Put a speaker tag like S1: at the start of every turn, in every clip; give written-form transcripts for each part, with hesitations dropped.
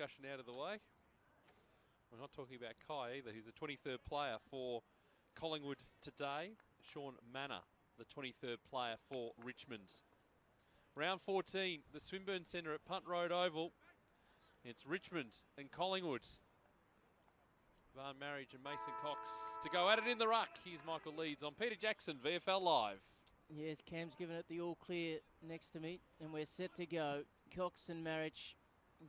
S1: discussion out of the way. We're not talking about Kai either, who's the 23rd player for Collingwood today. Sean Manor, the 23rd player for Richmond. Round 14, the Swinburne Centre at Punt Road Oval. It's Richmond and Collingwood. Van Marriage and Mason Cox to go at it in the ruck. Here's Michael Leeds on Peter Jackson, VFL Live.
S2: Yes, Cam's given it the all clear next to me, and we're set to go. Cox and Marriage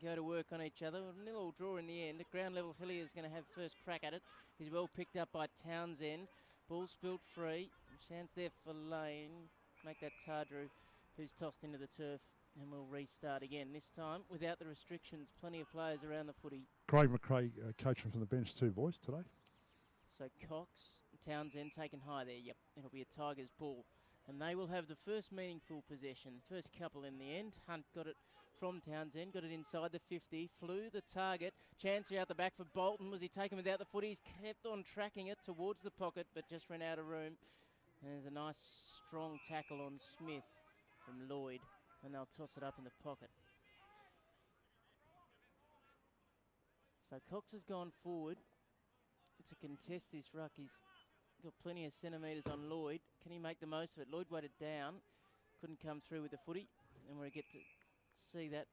S2: go to work on each other. A nil-all draw in the end. At ground level, Hillier is going to have first crack at it. He's well picked up by Townsend. Ball spilt free. Chance there for Lane. Make that Tardrew, who's tossed into the turf, and we'll restart again. This time without the restrictions. Plenty of players around the footy.
S3: Craig McRae coaching from the bench too, boys, today.
S2: So Cox, Townsend taken high there. Yep, it'll be a Tigers ball. And they will have the first meaningful possession. First couple in the end. Hunt got it from Townsend, got it inside the 50, flew the target. Chance out the back for Bolton. Was he taken without the foot? He's kept on tracking it towards the pocket, but just ran out of room. And there's a nice strong tackle on Smith from Lloyd, and they'll toss it up in the pocket. So Cox has gone forward to contest this ruck. He's got plenty of centimetres on Lloyd. Can he make the most of it? Lloyd weighted down, couldn't come through with the footy, and we'll get to see that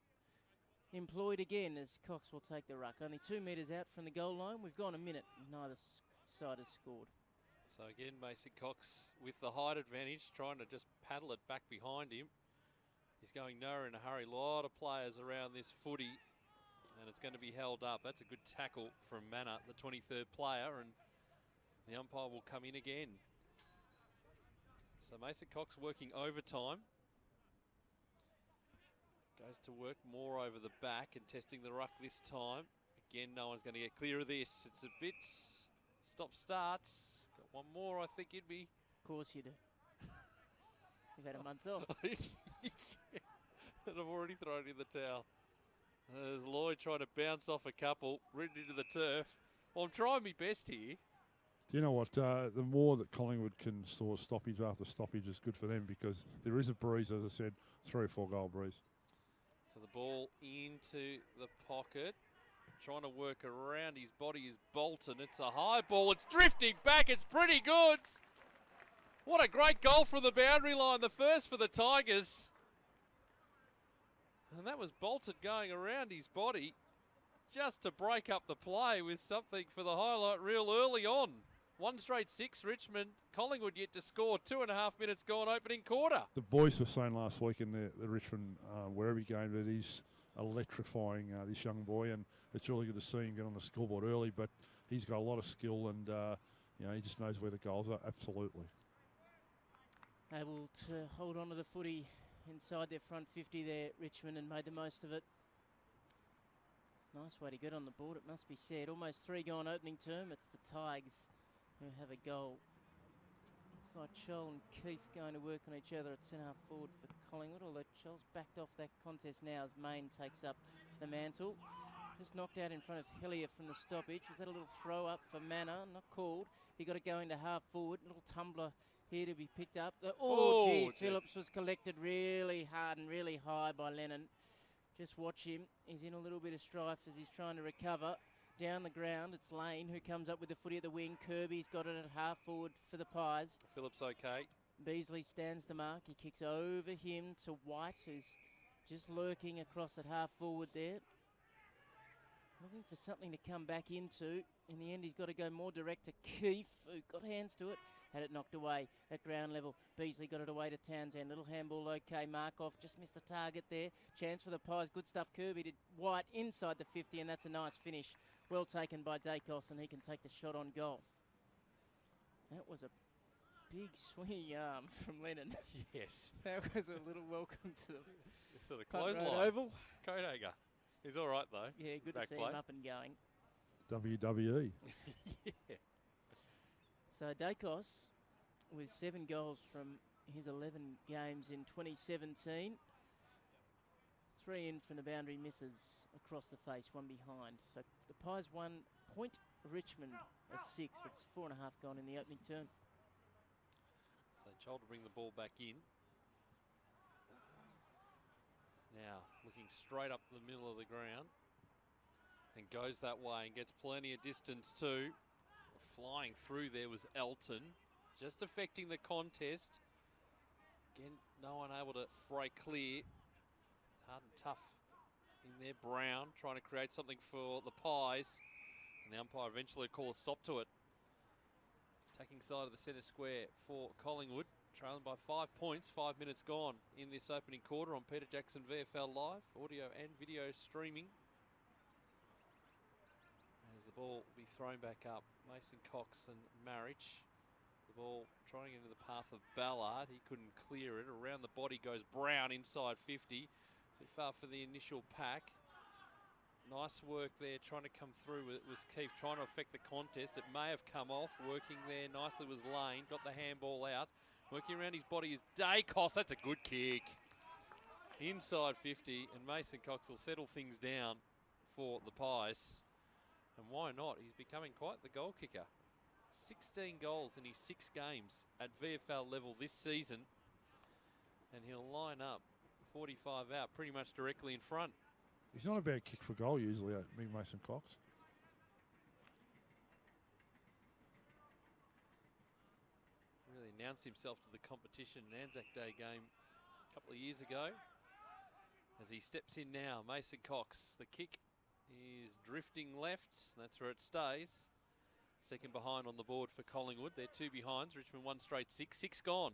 S2: employed again as Cox will take the ruck. Only 2 metres out from the goal line. We've gone a minute. Neither side has scored.
S1: So again, Mason Cox with the height advantage, trying to just paddle it back behind him. He's going nowhere in a hurry. A lot of players around this footy, and it's going to be held up. That's a good tackle from Manor, the 23rd player, and the umpire will come in again. So Mason Cox working overtime. Goes to work more over the back and testing the ruck this time. Again, no one's going to get clear of this. It's a bit stop-starts. Got one more, I think you'd be.
S2: Of course you do. You've had a month off.
S1: And I've already thrown in the towel. There's Lloyd trying to bounce off a couple, ridden into the turf. Well, I'm trying my best here.
S3: Do you know what? The more that Collingwood can score stoppage after stoppage is good for them, because there is a breeze, as I said, 3 or 4 goal breeze.
S1: So the ball into the pocket. Trying to work around his body is Bolton. It's a high ball. It's drifting back. It's pretty good. What a great goal from the boundary line. The first for the Tigers. And that was Bolton going around his body just to break up the play with something for the highlight reel early on. 1 straight 6, Richmond. Collingwood yet to score. 2.5 minutes gone opening quarter.
S3: The boys were saying last week in the Richmond Werribee game that he's electrifying, this young boy, and it's really good to see him get on the scoreboard early, but he's got a lot of skill, and he just knows where the goals are. Absolutely.
S2: Able to hold on to the footy inside their front 50 there, Richmond, and made the most of it. Nice way to get on the board, it must be said. Almost 3 gone opening term. It's the Tigers who have a goal. Looks like Chol and Keith going to work on each other at centre-half forward for Collingwood, although Chol's backed off that contest now as Main takes up the mantle. Just knocked out in front of Hillier from the stoppage. Was that a little throw up for Manor? Not called. He got it going to half forward. Little tumbler here to be picked up. Gee. Phillips was collected really hard and really high by Lennon. Just watch him. He's in a little bit of strife as he's trying to recover. Down the ground, it's Lane who comes up with the footy at the wing. Kirby's got it at half forward for the Pies.
S1: Phillips okay.
S2: Beasley stands the mark. He kicks over him to White, who's just lurking across at half forward there. Looking for something to come back into. In the end, he's got to go more direct to Keefe, who got hands to it. Had it knocked away at ground level. Beasley got it away to Townsend. Little handball okay. Markov just missed the target there. Chance for the Pies. Good stuff. Kirby to White inside the 50, and that's a nice finish. Well taken by Dacos, and he can take the shot on goal. That was a big swinging arm from Lennon.
S1: Yes.
S2: That was a little welcome to the
S1: sort of clothesline.
S2: Oval.
S1: Coathanger. He's all right, though.
S2: Yeah, good to see him up and going.
S3: WWE.
S1: Yeah.
S2: So Dacos, with 7 goals from his 11 games in 2017. 3 in from the boundary misses across the face, 1 behind. So the Pies 1 point, Richmond a 6. It's 4.5 gone in the opening term.
S1: So Chol to bring the ball back in. Now looking straight up the middle of the ground. and goes that way and gets plenty of distance too. Flying through there was Elton, just affecting the contest. Again, no one able to break clear. Hard and tough in there. Brown trying to create something for the Pies, and the umpire eventually called a stop to it. Attacking side of the centre square for Collingwood, trailing by 5 points. 5 minutes gone in this opening quarter on Peter Jackson VFL Live, audio and video streaming. As the ball will be thrown back up, Mason Cox and Marriage. The ball trying into the path of Ballard. He couldn't clear it. Around the body goes Brown inside 50. Too far for the initial pack. Nice work there trying to come through. It was Keefe trying to affect the contest. It may have come off. Working there nicely was Lane. Got the handball out. Working around his body is Dacos. That's a good kick. Inside 50, and Mason Cox will settle things down for the Pies. And why not? He's becoming quite the goal kicker. 16 goals in his 6 games at VFL level this season. And he'll line up 45 out pretty much directly in front.
S3: He's not a bad kick for goal usually, Big Mason Cox.
S1: Really announced himself to the competition in Anzac Day game a couple of years ago. As he steps in now, Mason Cox. The kick is drifting left. That's where it stays. Second behind on the board for Collingwood. They're 2 behinds. Richmond 1 straight 6. 6 gone.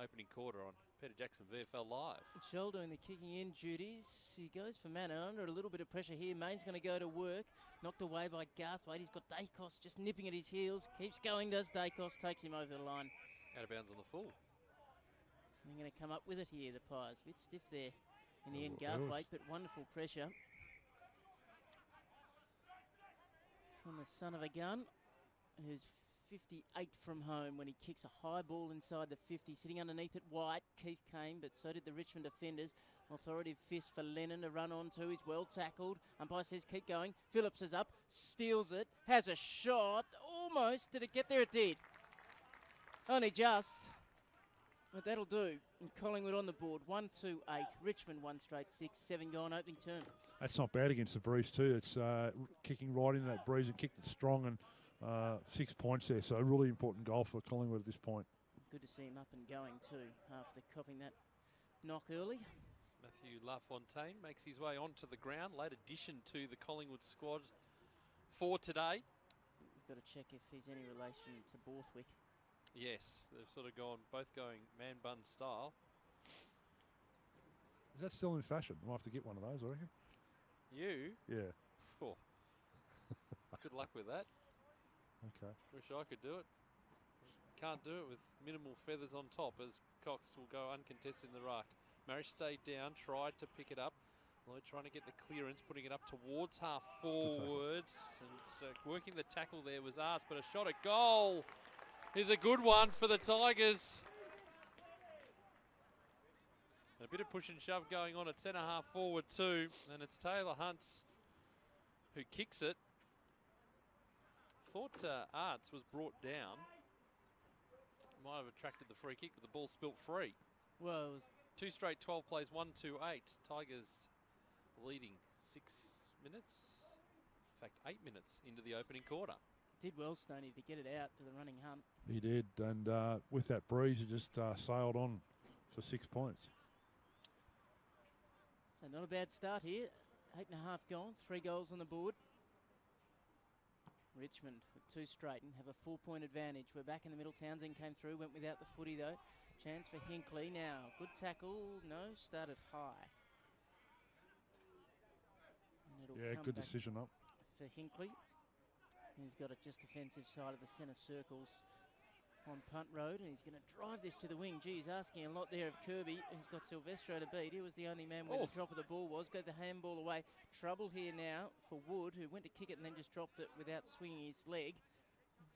S1: Opening quarter on Peter Jackson VFL Live.
S2: Scholl doing the kicking in duties. He goes for Manor under a little bit of pressure here. Main's going to go to work. Knocked away by Garthwaite. He's got Dacos just nipping at his heels. Keeps going, does Dacos. Takes him over the line.
S1: Out of bounds on the full.
S2: They're going to come up with it here, the Pies. A bit stiff there in the end, Garthwaite, but wonderful pressure from the son of a gun, who's 58 from home when he kicks a high ball inside the 50. Sitting underneath it, White. Keefe came, but so did the Richmond defenders. Authoritative fist for Lennon to run onto. He's well tackled. Umpire says keep going. Phillips is up, steals it, has a shot. Almost. Did it get there? It did. Only just. But that'll do. And Collingwood on the board. 1-2-8. Richmond 1 straight 6. 7 gone opening term.
S3: That's not bad against the Breeze too. It's kicking right into that Breeze and kicked it strong, and 6 points there. So a really important goal for Collingwood at this point.
S2: Good to see him up and going too after copying that knock early.
S1: Matthew LaFontaine makes his way onto the ground. Late addition to the Collingwood squad for today.
S2: We've got to check if he's any relation to Borthwick.
S1: Yes, they've sort of gone, both going man bun style.
S3: Is that still in fashion? We'll have to get one of those, I reckon.
S1: You?
S3: Yeah.
S1: Oh. Good luck with that.
S3: Okay.
S1: Wish I could do it. Can't do it with minimal feathers on top, as Cox will go uncontested in the ruck. Marriage stayed down, tried to pick it up. Lloyd trying to get the clearance, putting it up towards half forwards. And working the tackle there was Arts, but a shot at goal is a good one for the Tigers. A bit of push and shove going on at centre half forward too, and it's Taylor Hunts who kicks it. Thought Arts was brought down. Might have attracted the free kick, but the ball spilt free.
S2: Well, it was
S1: 2 straight 12 plays, 1-2-8. Tigers leading 6 minutes. In fact, 8 minutes into the opening quarter.
S2: did well, Stoney, to get it out to the running Hunt.
S3: He did, and with that Breeze, he just sailed on for 6 points.
S2: So not a bad start here. 8.5 gone, 3 goals on the board. Richmond with 2 straight and have a 4-point advantage. We're back in the middle. Townsend came through, went without the footy though. Chance for Hinkley now. Good tackle, no, started high.
S3: Yeah, good decision up.
S2: For Hinkley. He's got it just defensive side of the centre circles on Punt Road, and he's going to drive this to the wing. Gee, he's asking a lot there of Kirby, who's got Silvestro to beat. He was the only man where the drop of the ball was. Go the handball away. Trouble here now for Wood, who went to kick it and then just dropped it without swinging his leg.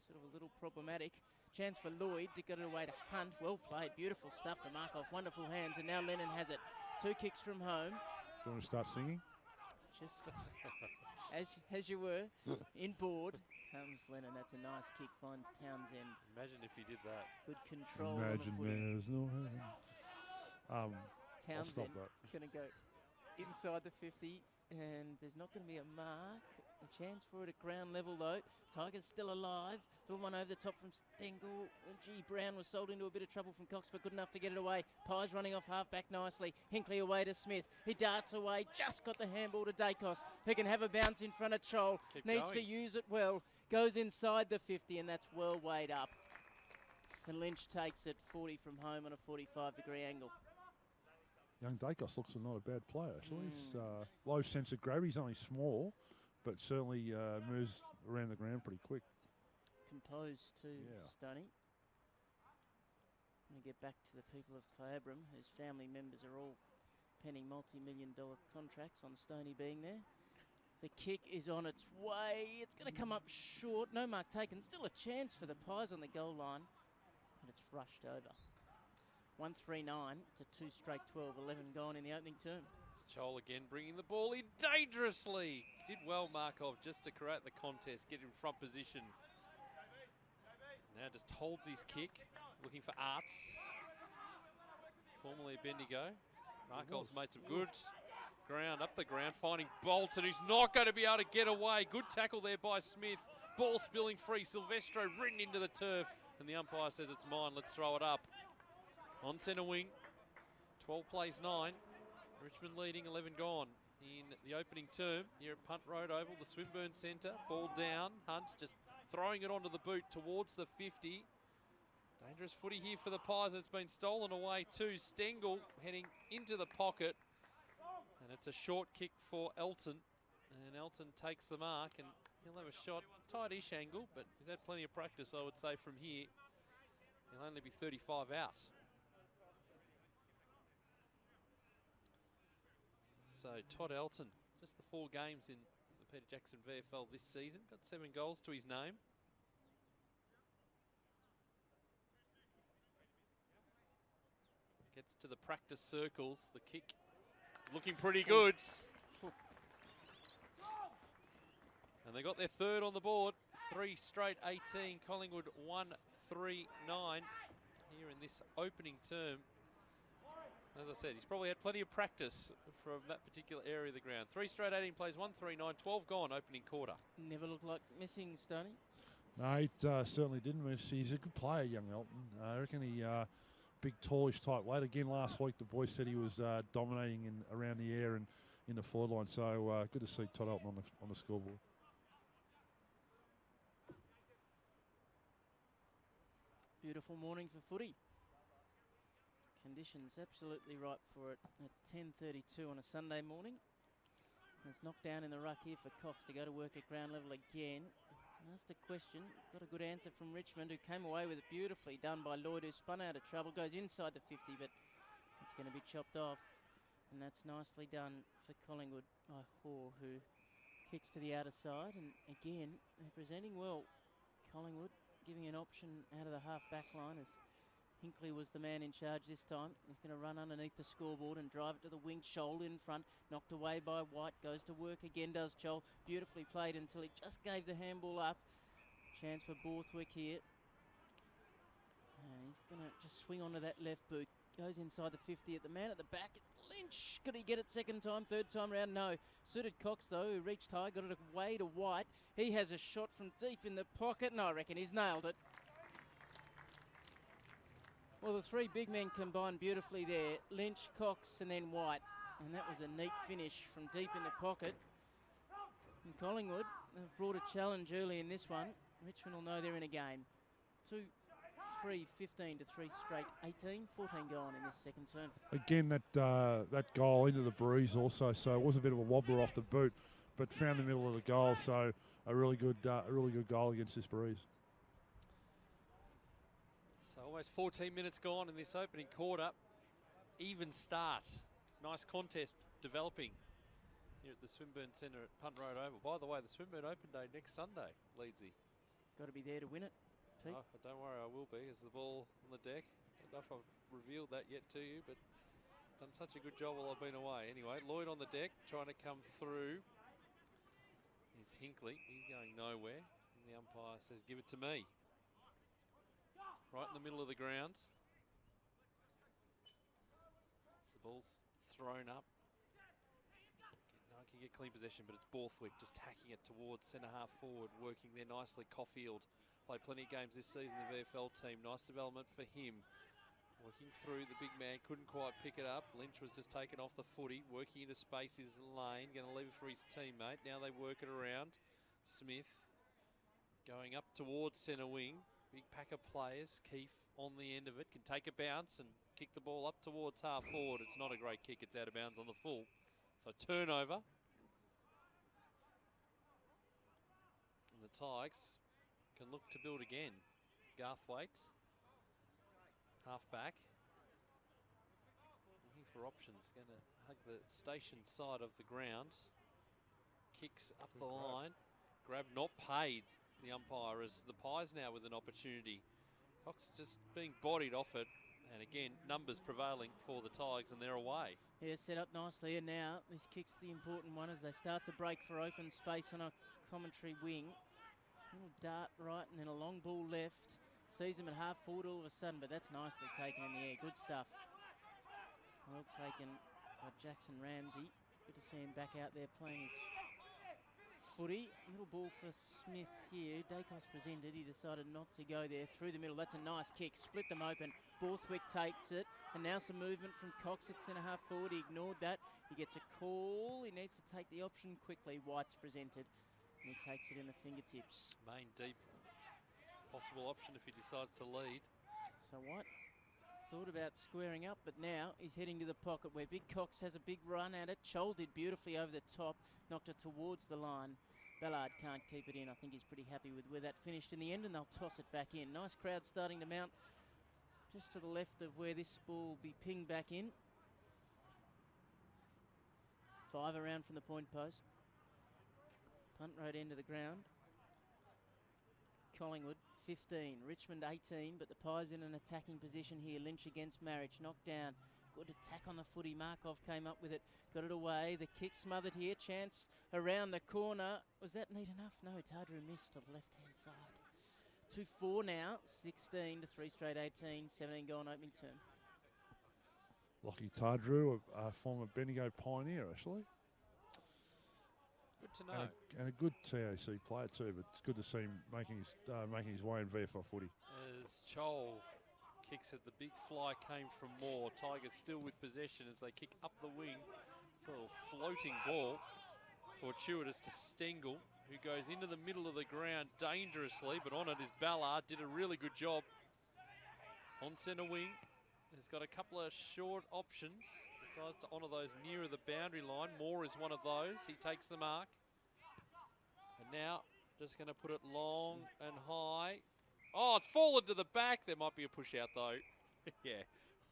S2: Sort of a little problematic. Chance for Lloyd to get it away to Hunt. Well played. Beautiful stuff to mark off. Wonderful hands, and now Lennon has it. 2 kicks from home.
S3: Do you want to start singing?
S2: Just as you were, in board comes Lennon. That's a nice kick, finds Townsend.
S1: Imagine if he did that.
S2: Good control.
S3: Imagine
S2: on the footy.
S3: there's no heaven.
S2: Townsend
S3: that.
S2: going to go inside the 50, and there's not going to be a mark A chance for it at ground level though. Tiger's still alive. Little one over the top from Stengel. G. Brown was sold into a bit of trouble from Cox, but good enough to get it away. Pye's running off half back nicely. Hinkley away to Smith. He darts away. Just got the handball to Dacos, who can have a bounce in front of Chol. Needs to use it well. Goes inside the 50, and that's well weighed up. And Lynch takes it 40 from home on a 45-degree angle.
S3: Young Dacos looks not a bad player, actually. He's low sense of gravity. He's only small, but certainly moves around the ground pretty quick.
S2: Composed too, Stoney. I'm going to get back to the people of Kyabram, whose family members are all penning multi-million-dollar contracts on Stoney being there. The kick is on its way. It's going to come up short. No mark taken. Still a chance for the Pies on the goal line, but it's rushed over. 1-3-9 to 2 straight 12, 11 gone in the opening term.
S1: It's Chol again bringing the ball in dangerously. Did well, Markov, just to create the contest, get in front position. Now just holds his kick, looking for Arts. Formerly Bendigo. Markov's made some good ground, up the ground, finding Bolton, who's not going to be able to get away. Good tackle there by Smith. Ball spilling free. Silvestro ridden into the turf, and the umpire says it's mine. Let's throw it up. On centre wing, 12 plays 9. Richmond leading, 11 gone in the opening term here at Punt Road Oval, the Swinburne Centre. Ball down, Hunt just throwing it onto the boot towards the 50. Dangerous footy here for the Pies. It's been stolen away too. Stengel heading into the pocket, and it's a short kick for Elton. And Elton takes the mark, and he'll have a shot, tight-ish angle, but he's had plenty of practice, I would say, from here. He'll only be 35 out. So Todd Elton, just the 4 games in the Peter Jackson VFL this season, got 7 goals to his name. Gets to the practice circles, the kick looking pretty good. And they got their 3rd on the board, 3 straight 18, Collingwood 1-3-9 here in this opening term. As I said, he's probably had plenty of practice from that particular area of the ground. 3 straight 18 plays, 1-3-9, 12 gone opening quarter.
S2: Never looked like missing, Stoney.
S3: No, it certainly didn't miss. He's a good player, young Elton. I reckon he big, tallish type weight. Again, last week the boys said he was dominating around the air and in the forward line. So good to see Todd Elton on the scoreboard.
S2: Beautiful morning for footy. Conditions absolutely right for it at 10:32 on a Sunday morning. It's knocked down in the ruck here for Cox to go to work at ground level again. Asked a question, got a good answer from Richmond, who came away with it beautifully done by Lloyd, who spun out of trouble, goes inside the 50, but it's going to be chopped off. And that's nicely done for Collingwood by Hoare, who kicks to the outer side. And again, they're presenting well. Collingwood giving an option out of the half-back line as Hinkley was the man in charge this time. He's going to run underneath the scoreboard and drive it to the wing. Scholl in front, knocked away by White. Goes to work again, does Scholl. Beautifully played until he just gave the handball up. Chance for Borthwick here. And he's going to just swing onto that left boot. Goes inside the 50 at the man at the back. It's Lynch. Could he get it second time, third time round? No. Suited Cox, though, who reached high, got it away to White. He has a shot from deep in the pocket, and I reckon he's nailed it. Well, the 3 big men combined beautifully there. Lynch, Cox, and then White. And that was a neat finish from deep in the pocket. And Collingwood have brought a challenge early in this one. Richmond will know they're in a game. 2, 3, 15 to 3 straight 18, 14 gone in this second term.
S3: Again, that goal into the breeze also, so it was a bit of a wobbler off the boot, but found the middle of the goal, so a really good goal against this breeze.
S1: So almost 14 minutes gone in this opening quarter. Even start. Nice contest developing here at the Swinburne Centre at Punt Road Oval. By the way, the Swinburne Open Day next Sunday, Leedsy.
S2: Got to be there to win it, Pete.
S1: Oh, don't worry, I will be. As the ball on the deck. I don't know if I've revealed that yet to you, but done such a good job while I've been away. Anyway, Lloyd on the deck, trying to come through. Here's Hinkley. He's going nowhere. And the umpire says, give it to me. Right in the middle of the ground. As the ball's thrown up. can get clean possession, but it's Borthwick just hacking it towards centre half forward, working there nicely. Caulfield played plenty of games this season, the VFL team. Nice development for him. Working through the big man, couldn't quite pick it up. Lynch was just taken off the footy, working into space is Lane, going to leave it for his teammate. Now they work it around. Smith going up towards centre wing. Big pack of players. Keefe on the end of it, can take a bounce and kick the ball up towards half forward. It's not a great kick, it's out of bounds on the full. So turnover. And the Tigers can look to build again. Garthwaite, half back. Looking for options, going to hug the station side of the ground. Kicks up the line. Grab not paid, the umpire, as the Pies now with an opportunity. Cox just being bodied off it. And again, numbers prevailing for the Tigers, and they're away.
S2: Yeah, set up nicely, and now this kick's the important one as they start to break for open space on a commentary wing. Little dart right and then a long ball left. Sees him at half forward all of a sudden, but that's nicely taken in the air. Good stuff. Well taken by Jackson Ramsey. Good to see him back out there playing his footy. Little ball for Smith here. Dacos presented. He decided not to go there through the middle. That's a nice kick. Split them open. Borthwick takes it. And now some movement from Cox at centre half forward. He ignored that. He gets a call. He needs to take the option quickly. White's presented. And he takes it in the fingertips.
S1: Main deep. Possible option if he decides to lead.
S2: So White thought about squaring up, but now he's heading to the pocket where Big Cox has a big run at it. Chol did beautifully over the top. Knocked it towards the line. Ballard can't keep it in. I think he's pretty happy with where that finished in the end, and they'll toss it back in. Nice crowd starting to mount just to the left of where this ball will be pinged back in. 5 around from the point post. Punt right end of the ground. Collingwood 15, Richmond 18, but the Pies in an attacking position here. Lynch against Marriage, knocked down. Good attack on the footy. Markov came up with it, got it away. The kick smothered here. Chance around the corner. Was that neat enough? No, Tadru missed to the left-hand side. 2-4 now. 16 to 3 straight 18. 17 goal in opening term.
S3: Lockie Tadru, a former Bendigo pioneer, actually.
S1: Good to know.
S3: And a good TAC player too, but it's good to see him making his way in VFL footy.
S1: As Chol kicks it, the big fly came from Moore. Tigers still with possession as they kick up the wing. It's a little floating ball. Fortuitous to Stengel, who goes into the middle of the ground dangerously, but on it is Ballard. Did a really good job on centre wing. Has got a couple of short options. Decides to honour those nearer the boundary line. Moore is one of those. He takes the mark. And now just going to put it long and high. Oh, it's fallen to the back. There might be a push out though. Yeah,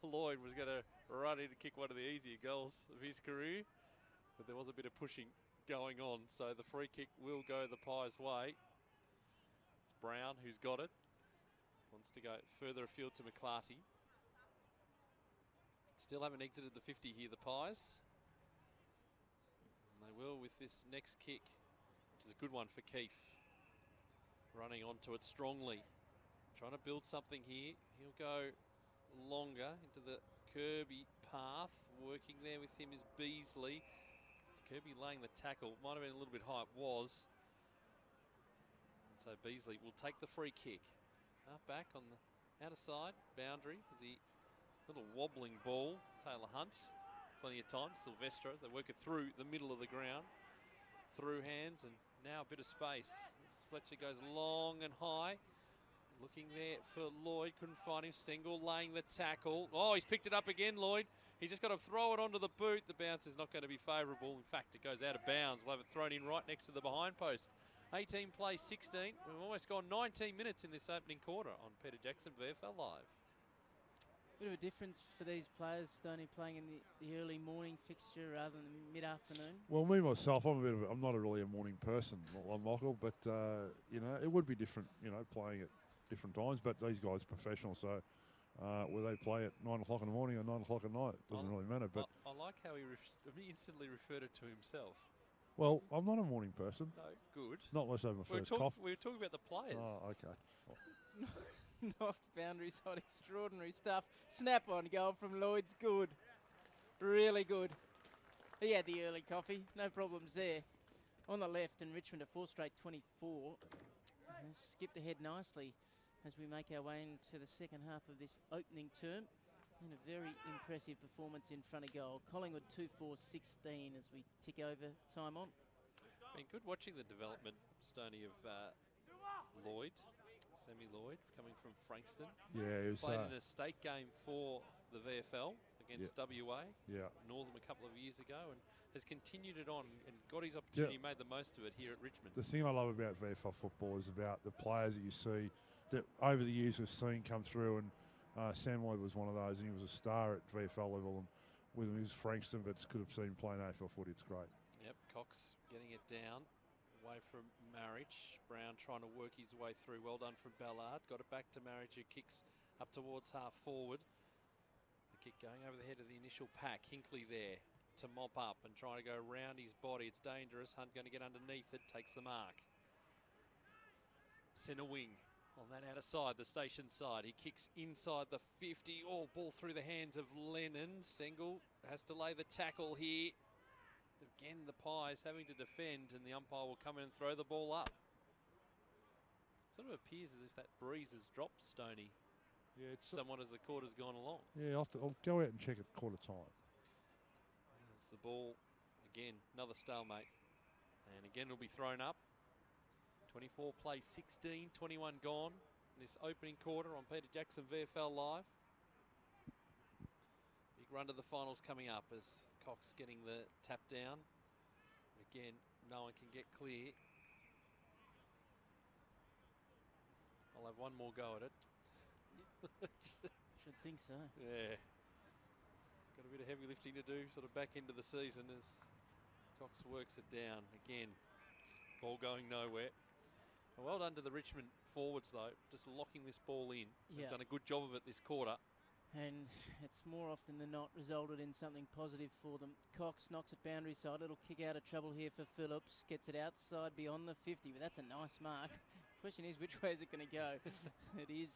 S1: Lloyd was going to run in to kick one of the easier goals of his career. But there was a bit of pushing going on. So the free kick will go the Pies' way. It's Brown who's got it. Wants to go further afield to McClarty. Still haven't exited the 50 here, the Pies. And they will with this next kick, which is a good one for Keefe. Running onto it strongly. Trying to build something here. He'll go longer into the Kirby path. Working there with him is Beasley. It's Kirby laying the tackle. Might have been a little bit high. It was. And so Beasley will take the free kick. Half back on the outer side. Boundary as he... Little wobbling ball. Taylor Hunt. Plenty of time. Silvestro as they work it through the middle of the ground. Through hands and now a bit of space. Fletcher goes long and high. Looking there for Lloyd. Couldn't find him. Stengel laying the tackle. Oh, he's picked it up again, Lloyd. He just got to throw it onto the boot. The bounce is not going to be favourable. In fact, it goes out of bounds. We'll have it thrown in right next to the behind post. 18 plays 16. We've almost gone 19 minutes in this opening quarter on Peter Jackson VFL Live.
S2: Bit of a difference for these players, Stoney, playing in the early morning fixture rather than mid-afternoon.
S3: Well, me myself, I'm not really a morning person, like Michael, but you know, it would be different, you know, playing at different times. But these guys are professional, so whether they play at 9 o'clock in the morning or 9 o'clock at night, it doesn't really matter. But
S1: I like how he instantly referred it to himself.
S3: Well, I'm not a morning person.
S1: No, good.
S3: Not unless I have my first coffee.
S1: We were talking about the players.
S3: Oh, okay.
S2: Knocked boundary side, extraordinary stuff. Snap on goal from Lloyd's good. Really good. He had the early coffee, no problems there. On the left, and Richmond a 4 straight 24. Skipped ahead nicely as we make our way into the second half of this opening term. And a very impressive performance in front of goal. Collingwood 2-4-16 as we tick over time on.
S1: Been good watching the development, Stoney, of Lloyd, Sammy Lloyd, coming from Frankston.
S3: Yeah, he was,
S1: played in a state game for the VFL against WA,
S3: yeah,
S1: Northern a couple of years ago, and has continued it on and got his opportunity, made the most of it here at Richmond.
S3: The thing I love about VFL football is about the players that you see that over the years we've seen come through, and Sam Lloyd was one of those, and he was a star at VFL level, and with him he was Frankston, but could have seen playing AFL footy. It's great.
S1: Yep, Cox getting it down, away from Marriage. Brown trying to work his way through. Well done from Ballard. Got it back to Marriage, who kicks up towards half forward. The kick going over the head of the initial pack. Hinkley there to mop up and trying to go round his body. It's dangerous. Hunt going to get underneath it. Takes the mark. Centre wing on that outer side, the station side. He kicks inside the 50. Oh, ball through the hands of Lennon. Stengel has to lay the tackle here. Again, the Pies having to defend, and the umpire will come in and throw the ball up. Sort of appears as if that breeze has dropped, Stoney.
S3: Yeah, it's
S1: somewhat as the quarter's gone along.
S3: Yeah, I'll go out and check at quarter time.
S1: As the ball, again, another stalemate. And again, it'll be thrown up. 24 plays 16, 21 gone. This opening quarter on Peter Jackson VFL Live. Big run to the finals coming up as Cox getting the tap down. Again, no one can get clear. I'll have one more go at it.
S2: Should think so.
S1: Yeah. Got a bit of heavy lifting to do sort of back into the season as Cox works it down. Again, ball going nowhere. Well done to the Richmond forwards though, just locking this ball in. They've done a good job of it this quarter.
S2: And it's more often than not resulted in something positive for them. Cox knocks it boundary side. Little kick out of trouble here for Phillips. Gets it outside beyond the 50, but that's a nice mark. Question is, which way is it going to go? It is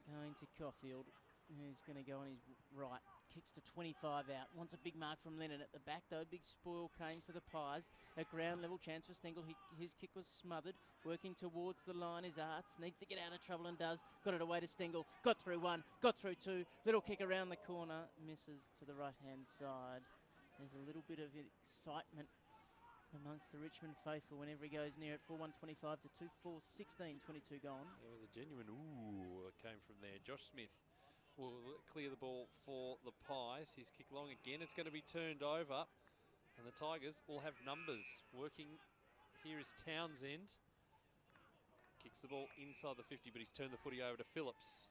S2: going to Caulfield, who's going to go on his right. Kicks to 25 out. Wants a big mark from Lennon at the back, though. Big spoil came for the Pies. A ground level chance for Stengel. His kick was smothered. Working towards the line is Arts. Needs to get out of trouble and does. Got it away to Stengel. Got through one. Got through two. Little kick around the corner. Misses to the right-hand side. There's a little bit of excitement amongst the Richmond faithful whenever he goes near it. 4-1-25 to 2-4-16. 22 gone.
S1: It was a genuine ooh that came from there. Josh Smith will clear the ball for the Pies. His kick long again. It's going to be turned over. And the Tigers will have numbers. Working here is Townsend. Kicks the ball inside the 50, but he's turned the footy over to Phillips.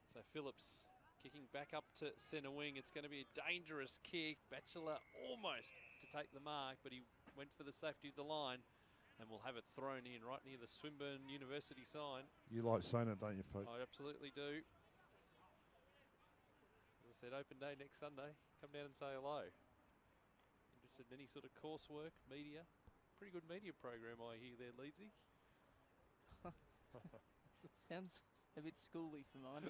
S1: So Phillips kicking back up to centre wing. It's going to be a dangerous kick. Batchelor almost to take the mark, but he went for the safety of the line. And we'll have it thrown in right near the Swinburne University sign.
S3: You like saying it, don't you, Pete?
S1: I absolutely do. As I said, open day next Sunday. Come down and say hello. Interested in any sort of coursework, media? Pretty good media program I hear there, Leedsy.
S2: Sounds a bit schooly for mine.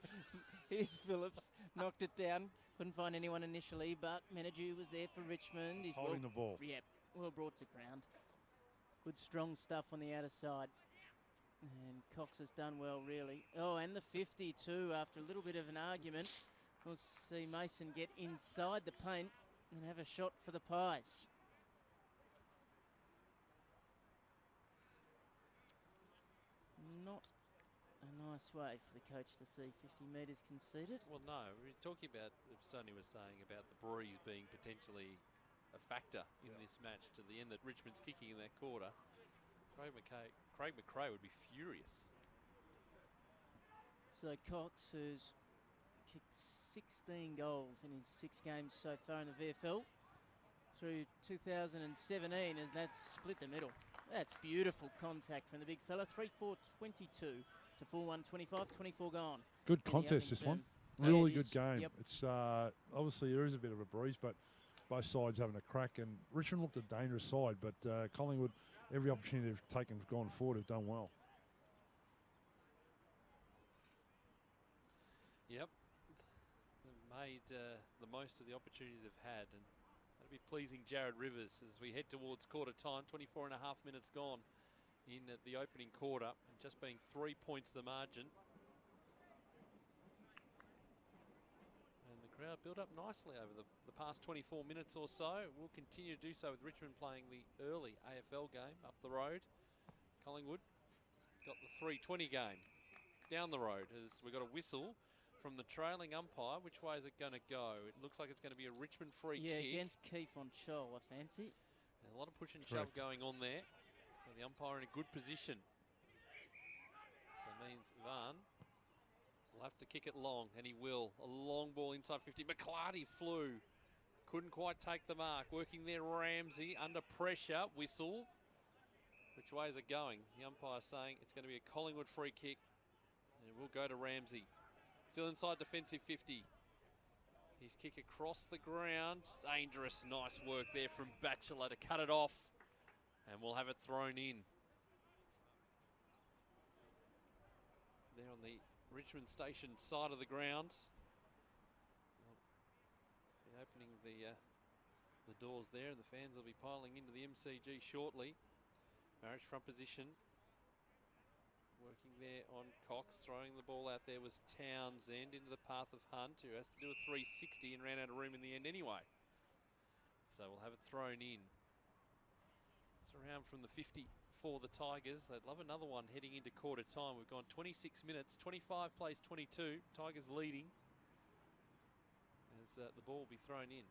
S2: Here's Phillips. Knocked it down. Couldn't find anyone initially, but Menadue was there for Richmond. He's
S3: holding the ball.
S2: Yep, well brought to ground. Good strong stuff on the outer side. And Cox has done well, really. Oh, and the 50 too, after a little bit of an argument. We'll see Mason get inside the paint and have a shot for the Pies. Not a nice way for the coach to see 50 metres conceded.
S1: Well, no, we're talking about, Sonny was saying about the breeze being potentially a factor in this match to the end that Richmond's kicking in that quarter. Craig McRae would be furious.
S2: So Cox, who's kicked 16 goals in his 6 games so far in the VFL through 2017, and that's split the middle. That's beautiful contact from the big fella. 3-4-22 to 4-1-25, 24 gone.
S3: Good contest, this one. Really good game.
S2: Yep.
S3: It's obviously there is a bit of a breeze, but both sides having a crack, and Richmond looked a dangerous side, but Collingwood, every opportunity they've taken, gone forward, have done well.
S1: Yep. They've made the most of the opportunities they've had, and be pleasing Jared Rivers as we head towards quarter time. 24 and a half minutes gone in the opening quarter, and just being 3 points the margin. And the crowd built up nicely over the past 24 minutes or so. We'll continue to do so with Richmond playing the early AFL game up the road. Collingwood got the 3:20 game down the road as we got a whistle from the trailing umpire. Which way is it going to go? It looks like it's going to be a Richmond free kick.
S2: Yeah, against Keefe on Chol, I fancy.
S1: And a lot of push and shove going on there. So the umpire in a good position. So it means Van will have to kick it long, and he will. A long ball inside 50. McClarty flew. Couldn't quite take the mark. Working there, Ramsey under pressure. Whistle. Which way is it going? The umpire saying it's going to be a Collingwood free kick. And it will go to Ramsey. Still inside defensive 50. His kick across the ground. Dangerous. Nice work there from Batchelor to cut it off. And we'll have it thrown in. There on the Richmond Station side of the grounds. Be opening the doors there, and the fans will be piling into the MCG shortly. Marriage front position. Working there on Cox. Throwing the ball out there was Townsend into the path of Hunt, who has to do a 360 and ran out of room in the end anyway. So we'll have it thrown in. It's around from the 50 for the Tigers. They'd love another one heading into quarter time. We've gone 26 minutes. 25 plays 22. Tigers leading as the ball will be thrown in.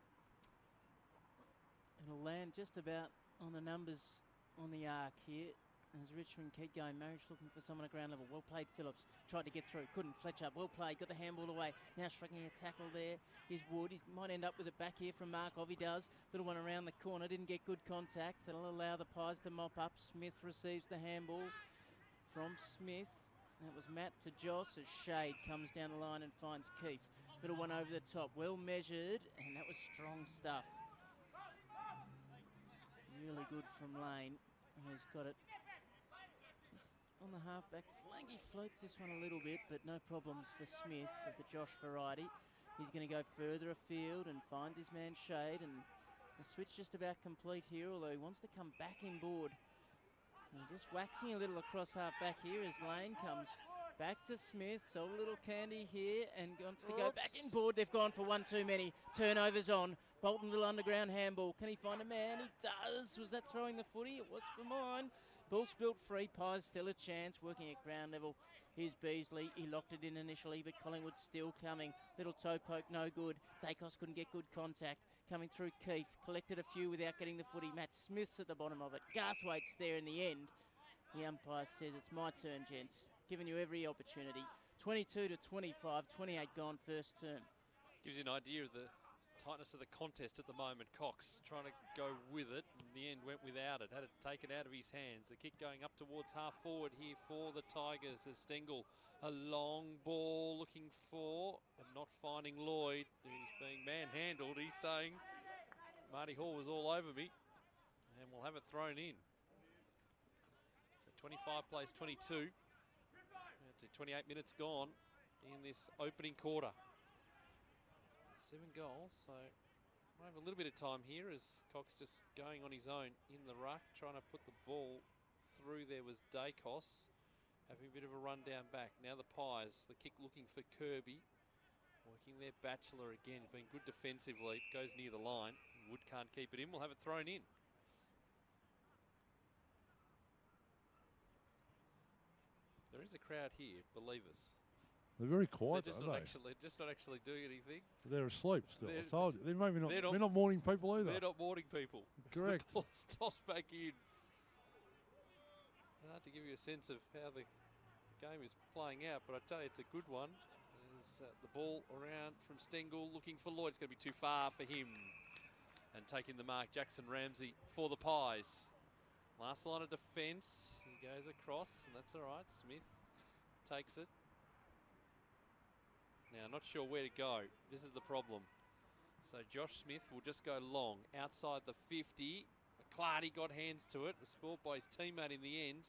S2: It'll land just about on the numbers on the arc here. As Richmond keep going, Marriage looking for someone at ground level. Well played, Phillips. Tried to get through, couldn't. Fletcher, well played, got the handball away. Now striking a tackle there is Wood. He might end up with it back here from Markov. He does. Little one around the corner, didn't get good contact. That'll allow the Pies to mop up. Smith receives the handball from Smith. That was Matt to Joss as Shade comes down the line and finds Keefe. Little one over the top, well measured, and that was strong stuff. Really good from Lane, who's got it on the halfback flank. He floats this one a little bit, but no problems for Smith of the Josh variety. He's going to go further afield and finds his man Shade, and the switch just about complete here, although he wants to come back inboard. And just waxing a little across halfback here as Lane comes back to Smith. Sold a little candy here and wants to go back inboard. They've gone for one too many. Turnovers on. Bolton, little underground handball. Can he find a man? He does. Was that throwing the footy? It was for mine. Ball spilled free. Pies still a chance. Working at ground level. Here's Beasley. He locked it in initially, but Collingwood still coming. Little toe poke, no good. Dacos couldn't get good contact. Coming through Keefe. Collected a few without getting the footy. Matt Smith's at the bottom of it. Garthwaite's there in the end. The umpire says it's my turn, gents. Giving you every opportunity. 22 to 25. 28 gone first term.
S1: Gives you an idea of the tightness of the contest at the moment. Cox trying to go with it. In the end went without it. Had to take it out of his hands. The kick going up towards half forward here for the Tigers as Stengel. A long ball looking for and not finding Lloyd, who's being manhandled. He's saying Marty Hall was all over me, and we'll have it thrown in. So 25 plays 22. 28 minutes gone in this opening quarter. 7 goals, so we'll have a little bit of time here as Cox just going on his own in the ruck, trying to put the ball through. There was Dacos having a bit of a run down back. Now the Pies, the kick looking for Kirby. Working there, Batchelor again, been good defensively, goes near the line. Wood can't keep it in, we'll have it thrown in. There is a crowd here, believe us.
S3: They're very quiet,
S1: They're just not actually doing anything.
S3: They're asleep still. I told you. They're maybe not. They're not morning people either.
S1: They're not morning people.
S3: Correct.
S1: The ball's tossed back in. Hard to give you a sense of how the game is playing out, but I tell you, it's a good one. There's the ball around from Stengel, looking for Lloyd. It's going to be too far for him. And taking the mark, Jackson Ramsey for the Pies. Last line of defence. He goes across, and that's all right. Smith takes it. Now, not sure where to go. This is the problem. So Josh Smith will just go long outside the 50. McClarty got hands to it. Was spoiled by his teammate in the end.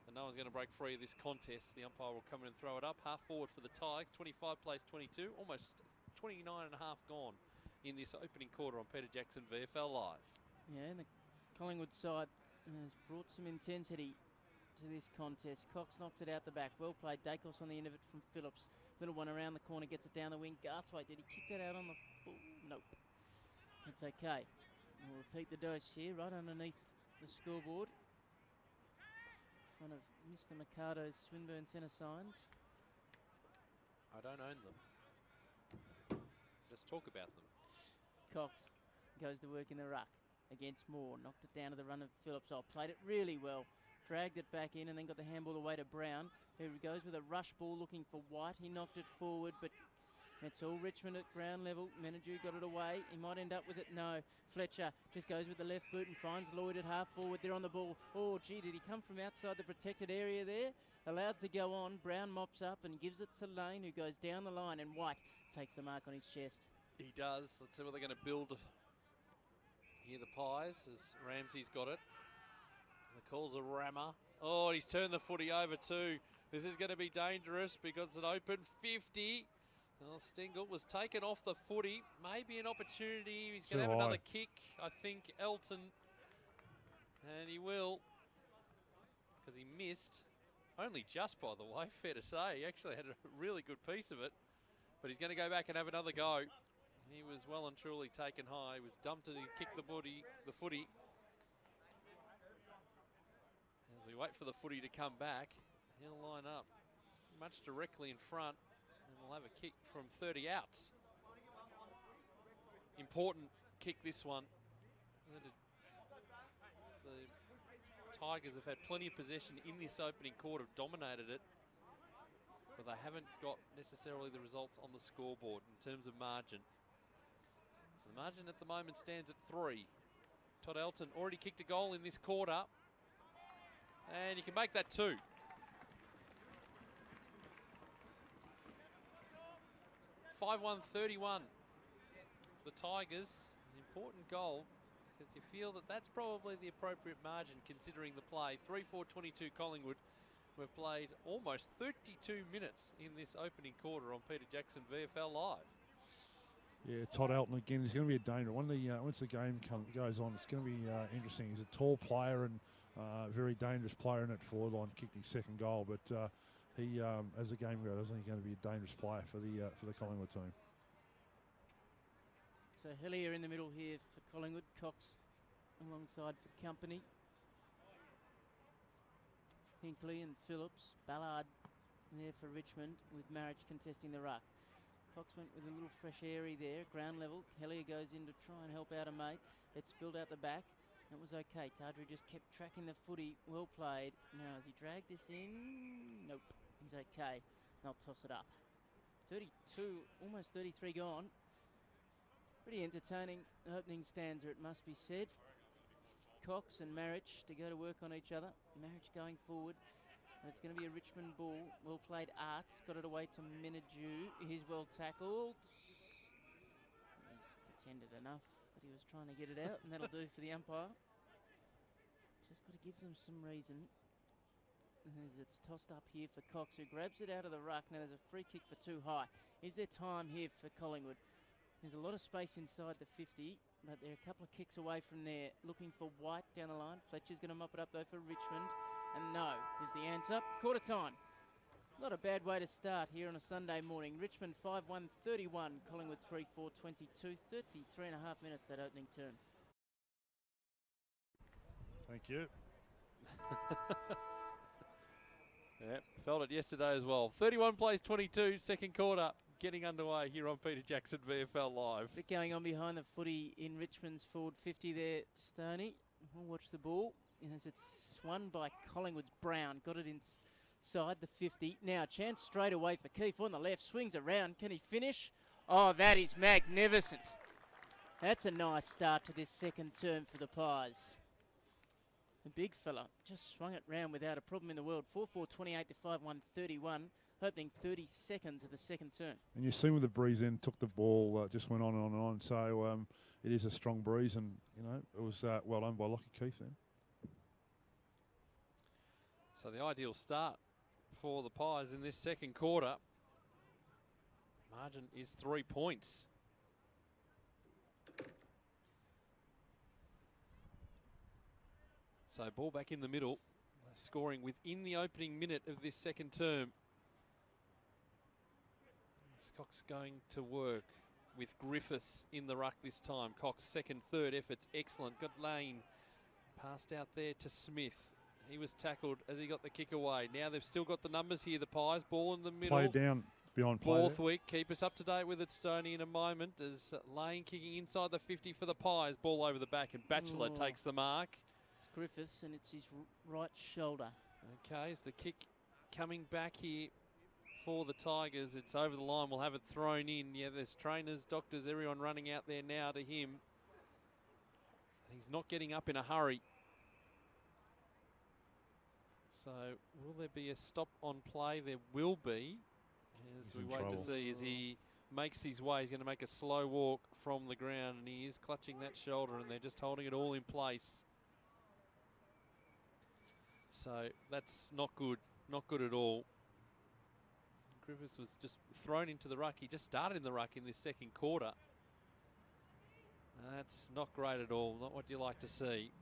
S1: And no one's going to break free of this contest. The umpire will come in and throw it up. Half forward for the Tigers. 25 plays 22. Almost 29 and a half gone in this opening quarter on Peter Jackson VFL Live.
S2: Yeah, and the Collingwood side has brought some intensity to this contest. Cox knocks it out the back. Well played. Dacos on the end of it from Phillips. Little one around the corner, gets it down the wing. Garthwaite, did he kick that out on the full? Nope. That's okay. We'll repeat the dose here, right underneath the scoreboard. In front of Mr. Mercado's Swinburne Centre signs.
S1: I don't own them. Just talk about them.
S2: Cox goes to work in the ruck against Moore. Knocked it down to the run of Phillips. Oh, played it really well. Dragged it back in and then got the handball away to Brown, who goes with a rush ball looking for White. He knocked it forward, but it's all Richmond at ground level. Menadue got it away. He might end up with it. No. Fletcher just goes with the left boot and finds Lloyd at half forward. They're on the ball. Oh, gee, did he come from outside the protected area there? Allowed to go on. Brown mops up and gives it to Lane, who goes down the line, and White takes the mark on his chest.
S1: He does. Let's see what they're going to build here, the Pies, as Ramsey's got it. The call's a rammer. Oh, he's turned the footy over too. This is going to be dangerous because it's an open 50. Well, Stengel was taken off the footy. Maybe an opportunity. He's going to have another kick. I think Elton. And he will. Because he missed. Only just, by the way, fair to say. He actually had a really good piece of it. But he's going to go back and have another go. He was well and truly taken high. He was dumped and he kicked the footy. As we wait for the footy to come back, he'll line up much directly in front. And we'll have a kick from 30 outs. Important kick, this one. The Tigers have had plenty of possession in this opening quarter, have dominated it, but they haven't got necessarily the results on the scoreboard in terms of margin. So the margin at the moment stands at 3. Todd Elton already kicked a goal in this quarter, and you can make that 2. (5-1-31). The Tigers, an important goal because you feel that that's probably the appropriate margin considering the play. 3-4-22 Collingwood. We've played almost 32 minutes in this opening quarter on Peter Jackson VFL Live.
S3: Yeah, Todd Elton again is going to be a danger. Once the game goes on, it's going to be interesting. He's a tall player and very dangerous player in that forward line. Kicked his second goal, but he, as the game goes, I think he's going to be a dangerous player for the Collingwood team.
S2: So Hillier in the middle here for Collingwood. Cox alongside for Company. Hinkley and Phillips. Ballard there for Richmond with Marriage contesting the ruck. Cox went with a little fresh airy there, ground level. Hillier goes in to try and help out a mate. It's spilled out the back. That was okay. Tardri just kept tracking the footy. Well played. Now, has he dragged this in? Nope. He's okay. They'll toss it up. 32, almost 33 gone. Pretty entertaining opening stanza, it must be said. Cox and Marriage to go to work on each other. Marriage going forward. And it's going to be a Richmond ball. Well played, Arts. Got it away to Menadue. He's well tackled. He's pretended enough that he was trying to get it out, and that'll do for the umpire. Just got to give them some reason. As it's tossed up here for Cox, who grabs it out of the ruck. Now there's a free kick for too high. Is there time here for Collingwood? There's a lot of space inside the 50, but they're a couple of kicks away from there. Looking for White down the line. Fletcher's going to mop it up though for Richmond. And no is the answer. Quarter time. Not a bad way to start here on a Sunday morning. Richmond 5-1-31. Collingwood 3-4-22. 33 and a half minutes that opening term.
S3: Thank you.
S1: Yep, felt it yesterday as well. 31 plays 22, second quarter getting underway here on Peter Jackson VFL Live.
S2: Bit going on behind the footy in Richmond's forward 50 there, Stoney. We'll watch the ball as it's swung by Collingwood's Brown. Got it inside the 50. Now a chance straight away for Keefe on the left. Swings around. Can he finish? Oh, that is magnificent. That's a nice start to this second term for the Pies. The big fella just swung it round without a problem in the world. 4-4-28 to 5-1-31. Opening 30 seconds of the second term.
S3: And you see with the breeze in, took the ball, just went on and on and on. So it is a strong breeze, and you know it was well done by Lockie Keefe then.
S1: So the ideal start for the Pies in this second quarter. Margin is 3 points. So ball back in the middle, scoring within the opening minute of this second term. Cox going to work with Griffiths in the ruck this time. Cox second, third efforts, excellent. Got Lane passed out there to Smith. He was tackled as he got the kick away. Now they've still got the numbers here, the Pies. Ball in the middle.
S3: Play down beyond play.
S1: Borthwick, keep us up to date with it, Stoney, in a moment. As Lane kicking inside the 50 for the Pies. Ball over the back, and Batchelor takes the mark.
S2: It's Griffiths, and it's his right shoulder.
S1: Okay, is the kick coming back here for the Tigers? It's over the line. We'll have it thrown in. Yeah, there's trainers, doctors, everyone running out there now to him. He's not getting up in a hurry. So will there be a stop on play? There will be. As we wait to see as he makes his way. He's going to make a slow walk from the ground, and he is clutching that shoulder, and they're just holding it all in place. So that's not good. Not good at all. Griffiths was just thrown into the ruck. He just started in the ruck in this second quarter. That's not great at all. Not what you like to see.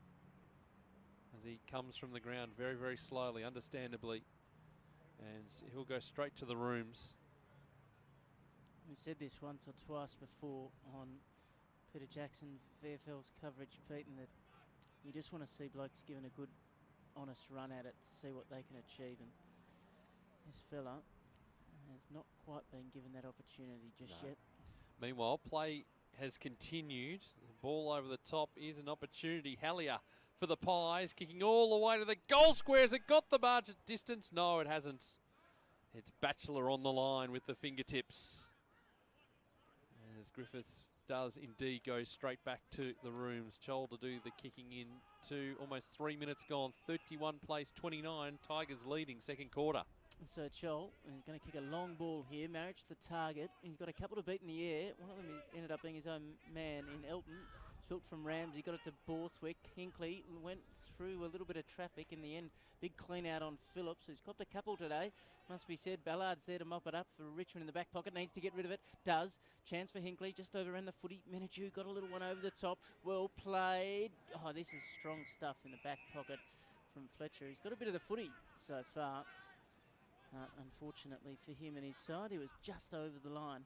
S1: As he comes from the ground very, very slowly, understandably. And he'll go straight to the rooms.
S2: We said this once or twice before on Peter Jackson, VFL's coverage, Pete, and that you just want to see blokes given a good, honest run at it to see what they can achieve. And this fella has not quite been given that opportunity just yet.
S1: Meanwhile, play has continued. The ball over the top is an opportunity. Hallier for the Pies, kicking all the way to the goal square. Has it got the margin distance? No, it hasn't. It's Batchelor on the line with the fingertips. As Griffiths does indeed go straight back to the rooms. Chol to do the kicking in to almost 3 minutes gone. 31 plays 29. Tigers leading second quarter.
S2: So Chol is going to kick a long ball here. Marriage the target. He's got a couple to beat in the air. One of them ended up being his own man in Elton. Spilt from Ramsey, got it to Borthwick. Hinkley went through a little bit of traffic in the end. Big clean out on Phillips, who's copped a couple today. Must be said, Ballard's there to mop it up for Richmond in the back pocket. Needs to get rid of it. Does. Chance for Hinkley, just overran the footy. Menadue got a little one over the top. Well played. Oh, this is strong stuff in the back pocket from Fletcher. He's got a bit of the footy so far. Unfortunately for him and his side, he was just over the line.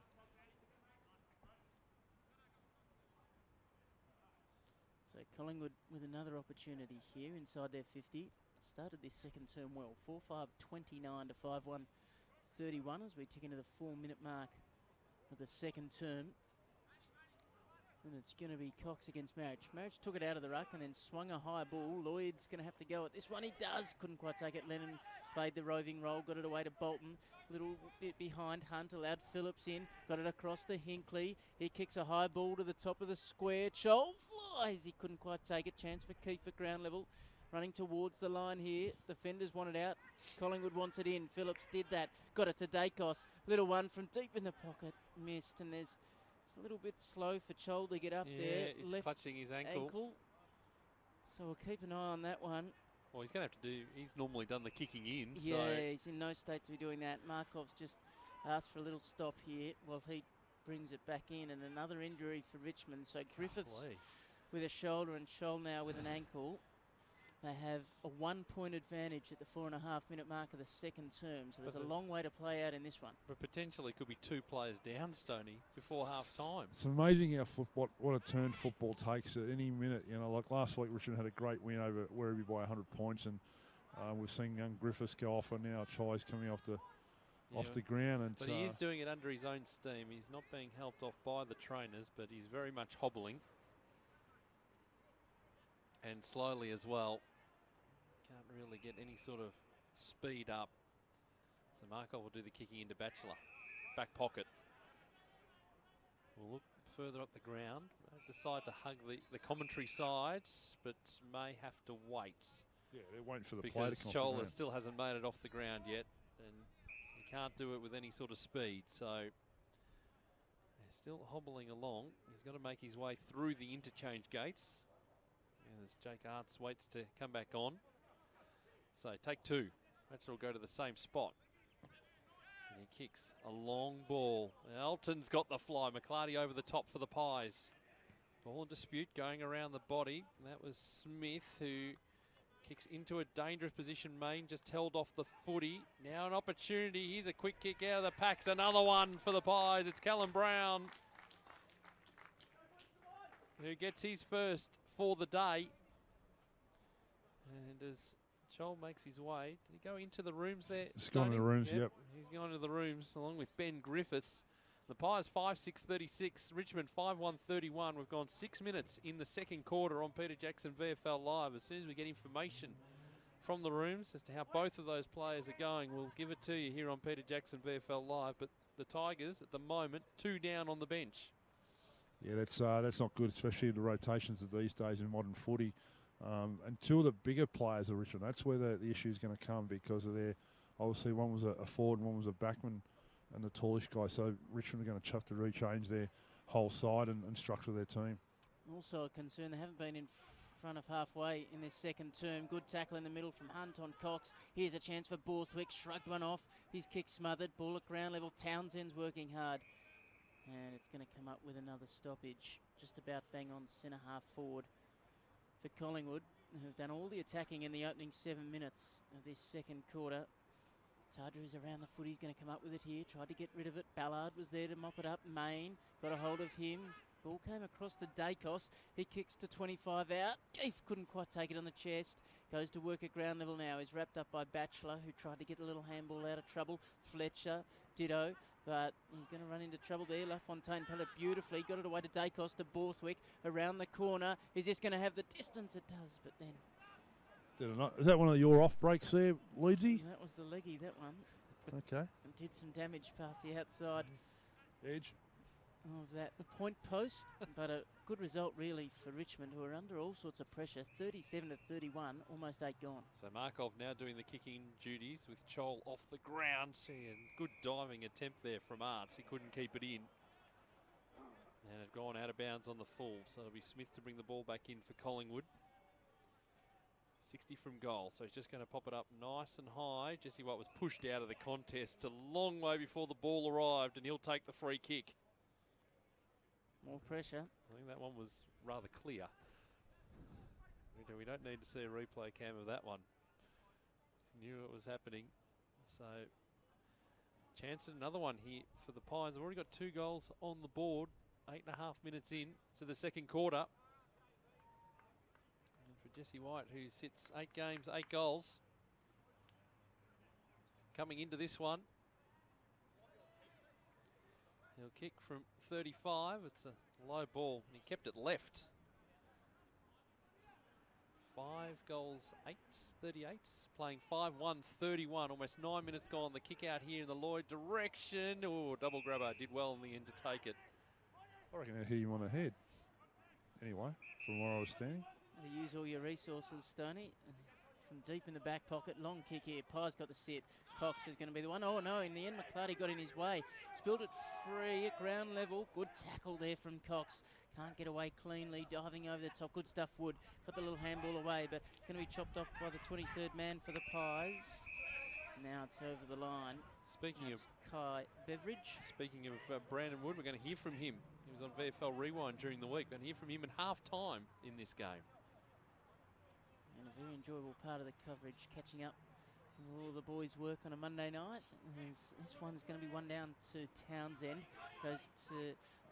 S2: So Collingwood with another opportunity here inside their 50. Started this second term well. 4-5-29 to 5-1-31 as we tick into the 4-minute mark of the second term. And it's going to be Cox against Marriage. Marriage took it out of the ruck and then swung a high ball. Lloyd's going to have to go at this one. He does. Couldn't quite take it. Lennon played the roving role. Got it away to Bolton. Little bit behind Hunt. Allowed Phillips in. Got it across to Hinkley. He kicks a high ball to the top of the square. Chol flies. He couldn't quite take it. Chance for Keefe at ground level. Running towards the line here. Defenders want it out. Collingwood wants it in. Phillips did that. Got it to Dacos. Little one from deep in the pocket. Missed. And there's... It's a little bit slow for Chol to get up there.
S1: He's
S2: Left
S1: clutching his ankle.
S2: So we'll keep an eye on that one.
S1: Well, he's going to have to do... He's normally done the kicking in.
S2: Yeah,
S1: so
S2: he's in no state to be doing that. Markov's just asked for a little stop here while he brings it back in. And another injury for Richmond. So Griffiths with a shoulder and Chol now with an ankle. They have a 1-point advantage at the 4.5-minute mark of the second term. So there's a long way to play out in this one.
S1: But potentially could be 2 players down, Stoney, before half-time.
S3: It's amazing how what a turn football takes at any minute. You know, like last week, Richmond had a great win over Werribee by 100 points, and we've seen young Griffiths go off, and now Chai's coming off the ground. And
S1: but he is doing it under his own steam. He's not being helped off by the trainers, but he's very much hobbling. And slowly as well. Can't really get any sort of speed up. So Markov will do the kicking into Batchelor. Back pocket. We'll look further up the ground. Decide to hug the commentary sides, but may have to wait.
S3: Yeah, they're waiting for the play to come off the
S1: Chola
S3: ground.
S1: still hasn't made it off the ground yet, and he can't do it with any sort of speed. So they're still hobbling along. He's got to make his way through the interchange gates. As Jake Arts waits to come back on. So take 2. Batchelor will go to the same spot. And he kicks a long ball. Elton's got the fly. McClarty over the top for the Pies. Ball in dispute going around the body. That was Smith who Kicks into a dangerous position, Main just held off the footy. Now an opportunity, here's a quick kick out of the packs, another one for the Pies. It's Callum Brown who gets his first for the day. And as Joel makes his way, did he go into the rooms there?
S3: He's gone into the rooms, yep.
S1: He's gone into the rooms along with Ben Griffiths. The Pies 5-6-36, Richmond 5-1-31. We've gone 6 minutes in the second quarter on Peter Jackson VFL Live. As soon as we get information from the rooms as to how both of those players are going, we'll give it to you here on Peter Jackson VFL Live. But the Tigers at the moment 2 down on the bench.
S3: Yeah, that's not good, especially the rotations of these days in modern footy. And 2 of the bigger players are Richmond. That's where the issue is going to come because of their, obviously one was a forward and one was a backman and the tallish guy. So Richmond are going to have to rechange their whole side and structure their team.
S2: Also a concern, they haven't been in front of halfway in this second term. Good tackle in the middle from Hunt on Cox. Here's a chance for Borthwick, shrugged one off. His kick smothered, ball at ground level. Townsend's working hard. And it's going to come up with another stoppage. Just about bang on centre half forward for Collingwood, who've done all the attacking in the opening 7 minutes of this second quarter. Tardru's around the foot, he's going to come up with it here, tried to get rid of it. Ballard was there to mop it up. Main got a hold of him. Ball came across to Dacos. He kicks to 25 out. Keefe couldn't quite take it on the chest. Goes to work at ground level now. He's wrapped up by Batchelor, who tried to get a little handball out of trouble. Fletcher, ditto, but he's going to run into trouble there. LaFontaine put it beautifully. Got it away to Dacos, to Borthwick. Around the corner. Is this going to have the distance? It does, but then...
S3: Did it not? Is that one of your off breaks there, Leedsy?
S2: That was the leggy, that one.
S3: Okay.
S2: And did some damage past the outside
S3: Edge.
S2: of that point post, but a good result really for Richmond, who are under all sorts of pressure. 37-31, almost 8 gone.
S1: So Markov now doing the kicking duties with Chol off the ground. See, a good diving attempt there from Arts. He couldn't keep it in. And it gone out of bounds on the full. So it'll be Smith to bring the ball back in for Collingwood. 60 from goal, so he's just going to pop it up nice and high. Jesse White was pushed out of the contest a long way before the ball arrived, and he'll take the free kick.
S2: More pressure.
S1: I think that one was rather clear. We don't need to see a replay cam of that one. Knew it was happening. So, chance at another one here for the Pies. They've already got 2 goals on the board. 8.5 minutes in to the second quarter. Jesse White, who sits 8 games, 8 goals. Coming into this one. He'll kick from 35. It's a low ball, and he kept it left. 5 goals, 8, 38. Playing 5-1-31. Almost 9 minutes gone. The kick out here in the Lloyd direction. Oh, double grabber. Did well in the end to take it.
S3: I reckon I hit him on the head. Anyway, from where I was standing.
S2: To use all your resources, Stoney. From deep in the back pocket, long kick here. Pye's got the sit. Cox is going to be the one. Oh no, in the end McClarty got in his way. Spilled it free at ground level. Good tackle there from Cox. Can't get away cleanly, diving over the top. Good stuff, Wood. Got the little handball away, but going to be chopped off by the 23rd man for the Pies. Now it's over the line.
S1: Speaking of
S2: Kai Beveridge.
S1: Speaking of Brandon Wood, we're going to hear from him. He was on VFL Rewind during the week. We're going to hear from him at half-time in this game.
S2: And a very enjoyable part of the coverage, catching up with all the boys' work on a Monday night. This one's going to be one down to Townsend. Goes to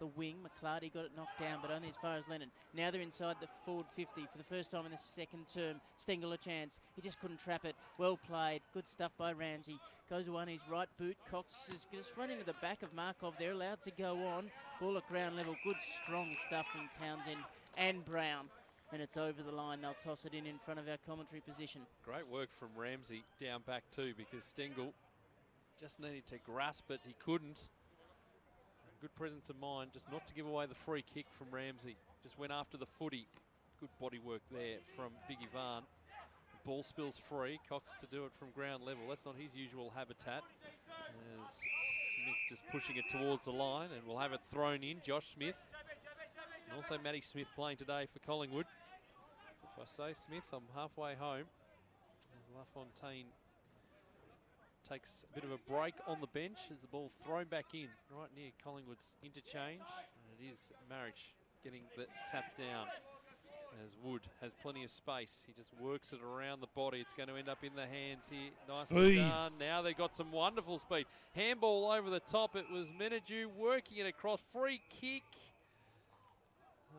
S2: the wing. McClarty got it knocked down, but only as far as Lennon. Now they're inside the forward 50 for the first time in the second term. Stengel a chance. He just couldn't trap it. Well played. Good stuff by Ramsey. Goes on his right boot. Cox is just running to the back of Markov. They're allowed to go on. Ball at ground level. Good strong stuff from Townsend and Brown. And it's over the line. They'll toss it in front of our commentary position.
S1: Great work from Ramsey down back too, because Stengel just needed to grasp it. He couldn't. Good presence of mind just not to give away the free kick from Ramsey. Just went after the footy. Good body work there from Big Ivan. Ball spills free. Cox to do it from ground level. That's not his usual habitat. As Smith just pushing it towards the line, and we'll have it thrown in. Josh Smith. And also Matty Smith playing today for Collingwood. So if I say Smith, I'm halfway home. As LaFontaine takes a bit of a break on the bench as the ball thrown back in right near Collingwood's interchange. And it is Marich getting the tap down. as Wood has plenty of space. He just works it around the body. It's going to end up in the hands here. Nicely done. Now they've got some wonderful speed. Handball over the top. It was Menadue working it across. Free kick.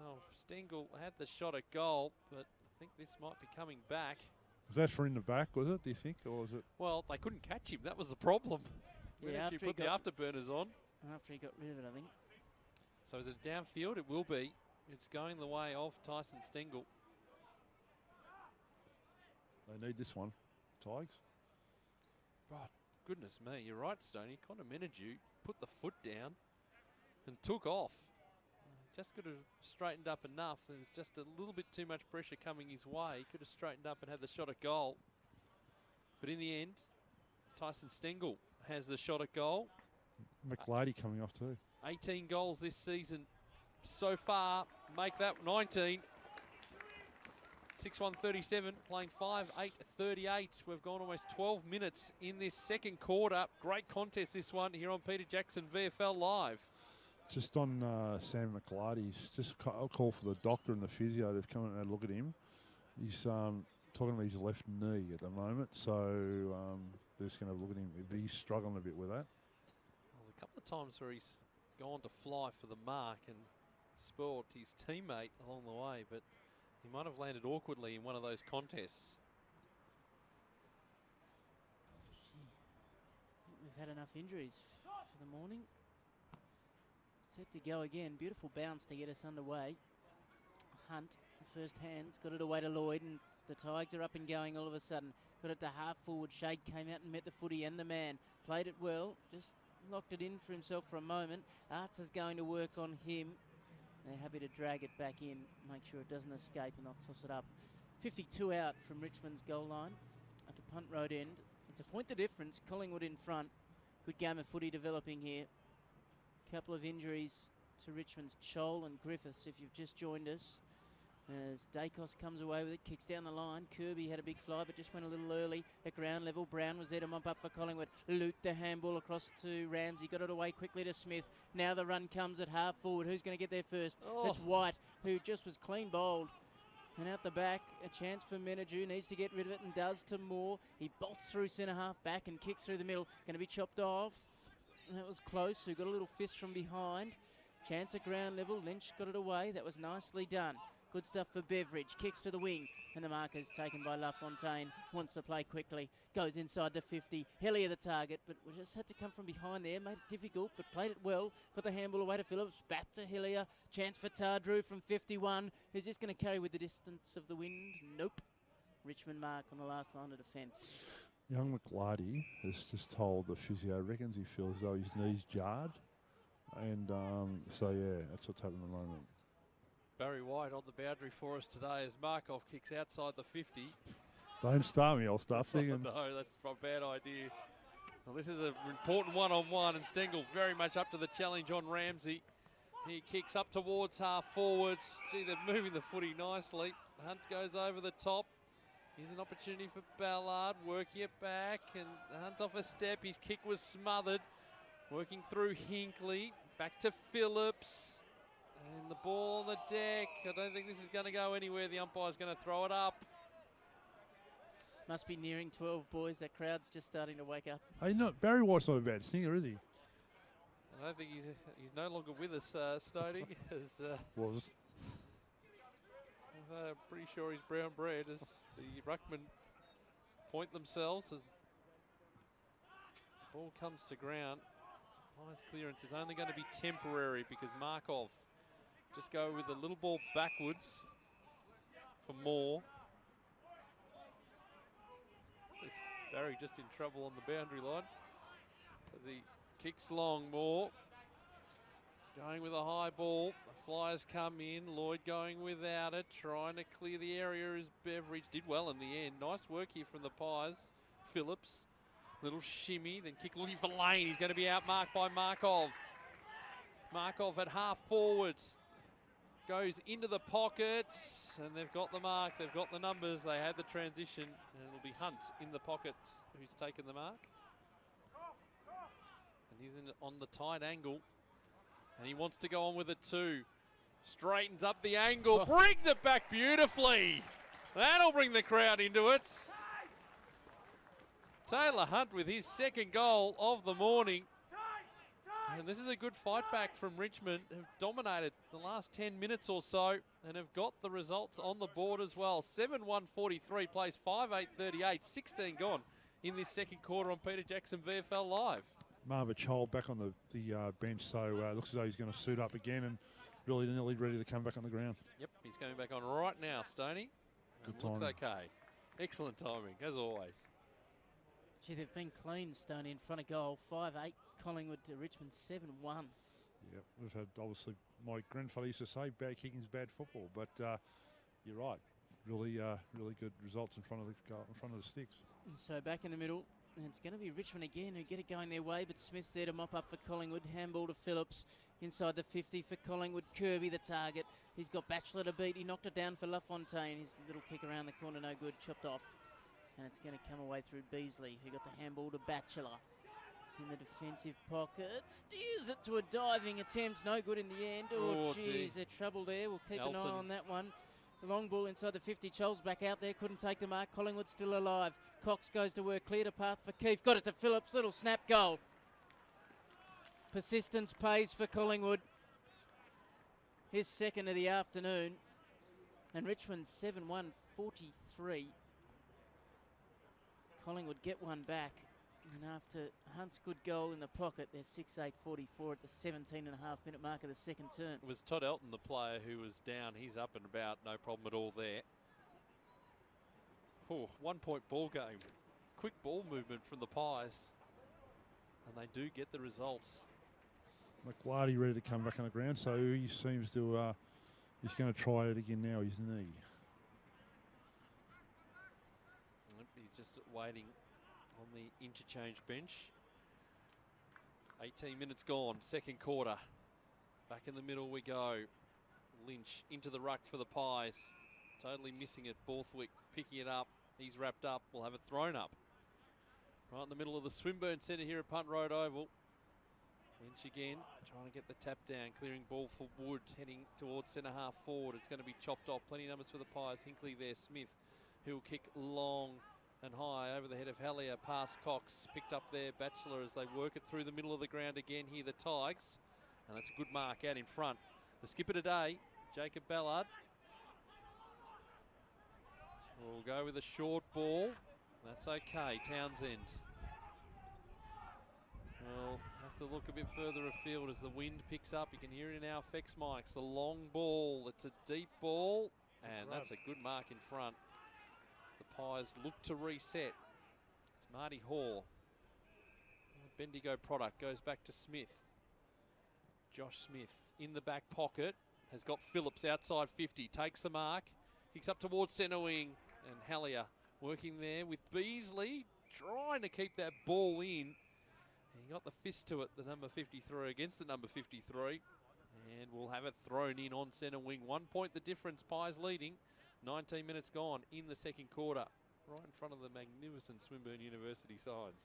S1: Oh, Stengel had the shot at goal, but I think this might be coming back.
S3: Was that for in the back, was it, do you think? Or was it?
S1: Well, they couldn't catch him. That was the problem.
S2: Yeah,
S1: Menadue put the afterburners on.
S2: After he got rid of it, I think.
S1: So is it downfield? It will be. It's going the way of Tyson Stengel.
S3: They need this one. Tigers.
S1: Right, goodness me, you're right, Stoney. Connor Menadue put the foot down and took off. Just could have straightened up enough. There was just a little bit too much pressure coming his way. He could have straightened up and had the shot at goal. But in the end, Tyson Stengel has the shot at goal.
S3: McLady coming off too.
S1: 18 goals this season so far. Make that 19. 6-1-37, playing 5-8-38. We've gone almost 12 minutes in this second quarter. Great contest, this one, here on Peter Jackson VFL Live.
S3: Just on Sam McLarty's, just I'll call for the doctor and the physio. They've come and had a look at him. He's talking about his left knee at the moment, so they're just going to have a look at him. He's struggling a bit with that.
S1: There's a couple of times where he's gone to fly for the mark and spoiled his teammate along the way, but he might have landed awkwardly in one of those contests.
S2: We've had enough injuries for the morning. Set to go again. Beautiful bounce to get us underway. Hunt, first hands, got it away to Lloyd, and the Tigers are up and going all of a sudden. Got it to half forward. Shade came out and met the footy and the man. Played it well, just locked it in for himself for a moment. Arts is going to work on him. They're happy to drag it back in, make sure it doesn't escape, and they'll toss it up. 52 out from Richmond's goal line at the punt road end. It's a point the difference. Collingwood in front. Good game of footy developing here. Couple of injuries to Richmond's Chol and Griffiths if you've just joined us. As Dacos comes away with it, kicks down the line. Kirby had a big fly but just went a little early at ground level. Brown was there to mop up for Collingwood. Looped the handball across to Ramsey. Got it away quickly to Smith. Now the run comes at half forward. Who's going to get there first?
S1: Oh.
S2: It's White, who just was clean bowled. And out the back, a chance for Menadue. Needs to get rid of it and does to Moore. He bolts through centre half back and kicks through the middle. Going to be chopped off. That was close. Who got a little fist from behind. Chance at ground level. Lynch got it away. That was nicely done. Good stuff for Beveridge. Kicks to the wing. And the marker's taken by LaFontaine. Wants to play quickly. Goes inside the 50. Hillier the target. But we just had to come from behind there. Made it difficult, but played it well. Got the handball away to Phillips. Back to Hillier. Chance for Tardrew from 51. Is this going to carry with the distance of the wind? Nope. Richmond mark on the last line of defence.
S3: Young McLarty has just told the physio, reckons he feels as though his knee's jarred. And so, yeah, that's what's happening at the moment.
S1: Barry White on the boundary for us today as Markov kicks outside the 50.
S3: Don't start me, I'll start singing.
S1: No, that's a bad idea. Well, this is an important one-on-one, and Stengel very much up to the challenge on Ramsey. He kicks up towards half forwards. Gee, they're moving the footy nicely. Hunt goes over the top. Here's an opportunity for Ballard, working it back, and Hunt off a step. His kick was smothered. Working through Hinkley, back to Phillips. And the ball on the deck. I don't think this is going to go anywhere. The umpire's going to throw it up.
S2: Must be nearing 12, boys. That crowd's just starting to wake up.
S3: Hey, Barry White's not a bad singer, is he?
S1: I don't think he's no longer with us, Stody.
S3: Was.
S1: I'm pretty sure he's brown bread as the ruckman point themselves. And ball comes to ground. Pies clearance is only going to be temporary because Markov just go with a little ball backwards for Moore. Is Barry just in trouble on the boundary line as he kicks long. Moore going with a high ball. The Flyers come in. Lloyd going without it, trying to clear the area as Beveridge did well in the end. Nice work here from the Pies. Phillips, little shimmy, then kick looking for Lane. He's going to be outmarked by Markov. Markov at half forward. Goes into the pockets, and they've got the mark, they've got the numbers, they had the transition, and it'll be Hunt in the pockets who's taken the mark. And he's on the tight angle, and he wants to go on with it too. Straightens up the angle,
S2: Oh.
S1: brings it back beautifully. That'll bring the crowd into it. Taylor Hunt with his second goal of the morning. And this is a good fight back from Richmond, who've dominated the last 10 minutes or so and have got the results on the board as well. 7-1-43 plays 5-8-38, 16 gone in this second quarter on Peter Jackson VFL Live.
S3: Marva Chol back on the bench, so looks as though he's going to suit up again and really nearly ready to come back on the ground.
S1: Yep, he's coming back on right now, Stoney.
S3: Good
S1: Looks
S3: timing.
S1: okay. Excellent timing, as always.
S2: Gee, they've been clean, Stoney, in front of goal. 5-8, Collingwood to Richmond 7-1.
S3: Yep, we've had, obviously, my grandfather used to say, bad kicking's bad football, but you're right. Really good results in front of the goal, in front of the sticks.
S2: And so back in the middle, and it's going to be Richmond again who get it going their way, but Smith's there to mop up for Collingwood. Handball to Phillips inside the 50 for Collingwood. Kirby the target. He's got Batchelor to beat. He knocked it down for LaFontaine. His little kick around the corner, no good, chopped off. And it's going to come away through Beasley, who got the handball to Batchelor. In the defensive pocket, steers it to a diving attempt, no good in the end. Oh, geez, they're trouble there. We'll keep an eye on that one. The long ball inside the 50. Chol's back out there, couldn't take the mark. Collingwood still alive. Cox goes to work, cleared a path for Keefe. Got it to Phillips, little snap goal. Persistence pays for Collingwood. His second of the afternoon. And Richmond 7-1-43. Collingwood get one back. And after Hunt's good goal in the pocket, they're 6-8-44 at the 17.5-minute mark of the second turn.
S1: It was Todd Elton, the player who was down. He's up and about, no problem at all there. Oh, 1 point ball game. Quick ball movement from the Pies. And they do get the results.
S3: McLarty ready to come back on the ground, so he seems to, he's going to try it again now, his knee.
S1: He's just waiting on the interchange bench. 18 minutes gone, second quarter. Back in the middle we go. Lynch into the ruck for the Pies. Totally missing it. Borthwick picking it up. He's wrapped up. We'll have it thrown up. Right in the middle of the Swinburne Centre here at Punt Road Oval. Lynch again, trying to get the tap down. Clearing ball for Wood, heading towards centre half forward. It's going to be chopped off. Plenty of numbers for the Pies. Hinkley there. Smith, who will kick long and high over the head of Hallier. Past Cox, picked up there. Batchelor as they work it through the middle of the ground again here, the Tigers. And that's a good mark out in front. The skipper today, Jacob Ballard. We'll go with a short ball. That's okay, Townsend. We'll have to look a bit further afield as the wind picks up. You can hear it in our effects mics. A long ball, it's a deep ball, and that's a good mark in front. The Pies look to reset. It's Marty Hall. Bendigo product goes back to Smith. Josh Smith in the back pocket. Has got Phillips outside 50. Takes the mark. Kicks up towards centre wing. And Hallier working there with Beasley. Trying to keep that ball in. He got the fist to it, the number 53, against the number 53. And we'll have it thrown in on centre wing. 1 point the difference. Pies leading. 19 minutes gone in the second quarter. Right in front of the magnificent Swinburne University sides.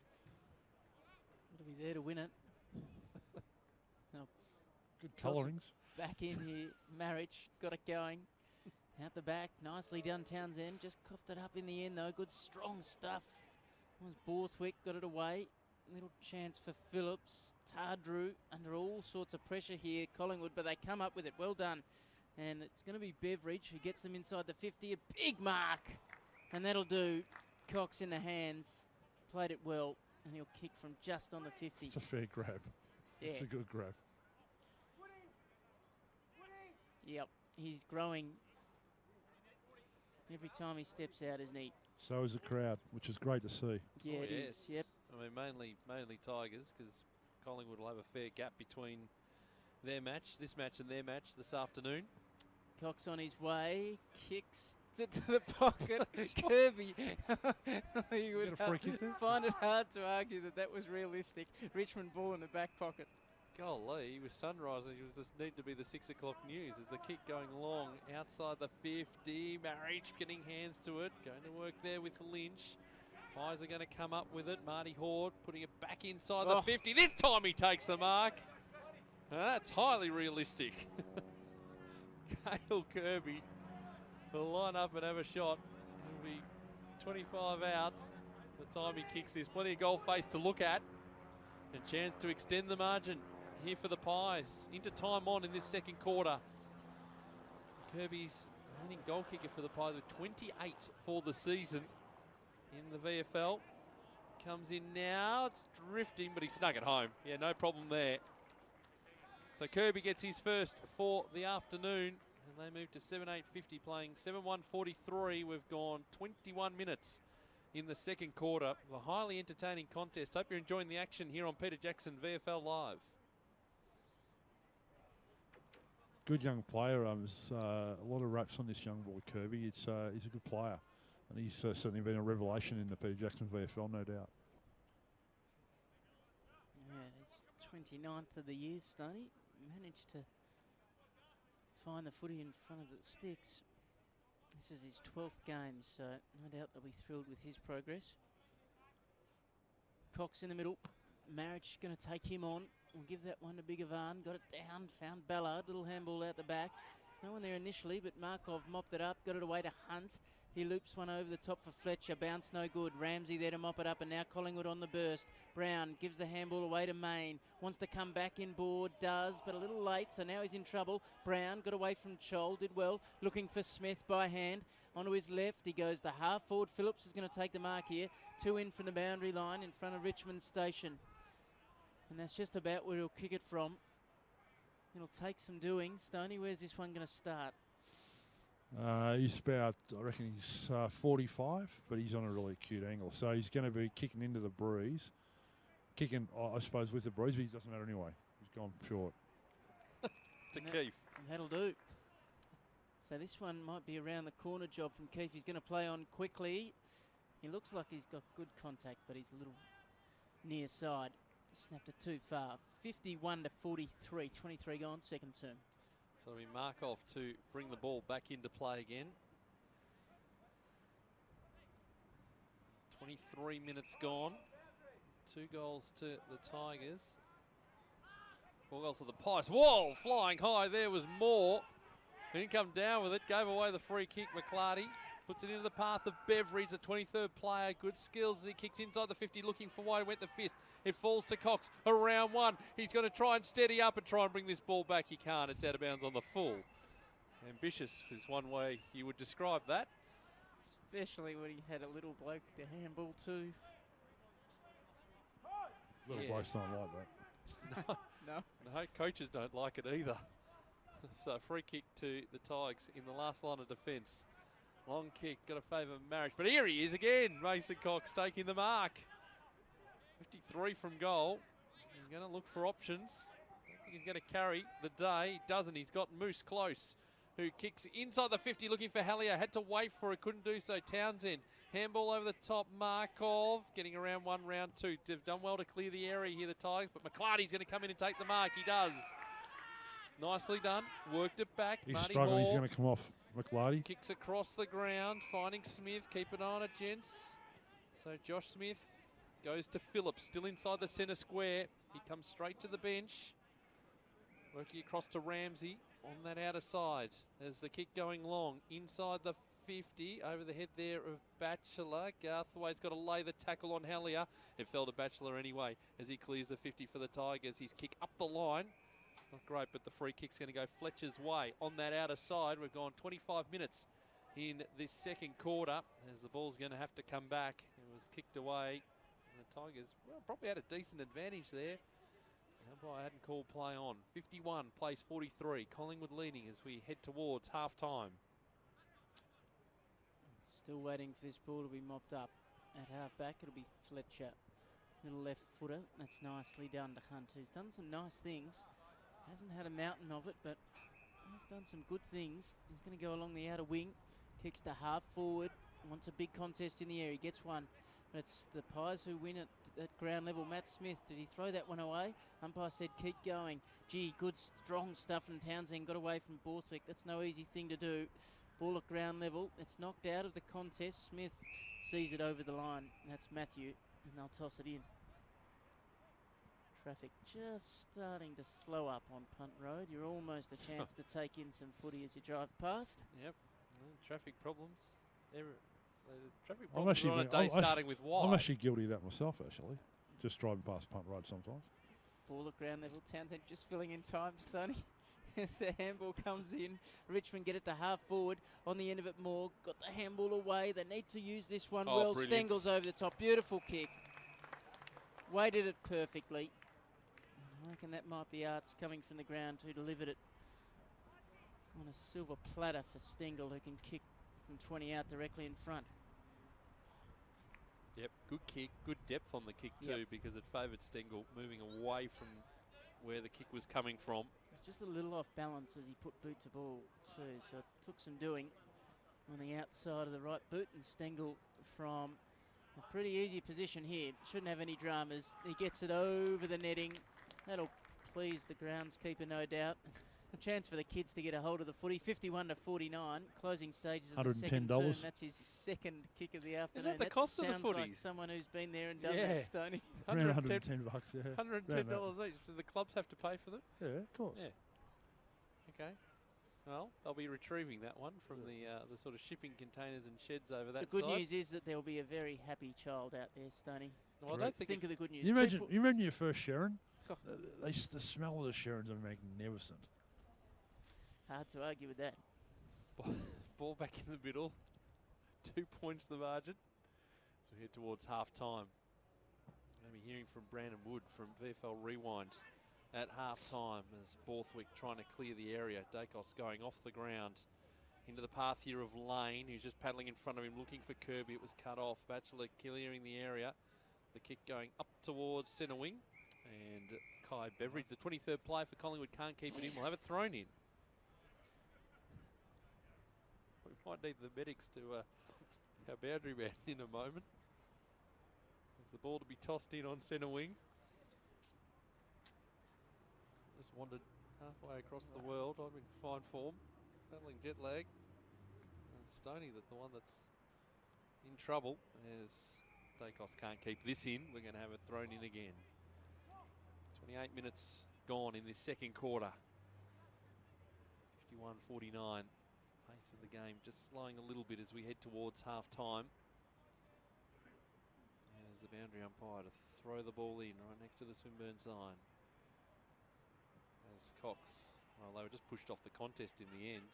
S2: Got to be there to win it. Now,
S3: Good colourings.
S2: back in here, Marriage got it going. Out the back, nicely done Townsend. Just coughed it up in the end though. Good strong stuff. Was Borthwick, got it away. Little chance for Phillips. Tardrew under all sorts of pressure here, Collingwood, but they come up with it. Well done. And it's going to be Beveridge who gets them inside the 50. A big mark. And that'll do. Cox in the hands. Played it well. And he'll kick from just on the 50.
S3: It's a fair grab.
S2: Yeah.
S3: It's a good grab.
S2: Yep. He's growing every time he steps out, isn't he?
S3: So is the crowd, which is great to see.
S2: Yeah,
S1: Oh,
S2: it is.
S1: yes.
S2: Yep.
S1: I mean, mainly Tigers, because Collingwood will have a fair gap between their match, this match and their match this afternoon.
S2: Cox on his way, kicks it to the pocket. Kirby, you would
S3: Get a free kick there?
S2: find it hard to argue that was realistic. Richmond ball in the back pocket.
S1: Golly, with sunrise, it was just need to be the 6 o'clock news. As the kick going long outside the 50, Marriage getting hands to it, going to work there with Lynch. Pies are going to come up with it. Marty Horde putting it back inside the 50. This time he takes the mark. Now that's highly realistic. Cale Kirby will line up and have a shot. He'll be 25 out the time he kicks this. Plenty of goal face to look at. A chance to extend the margin here for the Pies. Into time on in this second quarter. Kirby's leading goal kicker for the Pies with 28 for the season in the VFL. Comes in now, it's drifting, but he snuck it home. Yeah, no problem there. So Kirby gets his first for the afternoon, and they move to 7-8-50, playing 7-1-43. We've gone 21 minutes in the second quarter. A highly entertaining contest. Hope you're enjoying the action here on Peter Jackson VFL Live.
S3: Good young player. There's a lot of raps on this young boy, Kirby. He's a good player. And he's certainly been a revelation in the Peter Jackson VFL, no doubt.
S2: Yeah, he's 29th of the year, Stoney. Managed to find the footy in front of the sticks. This is his 12th game, so no doubt they'll be thrilled with his progress. Cox in the middle. Marriage going to take him on. We'll give that one to Big Ivan. Got it down, found Ballard. Little handball out the back. No one there initially, but Markov mopped it up. Got it away to Hunt. He loops one over the top for Fletcher. Bounce no good. Ramsey there to mop it up, and now Collingwood on the burst. Brown gives the handball away to Main. Wants to come back in board. Does, but a little late, so now he's in trouble. Brown got away from Chol. Did well. Looking for Smith by hand. Onto his left. He goes to half forward. Phillips is going to take the mark here. 2 in from the boundary line in front of Richmond Station. And that's just about where he'll kick it from. It'll take some doing. Stoney, where's this one going to start?
S3: He's about, I reckon he's 45, but he's on a really acute angle. So he's going to be kicking into the breeze. Kicking, I suppose, with the breeze, but he doesn't matter anyway. He's gone short.
S1: To Keith.
S2: And that'll do. So this one might be around the corner job from Keith. He's going to play on quickly. He looks like he's got good contact, but he's a little near side. Snapped it too far. 51-43. 23 gone, second term.
S1: So we mark off to bring the ball back into play again. 23 minutes gone. 2 goals to the Tigers. 4 goals to the Pies. Whoa, flying high. There was more. He didn't come down with it. Gave away the free kick. McClarty puts it into the path of Beveridge, the 23rd player. Good skills as he kicks inside the 50, looking for wide. Went the fist. It falls to Cox around 1. He's going to try and steady up and try and bring this ball back. He can't. It's out of bounds on the full. Ambitious is one way you would describe that.
S2: Especially when he had a little bloke to handball to.
S3: Little blokes don't like that.
S1: No, coaches don't like it either. So free kick to the Tigers in the last line of defence. Long kick, got to favour Marriage. But here he is again. Mason Cox taking the mark. 53 from goal. He's going to look for options. I think he's going to carry the day. He doesn't. He's got Moose close, who kicks inside the 50 looking for Hallier. Had to wait for it. Couldn't do so. Townsend. Handball over the top. Markov getting around 1, round 2. They've done well to clear the area here, the Tigers. But McClarty's going to come in and take the mark. He does. Nicely done. Worked it back.
S3: He's
S1: Marty
S3: struggling.
S1: Moore
S3: He's going to come off. McClarty
S1: kicks across the ground. Finding Smith. Keep an eye on it, gents. So Josh Smith goes to Phillips. Still inside the centre square. He comes straight to the bench. Working across to Ramsey on that outer side. There's the kick going long. Inside the 50. Over the head there of Batchelor. Garthwaite's got to lay the tackle on Hallier. It fell to Batchelor anyway as he clears the 50 for the Tigers. His kick up the line. Not great, but the free kick's going to go Fletcher's way on that outer side. We've gone 25 minutes in this second quarter as the ball's going to have to come back. It was kicked away. And the Tigers, well, probably had a decent advantage there. The umpire hadn't called play on. 51 plays 43. Collingwood leading as we head towards half-time.
S2: Still waiting for this ball to be mopped up. At half-back, it'll be Fletcher. Little left footer. That's nicely done to Hunt, who's done some nice things. Hasn't had a mountain of it, but he's done some good things. He's going to go along the outer wing. Kicks to half forward. Wants a big contest in the air. He gets one. But it's the Pies who win it at ground level. Matt Smith, did he throw that one away? Umpire said keep going. Gee, good strong stuff from Townsend. Got away from Borthwick. That's no easy thing to do. Ball at ground level. It's knocked out of the contest. Smith sees it over the line. That's Matthew, and they'll toss it in. Traffic just starting to slow up on Punt Road. You're almost a chance to take in some footy as you drive past.
S1: Yep. Traffic problems. Traffic problems are on a day starting with wide.
S3: I'm actually guilty of that myself, actually. Just driving past Punt Road sometimes.
S2: Ball at ground level. Townsend just filling in time, Stoney. As the handball comes in, Richmond get it to half forward. On the end of it, Moore got the handball away. They need to use this one well.
S1: Brilliant.
S2: Stengel's over the top. Beautiful kick. Weighted it perfectly. I reckon that might be Arts coming from the ground who delivered it on a silver platter for Stengel, who can kick from 20 out directly in front.
S1: Yep, good kick, good depth on the kick too, because it favoured Stengel moving away from where the kick was coming from.
S2: It's just a little off balance as he put boot to ball too, so it took some doing on the outside of the right boot, and Stengel from a pretty easy position here. Shouldn't have any dramas. He gets it over the netting. That'll please the groundskeeper, no doubt. A chance for the kids to get a hold of the footy. 51-49, closing stages of the second term. That's his second kick of the afternoon.
S1: Is that the cost of the footy?
S2: Like someone who's been there and done that, Stoney.
S3: Around $110, yeah.
S1: $110 each. Do the clubs have to pay for them?
S3: Yeah, of course.
S1: Yeah. Okay. Well, they'll be retrieving that one from the sort of shipping containers and sheds over that side.
S2: The good news is that there will be a very happy child out there, Stoney.
S1: Well, I don't
S2: think of the good news.
S3: You imagine your first Sharon? The smell of the Sharons are magnificent.
S2: Hard to argue with that.
S1: Ball back in the middle. 2 points the margin. So we head towards half time. Going to be hearing from Brandon Wood from VFL Rewind at half time as Borthwick trying to clear the area. Dacos going off the ground into the path here of Lane, who's just paddling in front of him looking for Kirby. It was cut off. Batchelor clearing the area. The kick going up towards centre wing. And Kai Beveridge, the 23rd player for Collingwood, can't keep it in. We'll have it thrown in. We might need the medics to our boundary man in a moment. There's the ball to be tossed in on centre wing. Just wandered halfway across the world. I'm in fine form, battling jet lag. And Stoney, the one that's in trouble, as Dacos can't keep this in. We're going to have it thrown in again. 28 minutes gone in this second quarter. 51-49. Pace of the game just slowing a little bit as we head towards half time. As the boundary umpire to throw the ball in right next to the Swinburne sign. As Cox, well, they were just pushed off the contest in the end.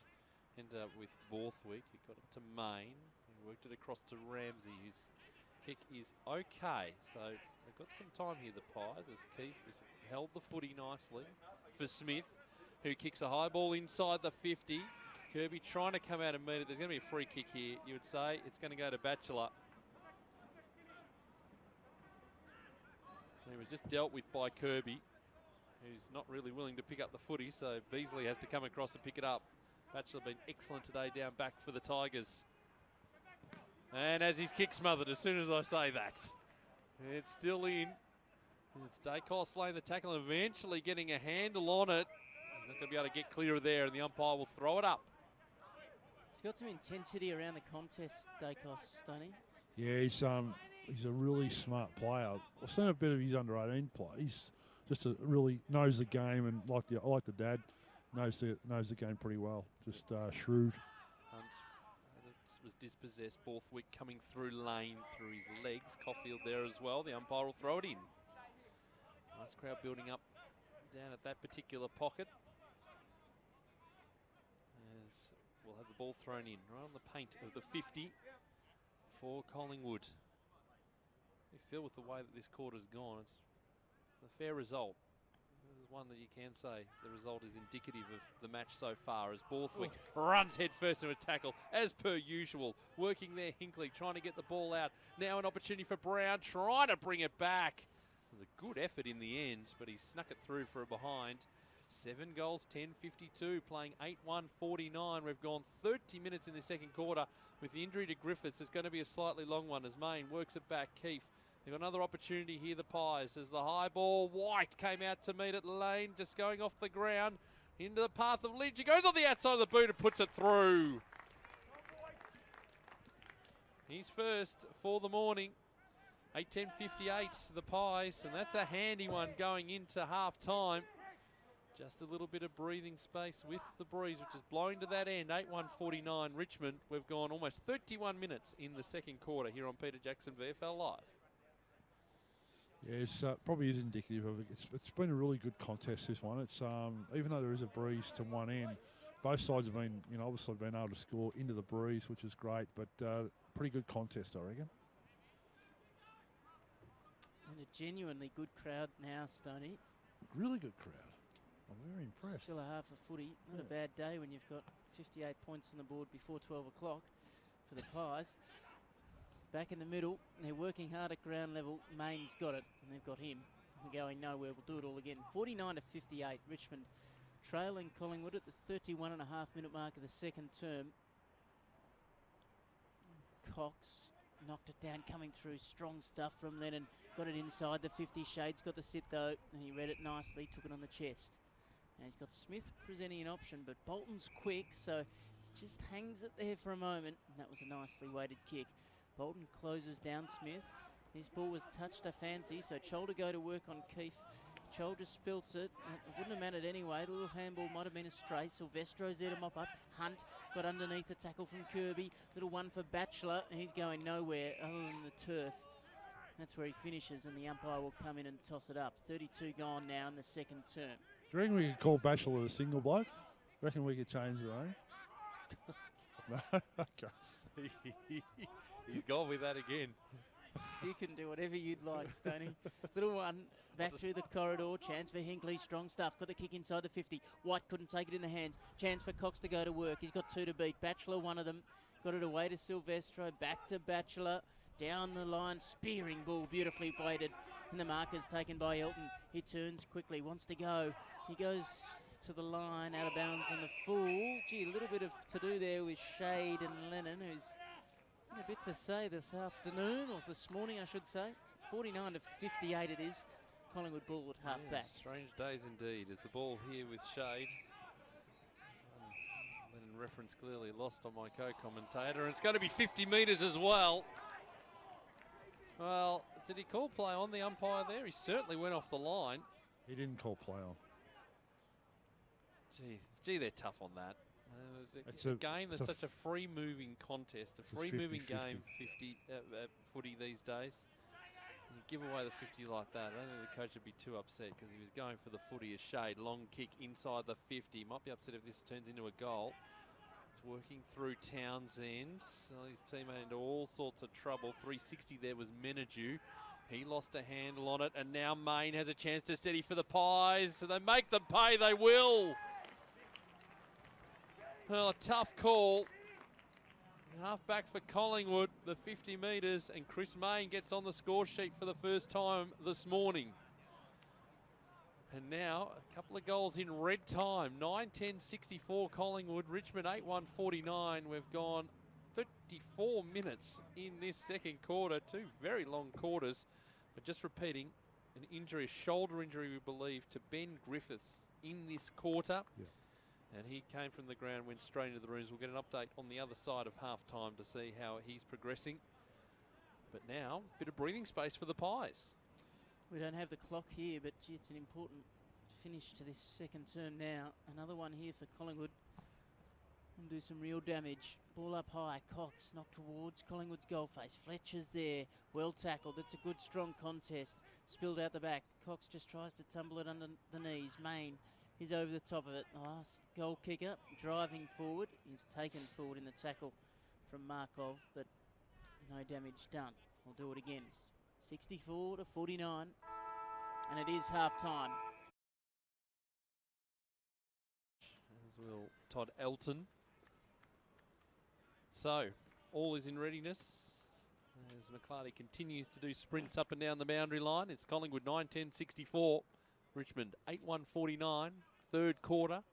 S1: Ended up with Borthwick, who got it to Main, who worked it across to Ramsey, whose kick is okay. So they've got some time here, the Pies, as Keith has held the footy nicely for Smith, who kicks a high ball inside the 50. Kirby trying to come out and meet it. There's going to be a free kick here, you would say. It's going to go to Batchelor. He was just dealt with by Kirby, who's not really willing to pick up the footy, so Beasley has to come across and pick it up. Batchelor been excellent today down back for the Tigers. And as his kick smothered, as soon as I say that, it's still in. It's Dacos laying the tackle and eventually getting a handle on it. He's not going to be able to get clear of there, and the umpire will throw it up.
S2: He's got some intensity around the contest, Dacos, Stoney.
S3: Yeah, he's a really smart player. I've seen a bit of his under-18 play. He's just really knows the game, and like the dad, knows the game pretty well. Just shrewd.
S1: Hunt was dispossessed. Borthwick coming through Lane through his legs. Caulfield there as well. The umpire will throw it in. Nice crowd building up down at that particular pocket. As we'll have the ball thrown in right on the paint of the 50 for Collingwood. We feel with the way that this quarter's gone, it's a fair result. This is one that you can say the result is indicative of the match so far, as Borthwick runs head first into a tackle, as per usual. Working there, Hinkley trying to get the ball out. Now an opportunity for Brown, trying to bring it back. It was a good effort in the end, but he snuck it through for a behind. 7 goals, 10-52, playing 8-1-49. We've gone 30 minutes in the second quarter. With the injury to Griffiths, it's going to be a slightly long one as Main works it back. Keefe, they've got another opportunity here, the Pies, as the high ball, White came out to meet it. Lane just going off the ground into the path of Lynch. He goes on the outside of the boot and puts it through. He's first for the morning. 8:10:58, the Pies, and that's a handy one going into half-time. Just a little bit of breathing space with the breeze, which is blowing to that end. 8:1:49 Richmond. We've gone almost 31 minutes in the second quarter here on Peter Jackson VFL Live.
S3: Yeah, it's probably is indicative of it. It's been a really good contest, this one. It's even though there is a breeze to one end, both sides have been, obviously been able to score into the breeze, which is great. But pretty good contest, I reckon.
S2: And a genuinely good crowd now, Stoney.
S3: Really good crowd. I'm very impressed.
S2: Still a half a footy. Not a bad day when you've got 58 points on the board before 12 o'clock for the Pies. Back in the middle, they're working hard at ground level. Main's got it, and they've got him. They're going nowhere. We'll do it all again. 49-58. Richmond trailing Collingwood at the 31.5-minute mark of the second term. Cox knocked it down, coming through. Strong stuff from Lennon. Got it inside the 50 shades. Got the sit though, and he read it nicely. Took it on the chest. And he's got Smith presenting an option, but Bolton's quick, so he just hangs it there for a moment. And that was a nicely weighted kick. Bolton closes down Smith. His ball was touched a fancy, so Chol to go to work on Keefe. Chol just spilts it. It wouldn't have mattered anyway. The little handball might have been a stray. Silvestro's there to mop up. Hunt got underneath the tackle from Kirby. Little one for Batchelor. He's going nowhere other than the turf. That's where he finishes, and the umpire will come in and toss it up. 32 gone now in the second term.
S3: Do you reckon we could call Batchelor a single bloke? Reckon we could change the name? No? Okay.
S1: He's gone with that again.
S2: You can do whatever you'd like, Stoney. Little one back through the corridor. Chance for Hinkley. Strong stuff. Got the kick inside the 50. White couldn't take it in the hands. Chance for Cox to go to work. He's got two to beat. Batchelor, one of them. Got it away to Silvestro. Back to Batchelor. Down the line. Spearing ball. Beautifully weighted. And the marker's taken by Elton. He turns quickly. Wants to go. He goes to the line. Out of bounds on the full. Gee, a little bit of to do there with Shade and Lennon, who's a bit to say this afternoon, or this morning I should say. 49-58 it is. Collingwood ball at half back.
S1: Strange days indeed. As the ball here with Shade. Lennon reference clearly lost on my co-commentator. And it's going to be 50 metres as well. Well, did he call play on the umpire there? He certainly went off the line.
S3: He didn't call play on.
S1: Gee, they're tough on that. It's a game that's such a free-moving contest, a free-moving game, footy these days. And you give away the 50 like that, I don't think the coach would be too upset because he was going for the footy as Shade. Long kick inside the 50. Might be upset if this turns into a goal. It's working through Townsend. His teammate into all sorts of trouble. 360 there was Menadue. He lost a handle on it, and now Main has a chance to steady for the Pies. So they make them pay, they will. Well, a tough call. Half back for Collingwood, the 50 metres, and Chris Main gets on the score sheet for the first time this morning. And now a couple of goals in red time. 9:10:64 Collingwood, Richmond 8:1:49. We've gone 34 minutes in this second quarter. Two very long quarters. But just repeating, an injury, a shoulder injury, we believe, to Ben Griffiths in this quarter.
S3: Yeah.
S1: And he came from the ground, went straight into the rooms. We'll get an update on the other side of half-time to see how he's progressing. But now, a bit of breathing space for the Pies.
S2: We don't have the clock here, but gee, it's an important finish to this second term now. Another one here for Collingwood. And do some real damage. Ball up high. Cox knocked towards Collingwood's goal face. Fletcher's there. Well tackled. It's a good, strong contest. Spilled out the back. Cox just tries to tumble it under the knees. Main is over the top of it. The last goal kicker driving forward. He's taken forward in the tackle from Markov, but no damage done. We'll do it again. 64-49. And it is half time.
S1: As will Todd Elton. So, all is in readiness as McClarty continues to do sprints up and down the boundary line. It's Collingwood 9:10:64, Richmond 8:1:49, third quarter.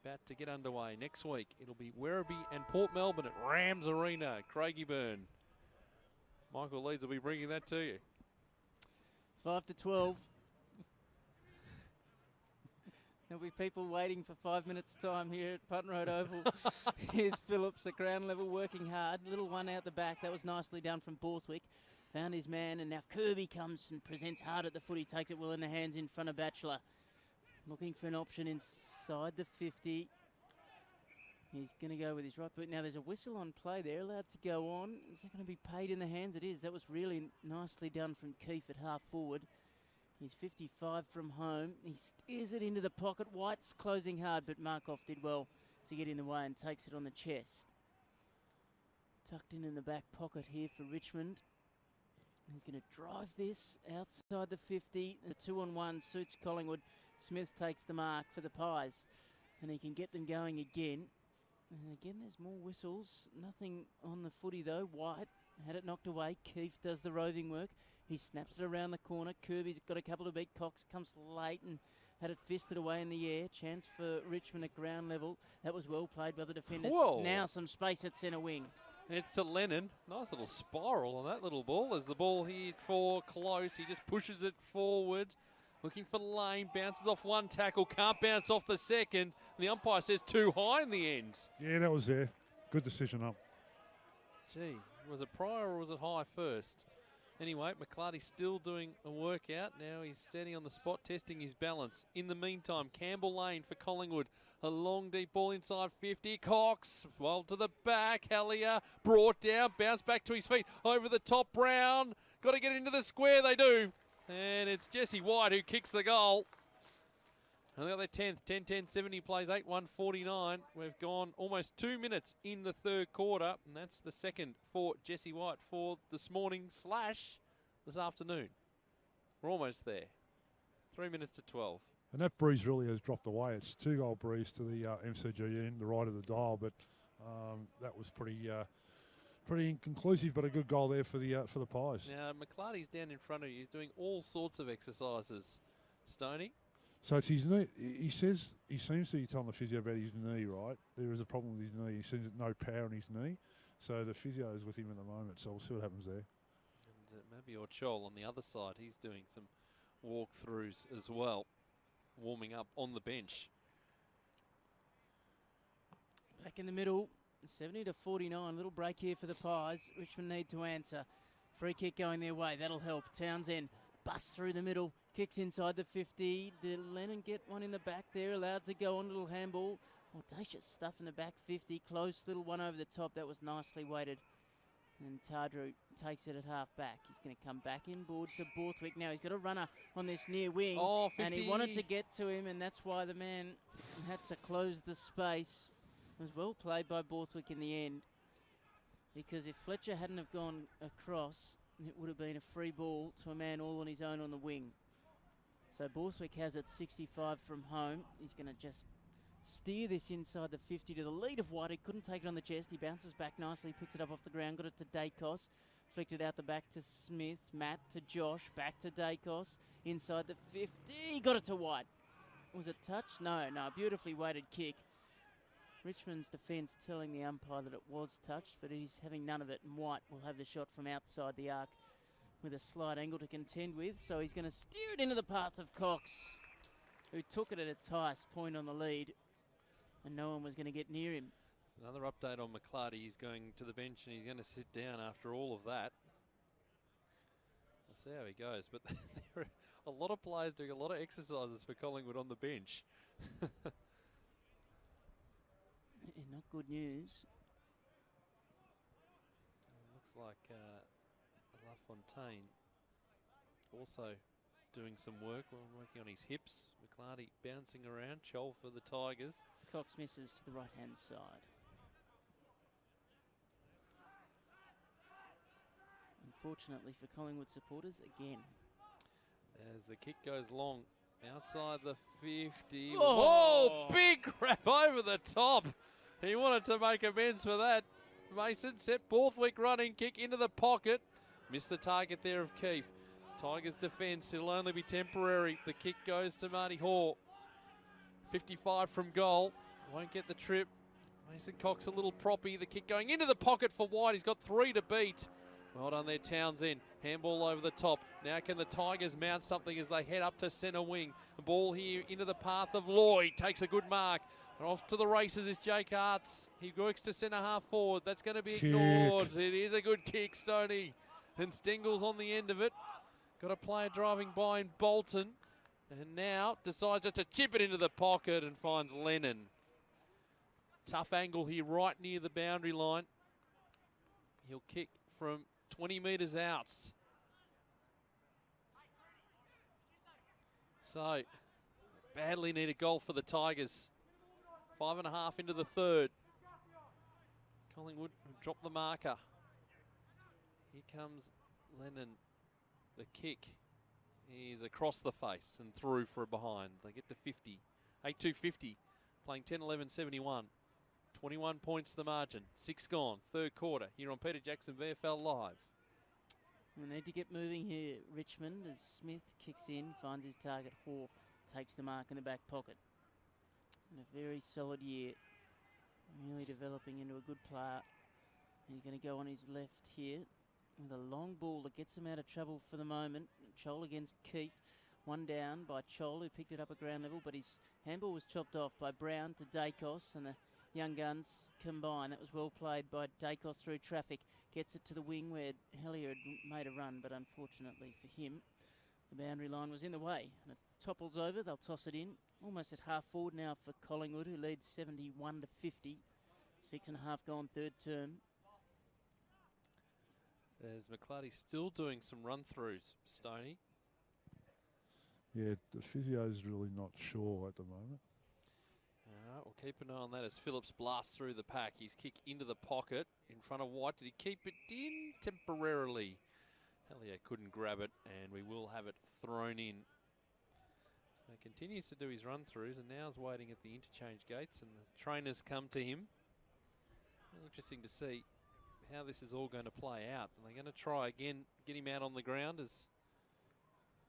S1: About to get underway. Next week, it'll be Werribee and Port Melbourne at Rams Arena, Craigieburn. Michael Leeds will be bringing that to you.
S2: 5-12. There'll be people waiting for 5 minutes' time here at Putton Road Oval. Here's Phillips at ground level working hard. Little one out the back. That was nicely done from Borthwick. Found his man, and now Kirby comes and presents hard at the foot. He takes it well in the hands in front of Batchelor. Looking for an option inside the 50. He's going to go with his right boot. Now there's a whistle on play there, allowed to go on. Is that going to be paid in the hands? It is. That was really nicely done from Keefe at half forward. He's 55 from home. He steers it into the pocket. White's closing hard, but Markov did well to get in the way and takes it on the chest. Tucked in the back pocket here for Richmond. He's going to drive this outside the 50. The 2-on-1 suits Collingwood. Smith takes the mark for the Pies, and he can get them going again. And again, there's more whistles. Nothing on the footy, though. White had it knocked away. Keefe does the roving work. He snaps it around the corner. Kirby's got a couple of beat. Cox comes late and had it fisted away in the air. Chance for Richmond at ground level. That was well played by the defenders.
S1: Whoa.
S2: Now some space at centre wing.
S1: It's to Lennon. Nice little spiral on that little ball. As the ball hit for close, he just pushes it forward. Looking for Lane, bounces off one tackle, can't bounce off the second. The umpire says too high in the end.
S3: Yeah, that was there. Good decision up.
S1: Gee, was it prior or was it high first? Anyway, McClarty's still doing a workout. Now he's standing on the spot, testing his balance. In the meantime, Campbell Lane for Collingwood. A long deep ball inside 50. Cox, well to the back. Hellier brought down, bounced back to his feet. Over the top, Brown. Got to get into the square, they do. And it's Jesse White who kicks the goal. And they got their 10th, 10-10-70 plays 8-1-49. We've gone almost 2 minutes in the third quarter, and that's the second for Jesse White for this morning / this afternoon. We're almost there. 3 minutes to 12.
S3: And that breeze really has dropped away. It's 2-goal breeze to the MCG end, the right of the dial, but that was pretty inconclusive, but a good goal there for the Pies.
S1: Now, McClarty's down in front of you. He's doing all sorts of exercises. Stoney?
S3: So it's his knee. He seems to be telling the physio about his knee, right? There is a problem with his knee. He seems no power in his knee. So the physio is with him at the moment. So we'll see what happens there.
S1: And maybe Orchol on the other side. He's doing some walkthroughs as well, warming up on the bench.
S2: Back in the middle, 70-49. Little break here for the Pies. Richmond need to answer. Free kick going their way. That'll help. Townsend busts through the middle. Kicks inside the 50. Did Lennon get one in the back there? Allowed to go on. Little handball. Audacious stuff in the back 50. Close little one over the top. That was nicely weighted. And Tardrew takes it at half back. He's going to come back inboard to Borthwick. Now he's got a runner on this near wing.
S1: Oh, 50.
S2: And he wanted to get to him, and that's why the man had to close the space. It was well played by Borthwick in the end. Because if Fletcher hadn't have gone across, it would have been a free ball to a man all on his own on the wing. So Borthwick has it 65 from home. He's going to just steer this inside the 50 to the lead of White. He couldn't take it on the chest. He bounces back nicely, picks it up off the ground, got it to Dacos. Flicked it out the back to Smith. Matt to Josh. Back to Dacos. Inside the 50. Got it to White. Was it touch? No. Beautifully weighted kick. Richmond's defence telling the umpire that it was touched, but he's having none of it. And White will have the shot from outside the arc with a slight angle to contend with. So he's going to steer it into the path of Cox, who took it at its highest point on the lead. And no one was going to get near him.
S1: It's another update on McClarty. He's going to the bench and he's going to sit down after all of that. We'll see how he goes. But there are a lot of players doing a lot of exercises for Collingwood on the bench.
S2: Not good news.
S1: Looks like LaFontaine also doing some work. We're working on his hips. McClarty bouncing around. Chol for the Tigers.
S2: Cox misses to the right-hand side. Unfortunately for Collingwood supporters, again.
S1: As the kick goes long, outside the 50.
S2: Oh!
S1: Whoa, big grab over the top. He wanted to make amends for that. Mason set Borthwick running, kick into the pocket. Missed the target there of Keefe. Tigers defence, it'll only be temporary. The kick goes to Marty Hoare. 55 from goal, won't get the trip. Mason Cox a little proppy. The kick going into the pocket for White. He's got 3 to beat. Well done there, Townsend. Handball over the top. Now can the Tigers mount something as they head up to centre wing? The ball here into the path of Lloyd. Takes a good mark. And off to the races is Jake Arts. He works to centre half forward. That's going to be ignored. It is a good kick, Stoney. And Stengel's on the end of it. Got a player driving by in Bolton. And now decides just to chip it into the pocket and finds Lennon. Tough angle here right near the boundary line. He'll kick from 20 metres out. So, badly need a goal for the Tigers. 5.5 into the third. Collingwood drop the marker. Here comes Lennon. The kick is across the face and through for a behind. They get to 50. 8-2-50. Playing 10-11-71. 21 points the margin. 6 gone. Third quarter. Here on Peter Jackson VFL Live.
S2: We need to get moving here, Richmond, as Smith kicks in, finds his target. Hawke takes the mark in the back pocket. And a very solid year. Really developing into a good player. He's going to go on his left here with a long ball that gets him out of trouble for the moment. Chol against Keefe. One down by Chol, who picked it up at ground level, but his handball was chopped off by Brown to Dacos, and the young guns combine. That was well played by Dacos through traffic. Gets it to the wing where Hellier had made a run, but unfortunately for him, the boundary line was in the way. And it topples over. They'll toss it in. Almost at half forward now for Collingwood, who leads 71-50. 6.5 gone third term.
S1: There's McClarty still doing some run-throughs, Stoney.
S3: Yeah, the physio's really not sure at the moment.
S1: All right, we'll keep an eye on that as Phillips blasts through the pack. His kick into the pocket in front of White. Did he keep it in temporarily? Hellier couldn't grab it, and we will have it thrown in. So he continues to do his run-throughs, and now is waiting at the interchange gates, and the trainers come to him. Interesting to see how this is all going to play out. And they're going to try again, get him out on the ground as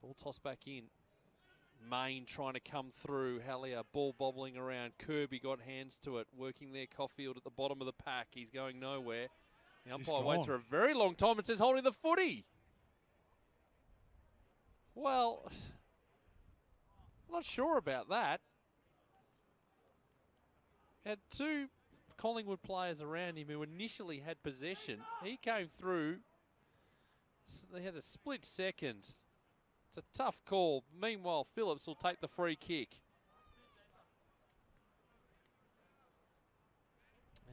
S1: ball tossed back in. Main trying to come through. Hellier, ball bobbling around. Kirby got hands to it, working there. Caulfield at the bottom of the pack. He's going nowhere. The umpire waits for a very long time and says holding the footy. Well, I'm not sure about that. Had two Collingwood players around him who initially had possession. He came through. So they had a split second. It's a tough call. Meanwhile, Phillips will take the free kick.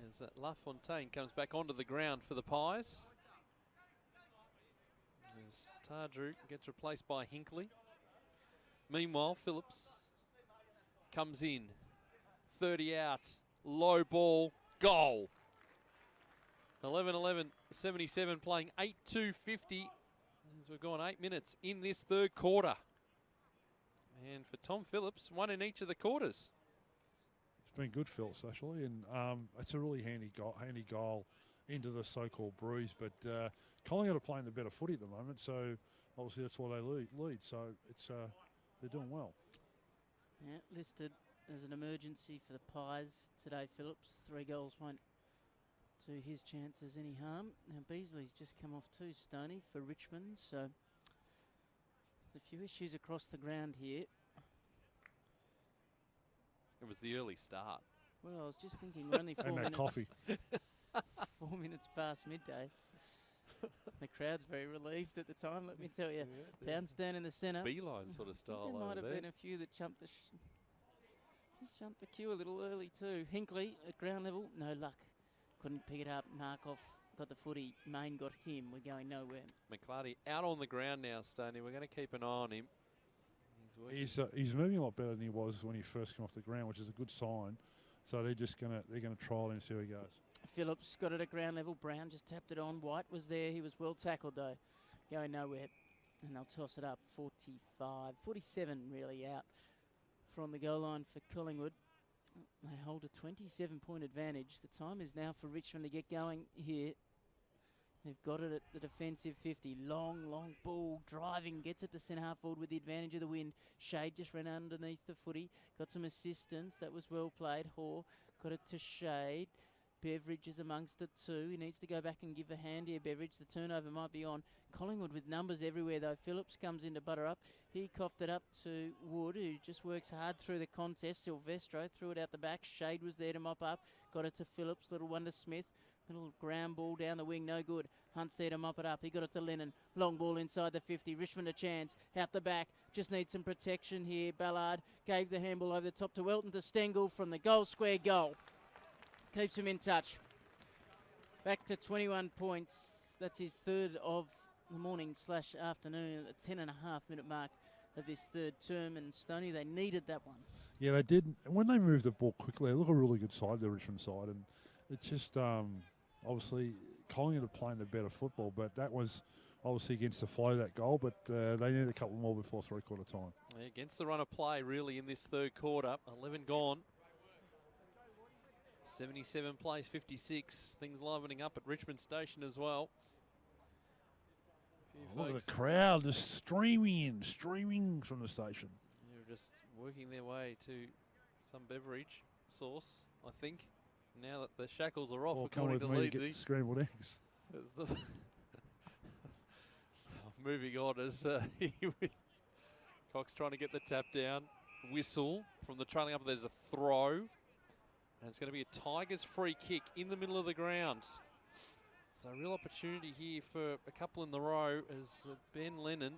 S1: As LaFontaine comes back onto the ground for the Pies. As Tardrew gets replaced by Hinkley. Meanwhile, Phillips comes in. 30 out. Low ball. Goal. 11-11-77 playing 8-2-50. As we've gone 8 minutes in this third quarter. And for Tom Phillips, one in each of the quarters.
S3: It's been good, Phillips, actually, and it's a really handy goal into the so-called bruise. But Collingwood are playing the better footy at the moment, so obviously that's why they lead. So it's they're doing well.
S2: Yeah, listed as an emergency for the Pies today, Phillips. 3 goals won't do his chances any harm. Now Beasley's just come off too, Stoney, for Richmond, so there's a few issues across the ground here.
S1: It was the early start.
S2: Well, I was just thinking we're only 4
S3: And that
S2: minutes.
S3: coffee.
S2: 4 minutes past midday. The crowd's very relieved at the time, let me tell you. Pounds down in the centre.
S1: Beeline sort of style
S2: There might
S1: over
S2: have
S1: there.
S2: been a few that jumped the just jumped the queue a little early too. Hinkley at ground level, no luck. Couldn't pick it up. Markov got the footy. Main got him. We're going nowhere.
S1: McClarty out on the ground now, Stoney. We're going to keep an eye on him.
S3: He's moving a lot better than he was when he first came off the ground, which is a good sign. So they're going to trial him and see how he goes.
S2: Phillips got it at ground level. Brown just tapped it on. White was there. He was well tackled though. Going nowhere. And they'll toss it up. 47 really out from the goal line for Collingwood. They hold a 27-point advantage. The time is now for Richmond to get going here. They've got it at the defensive 50. Long ball, driving, gets it to centre half forward with the advantage of the wind. Shade just ran underneath the footy. Got some assistance. That was well played. Hoare got it to Shade. Beveridge is amongst it too. He needs to go back and give a hand here, Beveridge. The turnover might be on. Collingwood with numbers everywhere though. Phillips comes in to butter up. He coughed it up to Wood, who just works hard through the contest. Silvestro threw it out the back. Shade was there to mop up. Got it to Phillips. Little wonder Smith Little ground ball down the wing, no good. Hunt's there to mop it up. He got it to Lennon. Long ball inside the 50. Richmond a chance. Out the back. Just needs some protection here. Ballard gave the handball over the top to Welton to Stengel from the goal square goal. Keeps him in touch. Back to 21 points. That's his third of the morning/afternoon at the 10.5-minute mark of this third term. And Stoney, they needed that one.
S3: Yeah, they did. And when they moved the ball quickly, they look a really good side, the Richmond side. And it's just obviously Collingwood are playing a better football, but that was obviously against the flow, that goal. But they need a couple more before three-quarter time.
S1: Yeah, against the run of play, really, in this third quarter. 11 gone. 77 plays, 56. Things livening up at Richmond Station as well.
S3: Look at the crowd just streaming from the station.
S1: They're just working their way to some beverage source, I think. Now that the shackles are off, according to Leedsy.
S3: Scrambled eggs.
S1: Moving on as Cox trying to get the tap down. Whistle from the trailing up. There's a throw. And it's going to be a Tigers free kick in the middle of the ground. So a real opportunity here for a couple in the row as Ben Lennon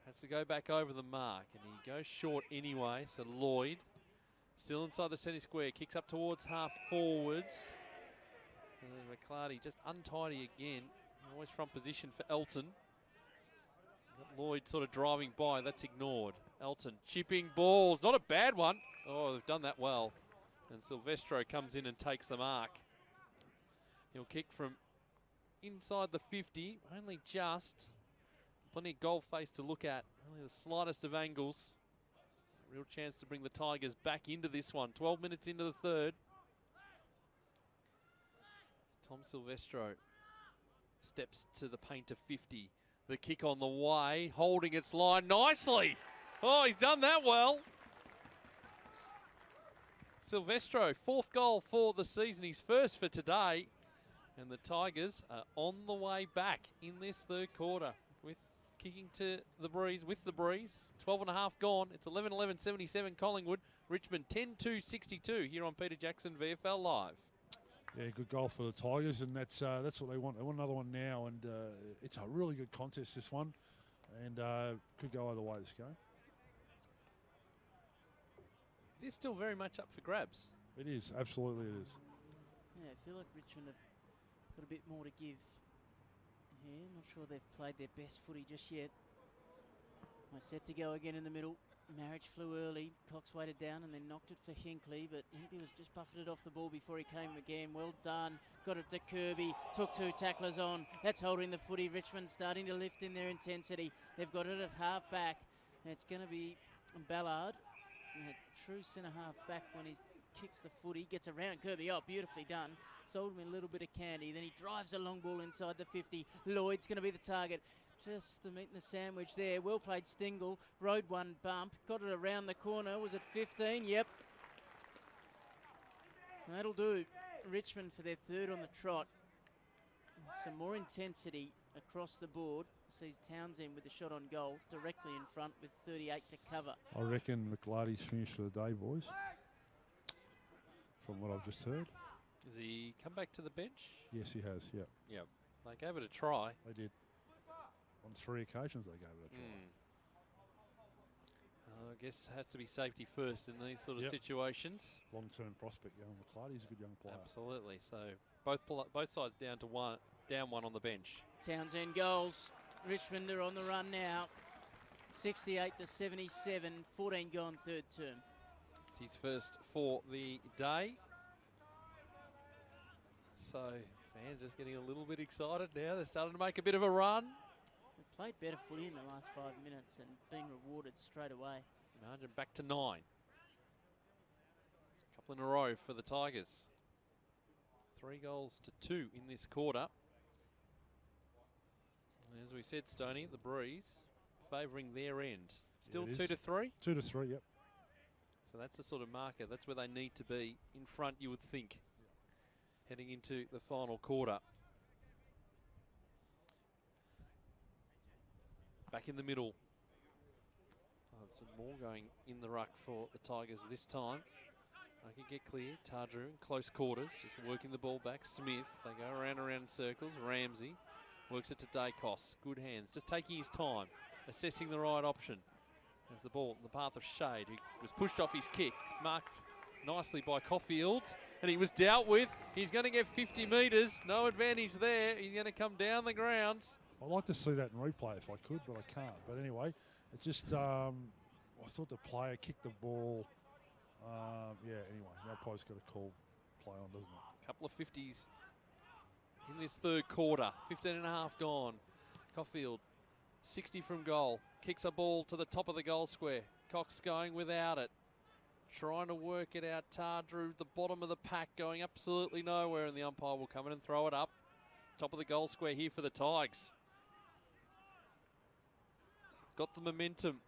S1: has to go back over the mark. And he goes short anyway. So Lloyd still inside the centre square. Kicks up towards half forwards. And then McClarty just untidy again. Always front position for Elton. Lloyd sort of driving by. That's ignored. Elton chipping balls. Not a bad one. Oh, they've done that well. And Silvestro comes in and takes the mark. He'll kick from inside the 50. Only just. Plenty of goal face to look at. Only the slightest of angles. A real chance to bring the Tigers back into this one. 12 minutes into the third. Tom Silvestro steps to the paint of 50. The kick on the way, holding its line nicely. Oh, he's done that well. Silvestro, fourth goal for the season, his first for today. And the Tigers are on the way back in this third quarter with kicking to the breeze, with the breeze. 12.5 gone. It's 11-11, 77 Collingwood. Richmond 10-2, 62 here on Peter Jackson VFL Live.
S3: Yeah, good goal for the Tigers, and that's what they want. They want another one now, and it's a really good contest, this one, and could go either way this game.
S1: It is still very much up for grabs.
S3: It is, absolutely it is.
S2: Yeah, I feel like Richmond have got a bit more to give here. Not sure they've played their best footy just yet. My set to go again in the middle. Marriage flew early. Cox waited down and then knocked it for Hinkley, but Hinkley was just buffeted off the ball before he came again. Well done. Got it to Kirby. Took two tacklers on. That's holding the footy. Richmond starting to lift in their intensity. They've got it at half back. And it's going to be Ballard, a true centre-half back when he kicks the footy. Gets around Kirby. Oh, beautifully done. Sold him a little bit of candy. Then he drives a long ball inside the 50. Lloyd's going to be the target. Just the meat in the sandwich there. Well played Stengel. Rode one bump. Got it around the corner. Was it 15? Yep. And that'll do. Richmond for their third on the trot. Some more intensity across the board. Sees Townsend with a shot on goal. Directly in front with 38 to cover.
S3: I reckon McLarty's finished for the day, boys. From what I've just heard.
S1: Does he come back to the bench?
S3: Yes, he has, yeah.
S1: Yep. They gave it a try.
S3: They did. On 3 occasions they gave it a try.
S1: I guess had to be safety first in these sort of situations.
S3: Long-term prospect, young McClarty's a good young player.
S1: Absolutely. So both sides down one on the bench.
S2: Townsend goals. Richmond are on the run now. 68 to 77. 14 gone third term.
S1: It's his first for the day. So fans just getting a little bit excited now. They're starting to make a bit of a run.
S2: Played better footy in the last 5 minutes and been rewarded straight away.
S1: Margin back to 9. Couple in a row for the Tigers. 3 goals to 2 in this quarter. And as we said, Stoney, the breeze favouring their end. Still 2 to 3?
S3: 2 to 3, yep.
S1: So that's the sort of marker. That's where they need to be in front, you would think, heading into the final quarter. Back in the middle. Some more going in the ruck for the Tigers this time. I can get clear. Tardru in close quarters, just working the ball back. Smith, they go around in circles. Ramsey works it to Dacos. Good hands, just taking his time, assessing the right option. As the ball in the path of Shade, who was pushed off his kick. It's marked nicely by Caulfield, and he was dealt with. He's going to get 50 metres. No advantage there. He's going to come down the grounds.
S3: I'd like to see that in replay if I could, but I can't. But anyway, it just, I thought the player kicked the ball. Yeah, anyway, the umpire's got a call play on, doesn't it?
S1: A couple of 50s in this third quarter. 15 and a half gone. Caulfield, 60 from goal. Kicks a ball to the top of the goal square. Cox going without it. Trying to work it out. Tardru, the bottom of the pack, going absolutely nowhere, and the umpire will come in and throw it up. Top of the goal square here for the Tigers. Got the momentum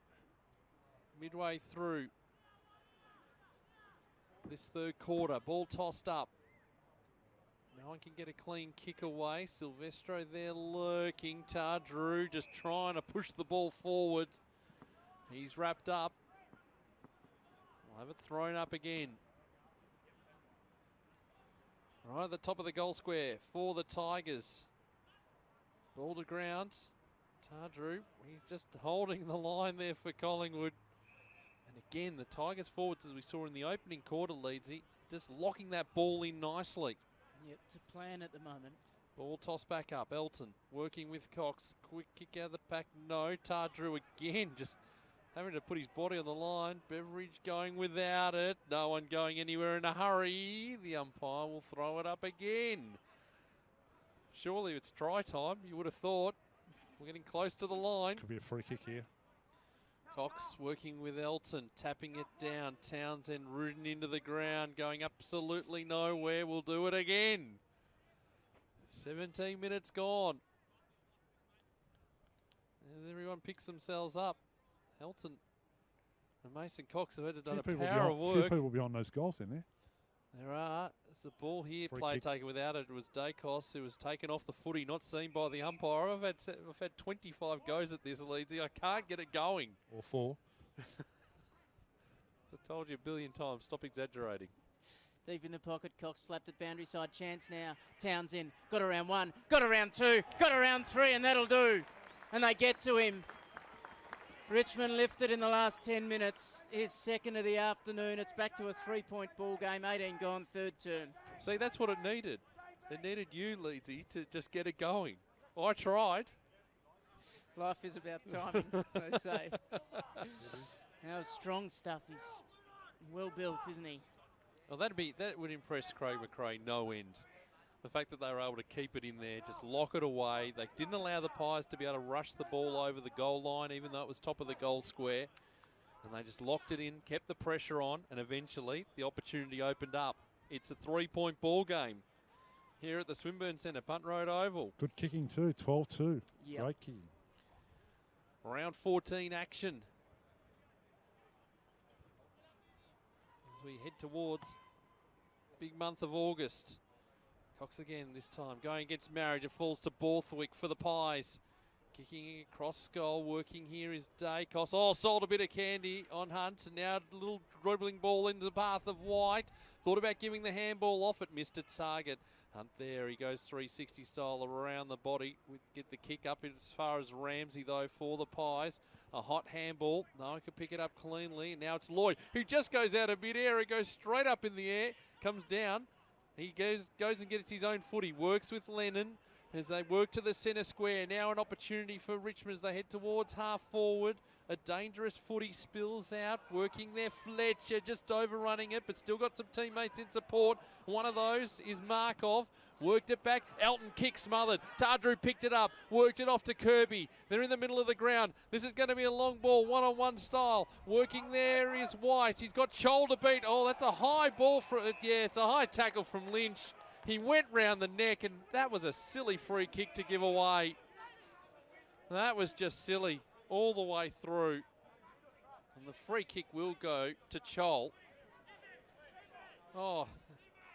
S1: midway through this third quarter. Ball tossed up. No one can get a clean kick away. Silvestro there lurking. Tardru just trying to push the ball forward. He's wrapped up. We'll have it thrown up again. Right at the top of the goal square for the Tigers. Ball to ground. Tardru, he's just holding the line there for Collingwood. And again, the Tigers forwards, as we saw in the opening quarter, Leedsy, just locking that ball in nicely.
S2: Yep, to plan at the moment.
S1: Ball tossed back up. Elton working with Cox. Quick kick out of the pack. No. Tardru again just having to put his body on the line. Beveridge going without it. No one going anywhere in a hurry. The umpire will throw it up again. Surely it's try time, you would have thought. We're getting close to the line.
S3: Could be a free kick here.
S1: Cox working with Elton, tapping it down. Townsend rooting into the ground, going absolutely nowhere. We'll do it again. 17 minutes gone. As everyone picks themselves up. Elton and Mason Cox have had to done a power of work.
S3: A few people behind those goals in there.
S1: There are. There's a ball here.
S3: Free
S1: Play
S3: kick.
S1: taken without it. It was Dacos who was taken off the footy, not seen by the umpire. I've had 25 goes at this, Leedsy. I can't get it going.
S3: Or 4.
S1: I told you a billion times. Stop exaggerating.
S2: Deep in the pocket, Cox slapped at boundary side. Chance now. Townsend got around 1, got around 2, got around 3, and that'll do. And they get to him. Richmond lifted in the last 10 minutes. His second of the afternoon. It's back to a 3-point ball game. 18 gone, third term.
S1: See, that's what it needed. It needed you, Leedsy, to just get it going. I tried.
S2: Life is about timing, they say. How strong stuff. He's well built, isn't he?
S1: Well, that would impress Craig McRae no end. The fact that they were able to keep it in there, just lock it away. They didn't allow the Pies to be able to rush the ball over the goal line, even though it was top of the goal square. And they just locked it in, kept the pressure on, and eventually the opportunity opened up. It's a 3-point ball game here at the Swinburne Centre, Punt Road Oval.
S3: Good kicking too, 12-2.
S2: Yep.
S3: Great kicking.
S1: Round 14 action. As we head towards big month of August. Cox again this time, going against Marriage. It falls to Borthwick for the Pies. Kicking across goal, working here is Dacos. Oh, sold a bit of candy on Hunt. Now a little dribbling ball into the path of White. Thought about giving the handball off it, missed its target. Hunt there, he goes 360 style around the body. We get the kick up as far as Ramsey though for the Pies. A hot handball. No one can pick it up cleanly. Now it's Lloyd, who just goes out of mid-air. It goes straight up in the air, comes down. He goes and gets his own footy. Works with Lennon as they work to the centre square. Now an opportunity for Richmond as they head towards half forward. A dangerous footy spills out. Working there, Fletcher just overrunning it, but still got some teammates in support. One of those is Markov. Worked it back. Elton kick smothered. Tardru picked it up. Worked it off to Kirby. They're in the middle of the ground. This is going to be a long ball, one-on-one style. Working there is White. He's got shoulder beat. Oh, that's a high ball. It's a high tackle from Lynch. He went round the neck, and that was a silly free kick to give away. That was just silly all the way through. And the free kick will go to Chol. Oh,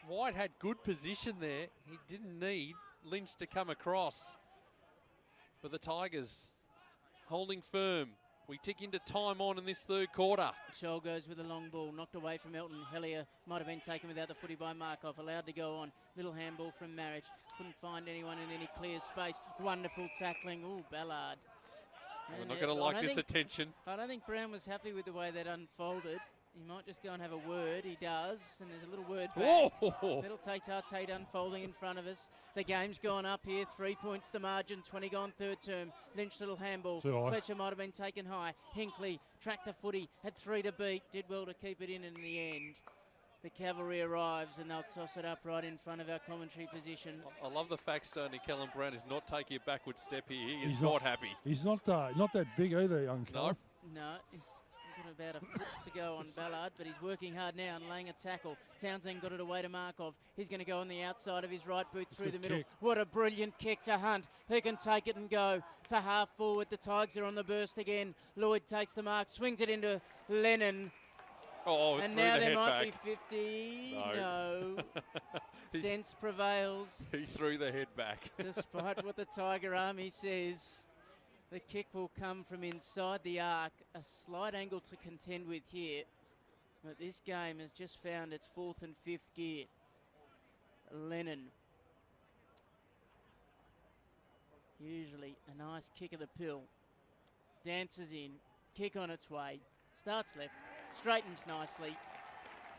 S1: White had good position there. He didn't need Lynch to come across. But the Tigers holding firm. We tick into time on in this third quarter.
S2: Scholl goes with a long ball, knocked away from Elton. Hellier might have been taken without the footy by Markov, allowed to go on. Little handball from Marriage. Couldn't find anyone in any clear space. Wonderful tackling. Ooh, Ballard.
S1: We're not going to like this attention.
S2: I don't think Brown was happy with the way that unfolded. He might just go and have a word. He does, and there's a little word back.
S1: Oh.
S2: Little Tate unfolding in front of us. The game's gone up here. 3 points the margin. 20 gone third term. Lynch little handball. Fletcher might have been taken high. Hinkley tracked the footy. Had 3 to beat. Did well to keep it in the end. The cavalry arrives and they'll toss it up right in front of our commentary position.
S1: I love the fact, Stoney, Callum Brown is not taking a backward step here. He is not happy.
S3: He's not that big either, young fella.
S2: No, he's got about a foot to go on Ballard, but he's working hard now and laying a tackle. Townsend got it away to Markov. He's going to go on the outside of his right boot through the middle.
S3: Kick.
S2: What a brilliant kick to Hunt, who can take it and go to half forward. The Tigers are on the burst again. Lloyd takes the mark, swings it into Lennon.
S1: Oh,
S2: and now there might
S1: back.
S2: be 50. No. Sense prevails.
S1: He threw the head back.
S2: Despite what the Tiger Army says, the kick will come from inside the arc. A slight angle to contend with here. But this game has just found its 4th and 5th gear. Lennon. Usually a nice kick of the pill. Dances in. Kick on its way. Starts left. Straightens nicely.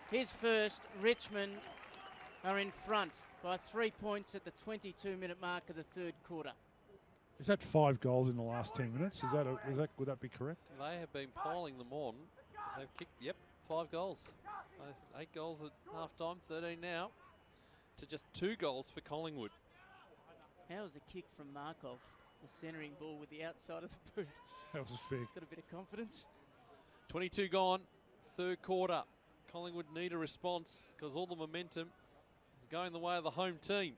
S2: His first. Richmond are in front by 3 points at the 22-minute mark of the third quarter.
S3: Is that 5 goals in the last 10 minutes? Would that be correct?
S1: They have been piling them on. They've kicked, 5 goals. 8 goals at half-time, 13 now. To just 2 goals for Collingwood.
S2: How was the kick from Markov? The centering ball with the outside of the boot.
S3: That was big.
S2: Got a bit of confidence.
S1: 22 gone, third quarter. Collingwood need a response because all the momentum is going the way of the home team.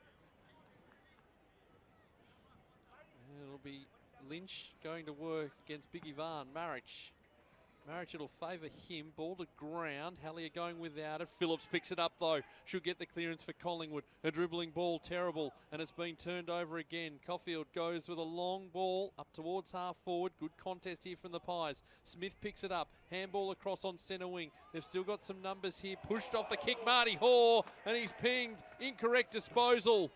S1: And it'll be Lynch going to work against Big Ivan. Marriage, it'll favour him. Ball to ground. Hallier going without it. Phillips picks it up though. Should get the clearance for Collingwood. A dribbling ball, terrible. And it's been turned over again. Caulfield goes with a long ball up towards half forward. Good contest here from the Pies. Smith picks it up. Handball across on centre wing. They've still got some numbers here. Pushed off the kick, Marty Hoare. And he's pinged. Incorrect disposal.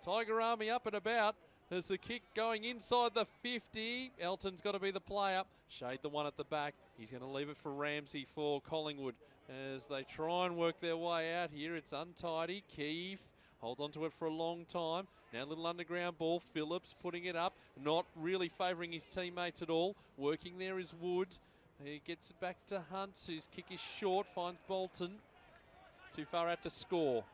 S1: Tiger Army up and about. There's the kick going inside the 50. Elton's got to be the player. Shade the one at the back. He's going to leave it for Ramsey for Collingwood as they try and work their way out here. It's untidy. Keefe holds on to it for a long time. Now a little underground ball. Phillips putting it up. Not really favouring his teammates at all. Working there is Wood. He gets it back to Hunt, whose kick is short. Finds Bolton. Too far out to score.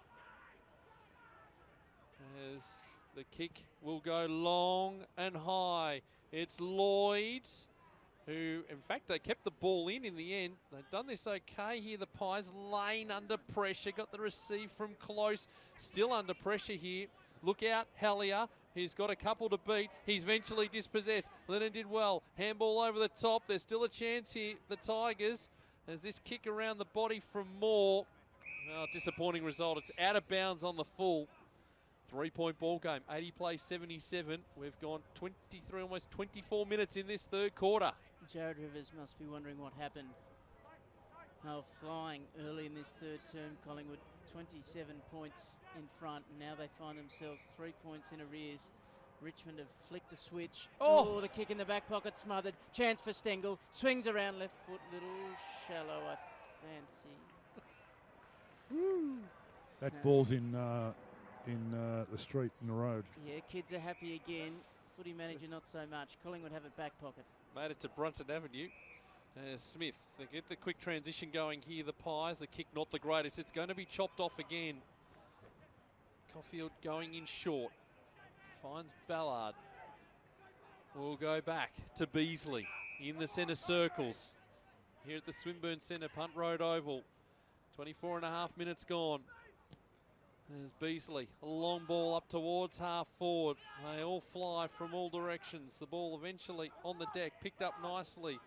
S1: As the kick will go long and high. It's Lloyd, who, in fact, they kept the ball in the end. They've done this okay here. The Pies Lane under pressure. Got the receive from close. Still under pressure here. Look out, Hallier. He's got a couple to beat. He's eventually dispossessed. Lennon did well. Handball over the top. There's still a chance here. The Tigers, as this kick around the body from Moore. Oh, disappointing result. It's out of bounds on the full. 3-point ball game, 80 plays 77. We've gone 23, almost 24 minutes in this third quarter.
S2: Jared Rivers must be wondering what happened. Now flying early in this third term, Collingwood 27 points in front, and now they find themselves 3 points in arrears. Richmond have flicked the switch. Oh, the kick in the back pocket smothered. Chance for Stengel. Swings around left foot, little shallow, I fancy.
S3: That ball's in the street, in the road.
S2: Yeah, kids are happy again. Footy manager not so much. Collingwood have it back pocket.
S1: Made it to Brunton Avenue. Smith, they get the quick transition going here. The Pies, the kick not the greatest. It's going to be chopped off again. Caulfield going in short. Finds Ballard. We'll go back to Beasley in the centre circles. Here at the Swinburne Centre, Punt Road Oval. 24 and a half minutes gone. There's Beasley, a long ball up towards half forward. They all fly from all directions. The ball eventually on the deck, picked up nicely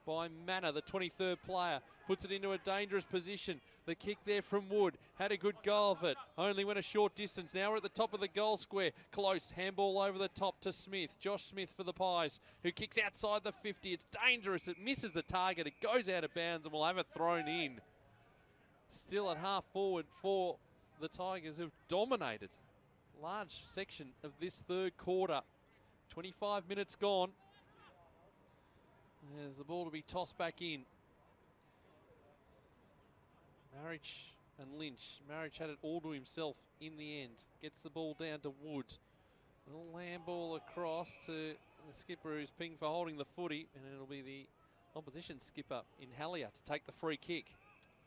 S1: by Manor, the 23rd player. Puts it into a dangerous position. The kick there from Wood. Had a good go of it. Only went a short distance. Now we're at the top of the goal square. Close. Handball over the top to Smith. Josh Smith for the Pies, who kicks outside the 50. It's dangerous. It misses the target. It goes out of bounds and we'll have it thrown in. Still at half forward for the Tigers, who've dominated large section of this third quarter. 25 minutes gone. There's the ball to be tossed back in. Marriage and Lynch. Marriage had it all to himself in the end. Gets the ball down to Wood. Little handball across to the skipper, who's pinged for holding the footy, and it'll be the opposition skipper in Hellier to take the free kick.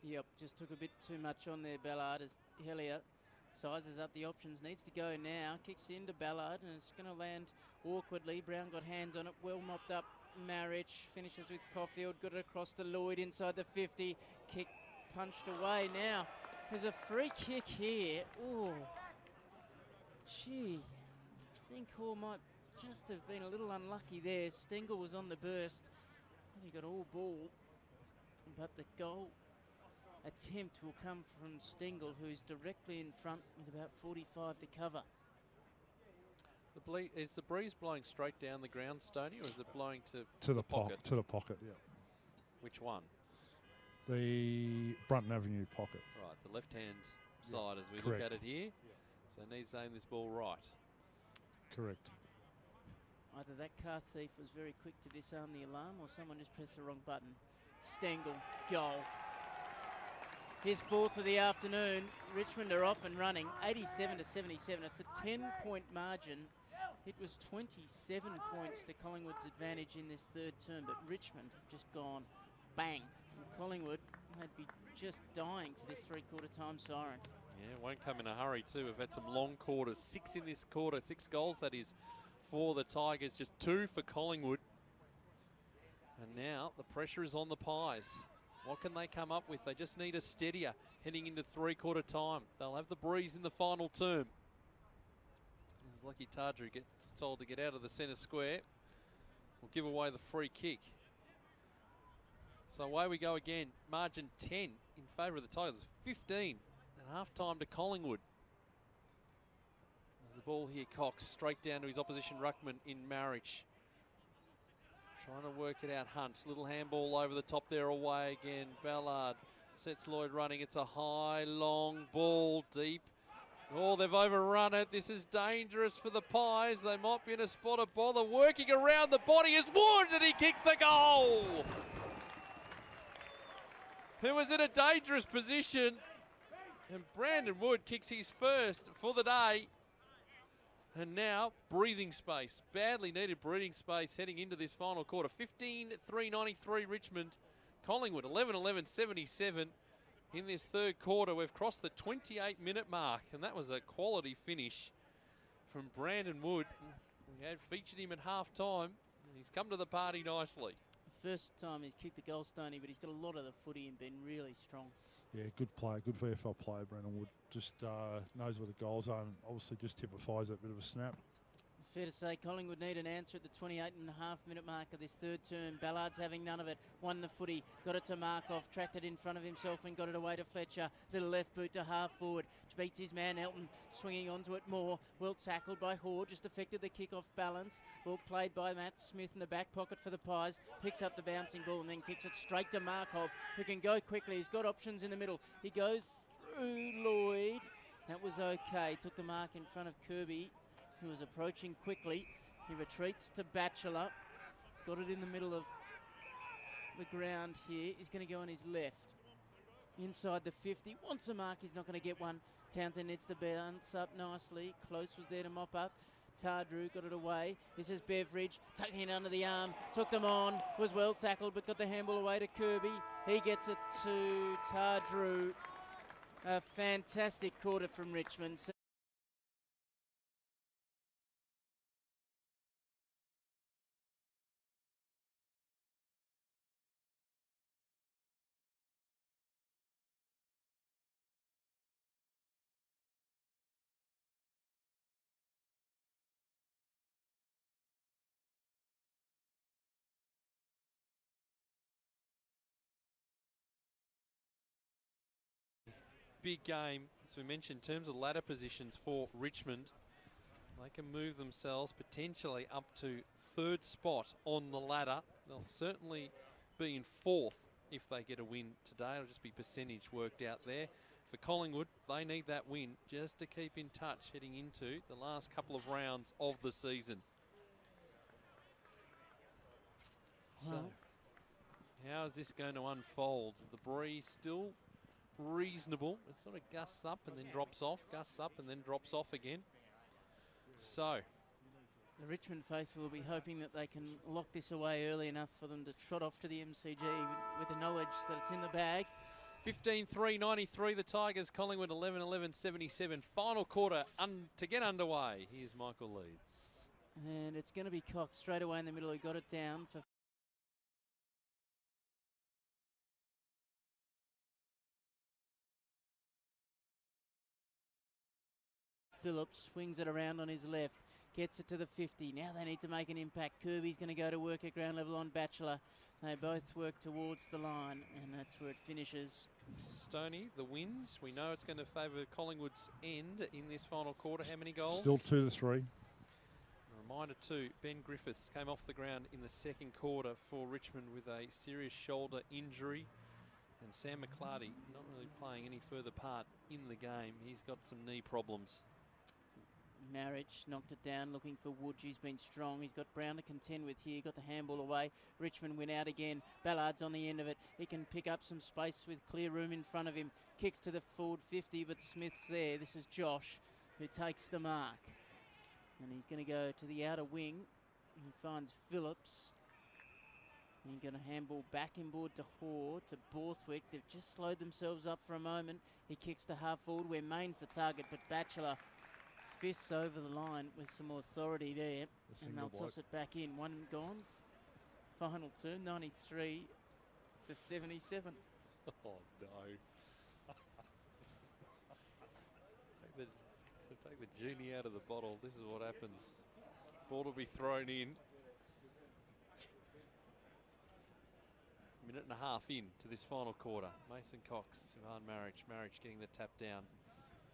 S2: Yep, just took a bit too much on there, Ballard, as Hellier sizes up the options. Needs to go now. Kicks into Ballard, and it's going to land awkwardly. Brown got hands on it. Well mopped up. Marriage finishes with Caulfield. Got it across to Lloyd inside the 50. Kick punched away. Now there's a free kick here. Oh, gee. I think Hall might just have been a little unlucky there. Stengel was on the burst. And he got all ball. But the goal attempt will come from Stengel, who's directly in front with about 45 to cover.
S1: Is the breeze blowing straight down the ground, Stoney, or is it blowing
S3: to the pocket? To the pocket, yeah.
S1: Which one?
S3: The Brunton Avenue pocket.
S1: Right, the left-hand side as we
S3: Correct.
S1: look at it here. So needs to aim this ball right.
S3: Correct.
S2: Either that car thief was very quick to disarm the alarm, or someone just pressed the wrong button. Stengel, goal. His fourth of the afternoon. Richmond are off and running, 87 to 77. It's a 10-point margin. It was 27 points to Collingwood's advantage in this third term, but Richmond have just gone bang. And Collingwood, they'd be just dying for this three-quarter time siren.
S1: Yeah, it won't come in a hurry too. We've had some long quarters. 6 in this quarter, 6 goals that is for the Tigers, just 2 for Collingwood. And now the pressure is on the Pies. What can they come up with? They just need a steadier heading into three-quarter time. They'll have the breeze in the final term. As Lucky Tardru gets told to get out of the centre square. We'll give away the free kick. So away we go again. Margin 10 in favour of the Tigers. 15 at half-time to Collingwood. There's the ball here, Cox, straight down to his opposition ruckman in Marriage. Trying to work it out, Hunt. Little handball over the top there, away again. Ballard sets Lloyd running. It's a high, long ball, deep. Oh, they've overrun it. This is dangerous for the Pies. They might be in a spot of bother. Working around the body is Wood, and he kicks the goal. He was in a dangerous position, and Brandon Wood kicks his first for the day. And now, breathing space. Badly needed breathing space heading into this final quarter. 15-3-93 Richmond. Collingwood 11-11-77. In this third quarter, we've crossed the 28-minute mark. And that was a quality finish from Brandon Wood. We had featured him at half-time. He's come to the party nicely.
S2: First time he's kicked the goal, Stoney, but he's got a lot of the footy and been really strong.
S3: Yeah, good player, good VFL player, Brandon Wood. Just knows where the goals are and obviously just typifies that bit of a snap.
S2: Fair to say Collingwood need an answer at the 28.5-minute mark of this third term. Ballard's having none of it. Won the footy, got it to Markov, tracked it in front of himself and got it away to Fletcher. Little left boot to half forward. Beats his man Elton, swinging onto it more. Well tackled by Hoare, just affected the kick off balance. Well played by Matt Smith in the back pocket for the Pies. Picks up the bouncing ball and then kicks it straight to Markov, who can go quickly. He's got options in the middle. He goes through Lloyd. That was okay. Took the mark in front of Kirby, who was approaching quickly. He retreats to Batchelor. He's got it in the middle of the ground here. He's going to go on his left. Inside the 50. Wants a mark. He's not going to get one. Townsend needs to bounce up nicely. Close was there to mop up. Tardru got it away. This is Beveridge tucking it under the arm. Took them on. Was well tackled but got the handball away to Kirby. He gets it to Tardru. A fantastic quarter from Richmond.
S1: big game, as we mentioned, in terms of ladder positions for Richmond. They can move themselves potentially up to 3rd spot on the ladder. They'll certainly be in 4th if they get a win today. It'll just be percentage worked out there. For Collingwood, they need that win just to keep in touch heading into the last couple of rounds of the season. So, how is this going to unfold? The breeze still reasonable. It sort of gusts up and then drops off, gusts up and then drops off again. So,
S2: the Richmond faithful will be hoping that they can lock this away early enough for them to trot off to the MCG with the knowledge that it's in the bag.
S1: 15-3-93 the Tigers, Collingwood 11-11-77. Final quarter to get underway. Here's Michael Leeds.
S2: And it's going to be Cox straight away in the middle. He got it down for Phillips. Swings it around on his left. Gets it to the 50. Now they need to make an impact. Kirby's going to go to work at ground level on Batchelor. They both work towards the line, and that's where it finishes.
S1: Stoney, the wins. We know it's going to favour Collingwood's end in this final quarter. How many goals?
S3: Still 2-3.
S1: A reminder too, Ben Griffiths came off the ground in the 2nd quarter for Richmond with a serious shoulder injury. And Sam McClarty not really playing any further part in the game. He's got some knee problems.
S2: Marriage knocked it down, looking for Wood. He's been strong. He's got Brown to contend with here. Got the handball away. Richmond went out again. Ballard's on the end of it. He can pick up some space with clear room in front of him. Kicks to the forward 50, but Smith's there. This is Josh who takes the mark. And he's going to go to the outer wing. He finds Phillips. He's going to handball back inboard to Hoare, to Borthwick. They've just slowed themselves up for a moment. He kicks to half forward where Main's the target, but Batchelor fists over the line with some authority there, and they'll toss it back in. One gone. Final turn, 93 to 77.
S1: Oh no! take the genie out of the bottle. This is what happens. Ball will be thrown in. Minute and a half in to this final quarter. Mason Cox, Sivan Marriage getting the tap down.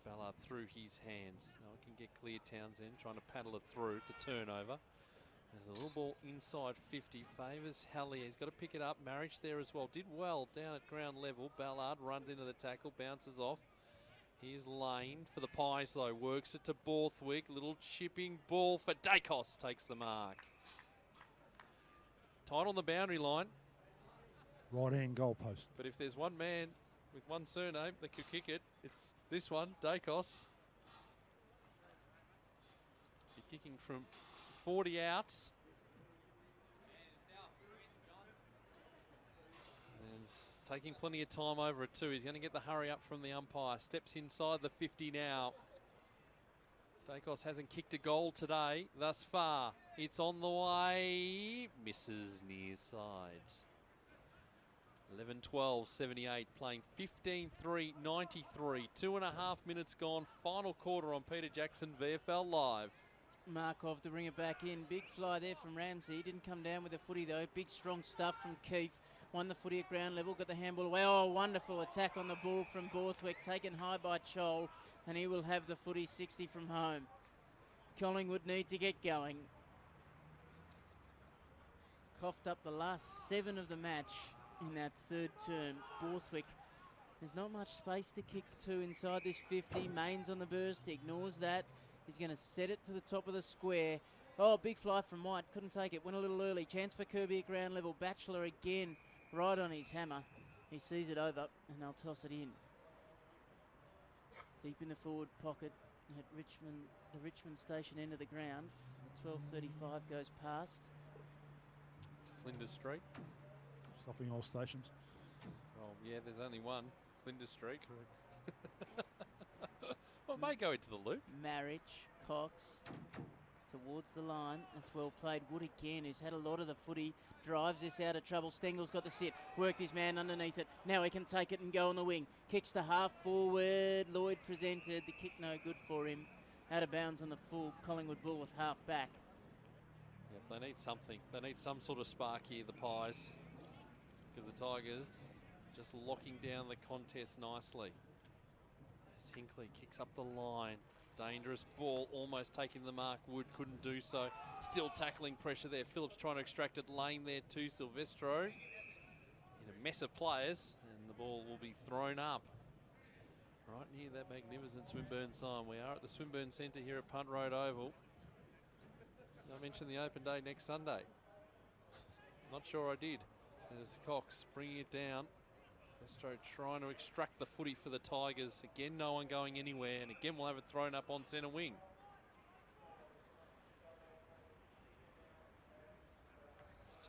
S1: Ballard through his hands. Now we can get clear Townsend trying to paddle it through to turnover. There's a little ball inside 50. Favours Hallier. He's got to pick it up. Marriage there as well. Did well down at ground level. Ballard runs into the tackle. Bounces off. Here's Lane for the Pies though. Works it to Borthwick. Little chipping ball for Dacos. Takes the mark. Tight on the boundary line.
S3: Right-hand goalpost.
S1: But if there's one man with one surname that could kick it, it's this one, Dacos. He's kicking from 40 out. And he's taking plenty of time over it too. He's going to get the hurry up from the umpire. Steps inside the 50 now. Dacos hasn't kicked a goal today thus far. It's on the way. Misses near side. 11-12-78, playing 15-3-93. 2.5 minutes gone. Final quarter on Peter Jackson, VFL Live.
S2: Markov to bring it back in. Big fly there from Ramsey. Didn't come down with the footy though. Big strong stuff from Keith. Won the footy at ground level. Got the handball away. Oh, wonderful attack on the ball from Borthwick. Taken high by Chol. And he will have the footy 60 from home. Collingwood need to get going. Coughed up the last 7 of the match in that third term. Borthwick, there's not much space to kick to inside this 50. Mains on the burst, ignores that. He's going to set it to the top of the square. Oh, big fly from White, couldn't take it, went a little early. Chance for Kirby at ground level. Batchelor again, right on his hammer. He sees it over and they'll toss it in. Deep in the forward pocket at Richmond, the Richmond station end of the ground. The 12:35 goes past.
S1: To Flinders Street.
S3: Stopping all stations.
S1: Oh, yeah, there's only one. Flinders Street. Well, it may go into the loop.
S2: Marriage, Cox towards the line. That's well played. Wood again, who's had a lot of the footy, drives this out of trouble. Stengel's got the sit. Worked his man underneath it. Now he can take it and go on the wing. Kicks the half forward. Lloyd presented. The kick no good for him. Out of bounds on the full Collingwood ball at half back.
S1: Yep, they need something. They need some sort of spark here, the Pies. Because the Tigers just locking down the contest nicely. Hinkley kicks up the line. Dangerous ball, almost taking the mark. Wood couldn't do so. Still tackling pressure there. Phillips trying to extract it. Lane there too. Silvestro in a mess of players, and the ball will be thrown up right near that magnificent Swinburne sign. We are at the Swinburne Centre here at Punt Road Oval. I mentioned the open day next Sunday. Not sure I did. As Cox bringing it down. Silvestro trying to extract the footy for the Tigers. Again, no one going anywhere, and again we'll have it thrown up on centre wing.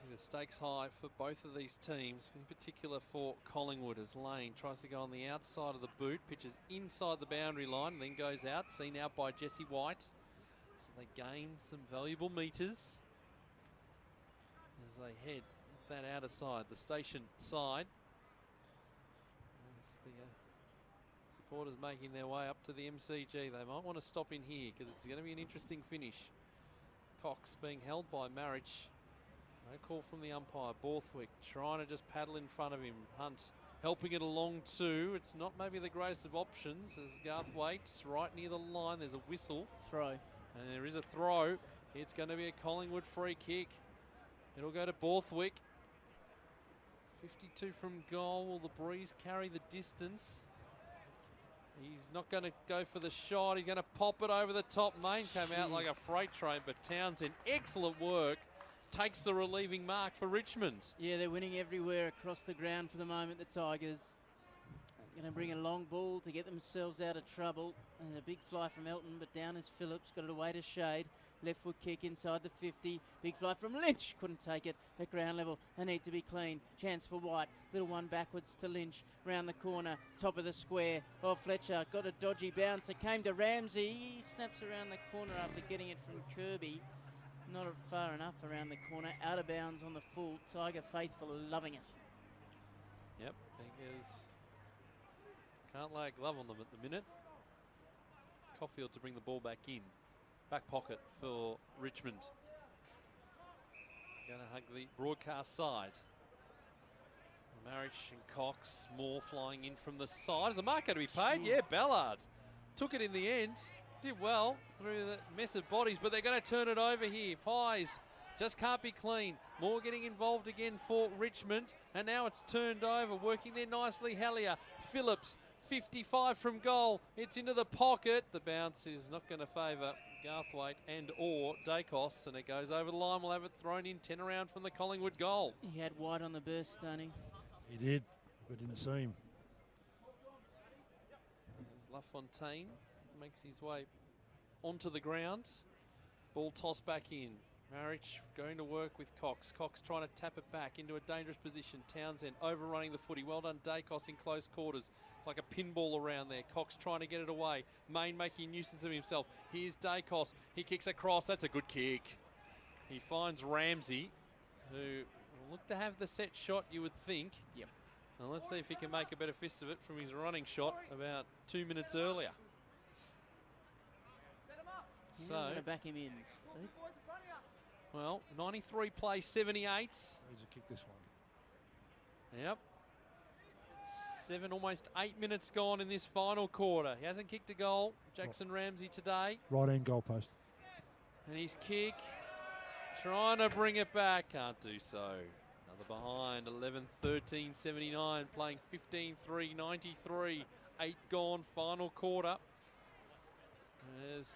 S1: The stakes high for both of these teams, in particular for Collingwood, as Lane tries to go on the outside of the boot, pitches inside the boundary line, and then goes out, seen out by Jesse White. So they gain some valuable metres as they head up that outer side, the station side. As the supporters making their way up to the MCG. They might want to stop in here because it's going to be an interesting finish. Cox being held by Marriage. No call from the umpire. Borthwick trying to just paddle in front of him. Hunt helping it along too. It's not maybe the greatest of options as Garth waits right near the line. There's a whistle.
S2: Throw.
S1: And there is a throw. It's going to be a Collingwood free kick. It'll go to Borthwick. 52 from goal. Will the Breeze carry the distance? He's not going to go for the shot. He's going to pop it over the top. Main came out like a freight train, but Townsend, excellent work. Takes the relieving mark for Richmond. Yeah,
S2: they're winning everywhere across the ground for the moment, the Tigers. Going to bring a long ball to get themselves out of trouble. And a big fly from Elton, but down is Phillips. Got it away to Shade. Left foot kick inside the 50. Big fly from Lynch. Couldn't take it at ground level. They need to be clean. Chance for White. Little one backwards to Lynch. Round the corner. Top of the square. Oh, Fletcher got a dodgy bounce. It came to Ramsey. He snaps around the corner after getting it from Kirby. Not far enough around the corner. Out of bounds on the full. Tiger faithful loving it.
S1: Yep, Tigers can't lay a glove on them at the minute. Caulfield to bring the ball back in. Back pocket for Richmond. Going to hug the broadcast side. Marriage and Cox. More flying in from the side. Is the mark going to be paid? Yeah, Ballard took it in the end. Did well through the mess of bodies, but they're going to turn it over here. Pies just can't be clean. More getting involved again for Richmond, and now it's turned over. Working there nicely, Hellier. Phillips, 55 from goal. It's into the pocket. The bounce is not going to favour Garthwaite and or Dacos, and it goes over the line. We'll have it thrown in 10 around from the Collingwood goal.
S2: He had White on the burst, Stoney.
S3: He did, but didn't see him.
S1: There's LaFontaine. Makes his way onto the ground. Ball tossed back in. Marriage going to work with Cox. Cox trying to tap it back into a dangerous position. Townsend overrunning the footy. Well done, Dacos in close quarters. It's like a pinball around there. Cox trying to get it away. Main making a nuisance of himself. Here's Dacos. He kicks across. That's a good kick. He finds Ramsey, who will look to have the set shot, you would think.
S2: Yep.
S1: Now let's see if he can make a better fist of it from his running shot about 2 minutes earlier.
S2: So I'm going to back him in.
S1: Well, 93 plays 78.
S3: Needs to kick this one.
S1: Yep. almost 8 minutes gone in this final quarter. He hasn't kicked a goal, Jackson Ramsey, today.
S3: Right end goalpost.
S1: And his kick, trying to bring it back, can't do so. Another behind, 11-13-79, playing 15-3-93. 8 gone, final quarter.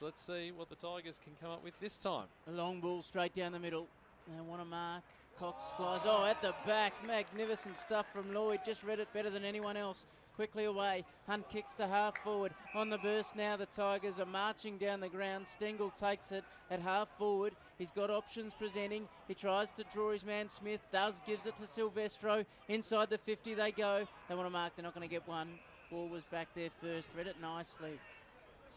S1: Let's see what the Tigers can come up with this time.
S2: A long ball straight down the middle. They want to mark. Cox flies. Oh, at the back. Magnificent stuff from Lloyd. Just read it better than anyone else. Quickly away. Hunt kicks to half forward. On the burst now, the Tigers are marching down the ground. Stengel takes it at half forward. He's got options presenting. He tries to draw his man Smith. Gives it to Silvestro. Inside the 50 they go. They want to mark. They're not going to get one. Ball was back there first. Read it nicely.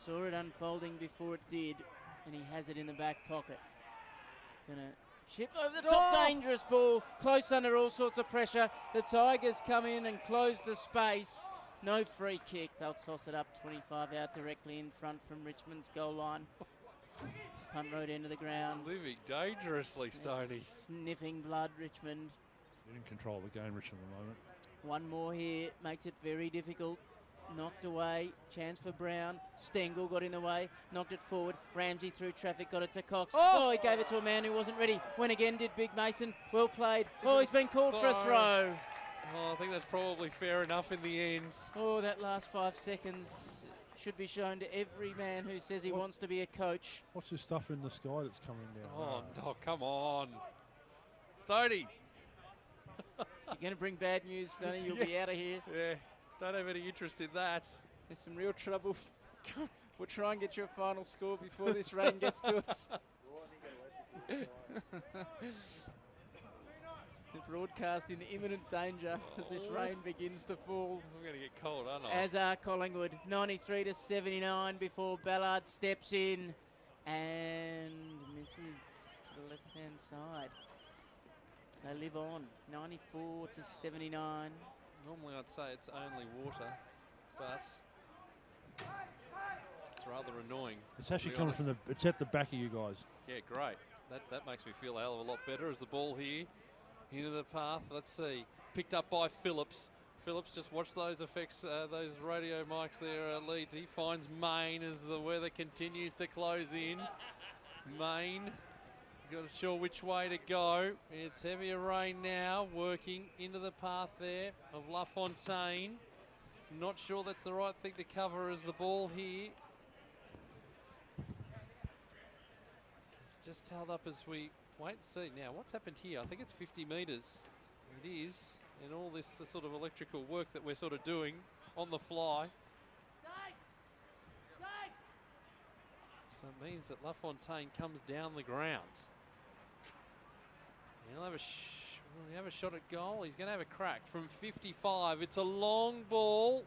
S2: Saw it unfolding before it did, and he has it in the back pocket. Gonna chip over the top, dangerous ball, close under all sorts of pressure. The Tigers come in and close the space. No free kick. They'll toss it up 25 out directly in front from Richmond's goal line. Punt road end of the ground.
S1: Living dangerously, Stoney.
S2: Sniffing blood, Richmond.
S3: They're in control of the game, Richmond, at the moment.
S2: One more here makes it very difficult. knocked away. Chance for Brown. Stengel got in the way, knocked it forward. Ramsey through traffic, got it to Cox. Oh, he gave it to a man who wasn't ready. Went again, did Big Mason. Well played. Oh, he's been called for a throw.
S1: Oh, I think that's probably fair enough in the end.
S2: Oh, that last 5 seconds should be shown to every man who says he wants to be a coach.
S3: What's this stuff in the sky that's coming down?
S1: Oh, no, come on. Stoney.
S2: If you're going to bring bad news, Stoney, you'll be out of here.
S1: Yeah, don't have any interest in that.
S2: There's some real trouble. We'll try and get you a final score before this rain gets to us. The broadcast in imminent danger as this rain begins to fall.
S1: I'm going to get cold, aren't I?
S2: As are Collingwood, 93 to 79 before Ballard steps in and misses to the left-hand side. They live on, 94 to 79.
S1: Normally I'd say it's only water, but it's rather annoying.
S3: It's actually coming from it's at the back of you guys.
S1: Yeah, great. That makes me feel a hell of a lot better as the ball here into the path. Let's see. Picked up by Phillips. Phillips, just watch those effects, those radio mics there, Leeds. He finds Main as the weather continues to close in. Main, not sure which way to go. It's heavier rain now, working into the path there of LaFontaine. Not sure that's the right thing to cover as the ball here. It's just held up as we wait and see. Now, what's happened here? I think it's 50 metres. It is. And all this sort of electrical work that we're sort of doing on the fly. So it means that LaFontaine comes down the ground. He'll have a shot at goal. He's going to have a crack from 55. It's a long ball.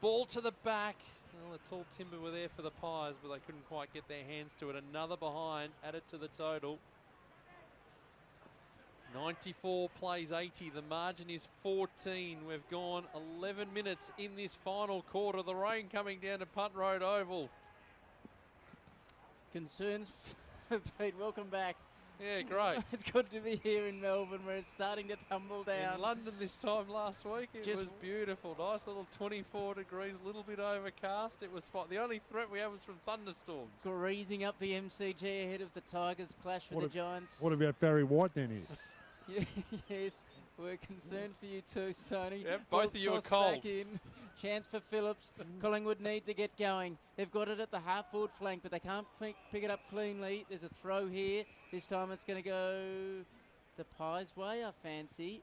S1: Ball to the back. Well, the tall timber were there for the Pies, but they couldn't quite get their hands to it. Another behind, added to the total. 94 plays 80. The margin is 14. We've gone 11 minutes in this final quarter. The rain coming down to Punt Road Oval.
S2: Concerns, Pete, welcome back.
S1: Yeah, great.
S2: It's good to be here in Melbourne where it's starting to tumble down.
S1: In London this time last week, it was beautiful. Nice little 24 degrees, a little bit overcast. It was fine. The only threat we had was from thunderstorms.
S2: Greasing up the MCG ahead of the Tigers clash with the Giants.
S3: What about Barry White then here?
S2: Yes, we're concerned for you too, Stoney.
S1: Yep, both of you are cold.
S2: Back in. Chance for Phillips. Collingwood need to get going. They've got it at the half-forward flank, but they can't pick it up cleanly. There's a throw here. This time it's going to go the Pies' way, I fancy.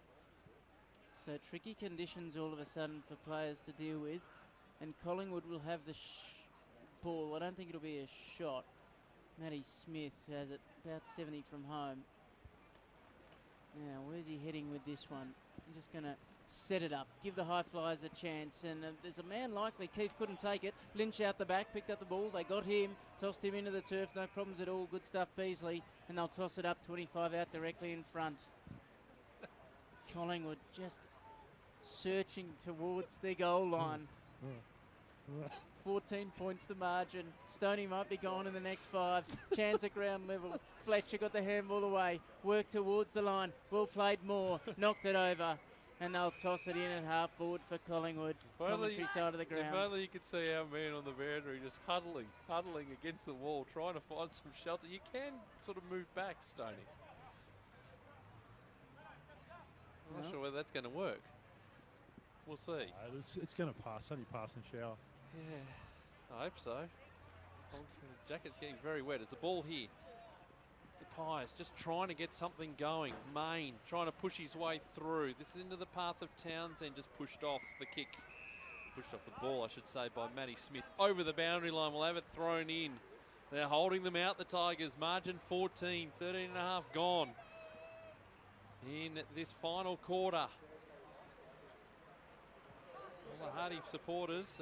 S2: So tricky conditions all of a sudden for players to deal with. And Collingwood will have the ball. I don't think it'll be a shot. Matty Smith has it about 70 from home. Now, where's he heading with this one? I'm just going to set it up, give the high flyers a chance, and there's a man likely. Keefe couldn't take it. Lynch out the back, picked up the ball. They got him, tossed him into the turf. No problems at all. Good stuff, Beasley. And they'll toss it up 25 out directly in front. Collingwood just searching towards their goal line. 14 points the margin. Stoney might be gone in the next 5. Chance at ground level. Fletcher got the handball away. Work towards the line. Well played, Moore. Knocked it over. And they'll toss it in at half forward for Collingwood. Commentary side of the ground.
S1: If only you could see our man on the boundary just huddling against the wall, trying to find some shelter. You can sort of move back, Stoney. I'm not sure whether that's going to work. We'll see.
S3: It's going to pass. Only pass and shower.
S1: Yeah, I hope so. The jacket's getting very wet. It's the ball here. The Pies just trying to get something going. Main trying to push his way through. This is into the path of Townsend, just pushed off the kick. Pushed off the ball, I should say, by Matty Smith. Over the boundary line, we'll have it thrown in. They're holding them out, the Tigers. Margin 14, 13 and a half gone in this final quarter. All the Hardy supporters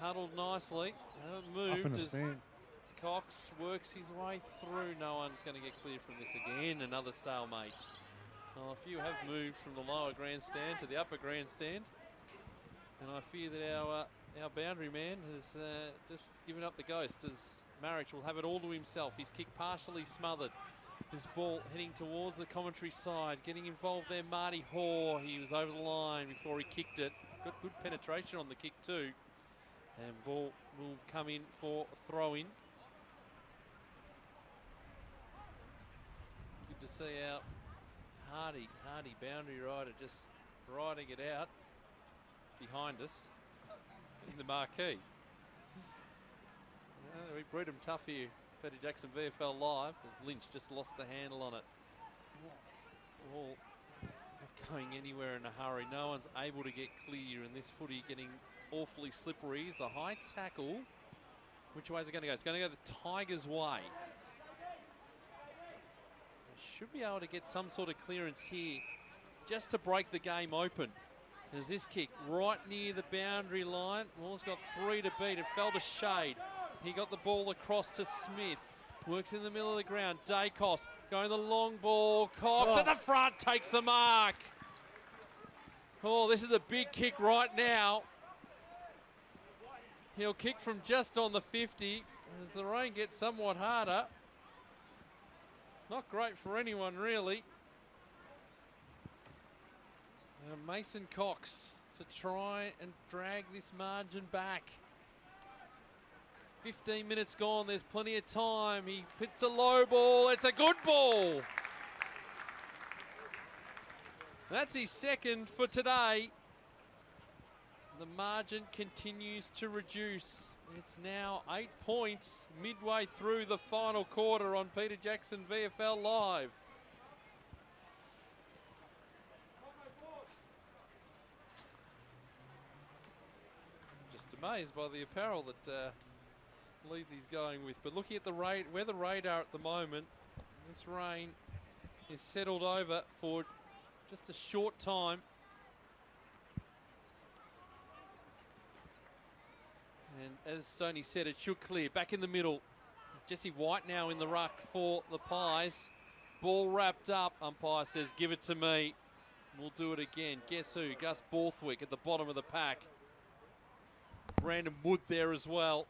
S1: huddled nicely. Moved
S3: up in the
S1: as
S3: stand.
S1: Cox works his way through. No one's going to get clear from this again. Another stalemate. Well, a few have moved from the lower grandstand to the upper grandstand. And I fear that our boundary man has just given up the ghost as Marich will have it all to himself. His kick partially smothered. His ball heading towards the commentary side. Getting involved there, Marty Hoare. He was over the line before he kicked it. got good penetration on the kick too. And ball will come in for throw-in. Good to see our Hardy boundary rider just riding it out behind us in the marquee. We bred them tough here. Peter Jackson VFL Live as Lynch just lost the handle on it. Ball not going anywhere in a hurry. No one's able to get clear, and this footy getting awfully slippery. It's a high tackle. Which way is it going to go? It's going to go the Tigers' way. Should be able to get some sort of clearance here just to break the game open. There's this kick right near the boundary line. Wall's got 3 to beat. It fell to Shade. He got the ball across to Smith. Works in the middle of the ground. Dacos going the long ball. Cox at the front takes the mark. Oh, this is a big kick right now. He'll kick from just on the 50 as the rain gets somewhat harder. Not great for anyone, really. Mason Cox to try and drag this margin back. 15 minutes gone, there's plenty of time. He hits a low ball, it's a good ball. That's his second for today. The margin continues to reduce. It's now 8 points midway through the final quarter on Peter Jackson VFL Live. Just amazed by the apparel that Leeds is going with. But looking at the where the radar at the moment, this rain is settled over for just a short time. And as Stoney said, it should clear. Back in the middle. Jesse White now in the ruck for the Pies. Ball wrapped up. Umpire says, give it to me. We'll do it again. Guess who? Gus Borthwick at the bottom of the pack. Brandon Wood there as well.